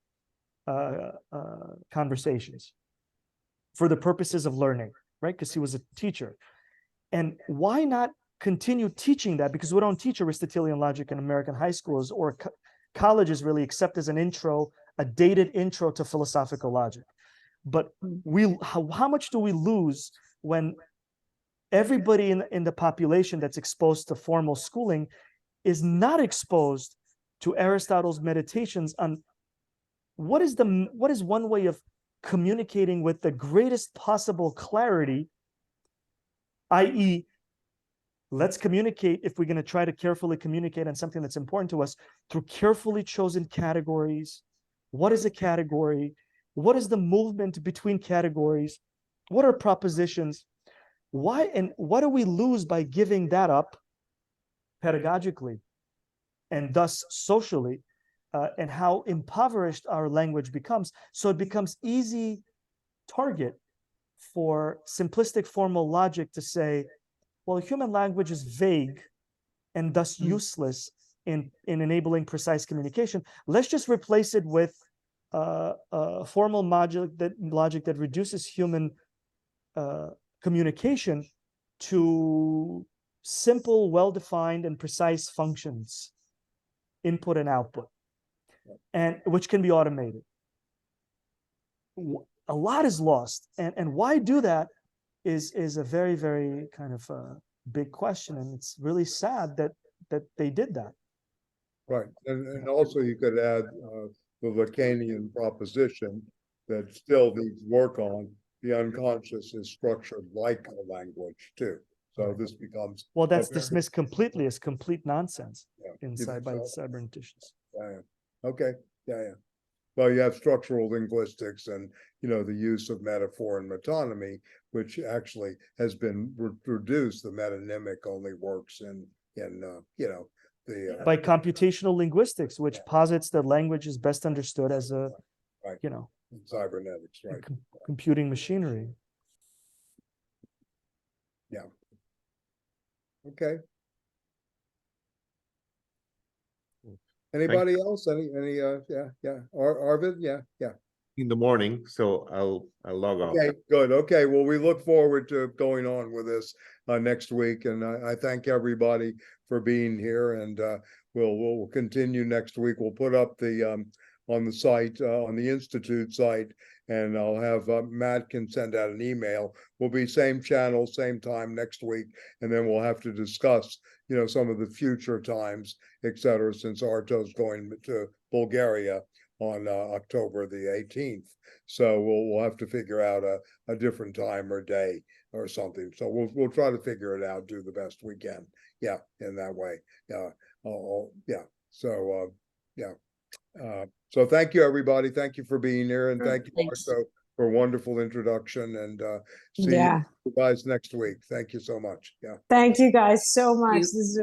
conversations for the purposes of learning, right? Because he was a teacher. And why not continue teaching that? Because we don't teach Aristotelian logic in American high schools or colleges really, except as an intro, a dated intro to philosophical logic. But how much do we lose when everybody in the population that's exposed to formal schooling is not exposed to Aristotle's meditations on what is one way of communicating with the greatest possible clarity, i.e., let's communicate, if we're going to try to carefully communicate on something that's important to us, through carefully chosen categories. What is a category? What is the movement between categories? What are propositions? Why and what do we lose by giving that up pedagogically and thus socially, and how impoverished our language becomes? So it becomes easy target for simplistic formal logic to say, well, human language is vague and thus useless in enabling precise communication. Let's just replace it with formal logic that reduces human communication to simple, well-defined, and precise functions, input and output, and which can be automated. A lot is lost, and why do that is a very, very kind of big question, and it's really sad that they did that. Right, and also you could add the Lacanian proposition that still needs work on. The unconscious is structured like a language too. So this becomes that's dismissed completely as complete nonsense inside by cyberneticians. Okay. Well, you have structural linguistics and the use of metaphor and metonymy, which actually has been reduced. The metonymic only works in by computational linguistics, which posits that language is best understood as a in cybernetics, right? Computing machinery. Yeah. Okay. Anybody else? Any Arvid? Yeah. In the morning, so I'll log off. Okay, good. Okay, well, we look forward to going on with this next week, and I thank everybody for being here, and we'll continue next week. We'll put up the on the site, on the Institute site, and I'll have Matt can send out an email. We'll be same channel, same time next week, and then we'll have to discuss, some of the future times, etc. Since Arto's going to Bulgaria on October the 18th, so we'll have to figure out a different time or day or something. So we'll try to figure it out, do the best we can. Yeah, in that way. So thank you, everybody. Thank you for being here, and thank you also for a wonderful introduction. And see you guys next week. Thank you so much. Yeah. Thank you guys so much. This is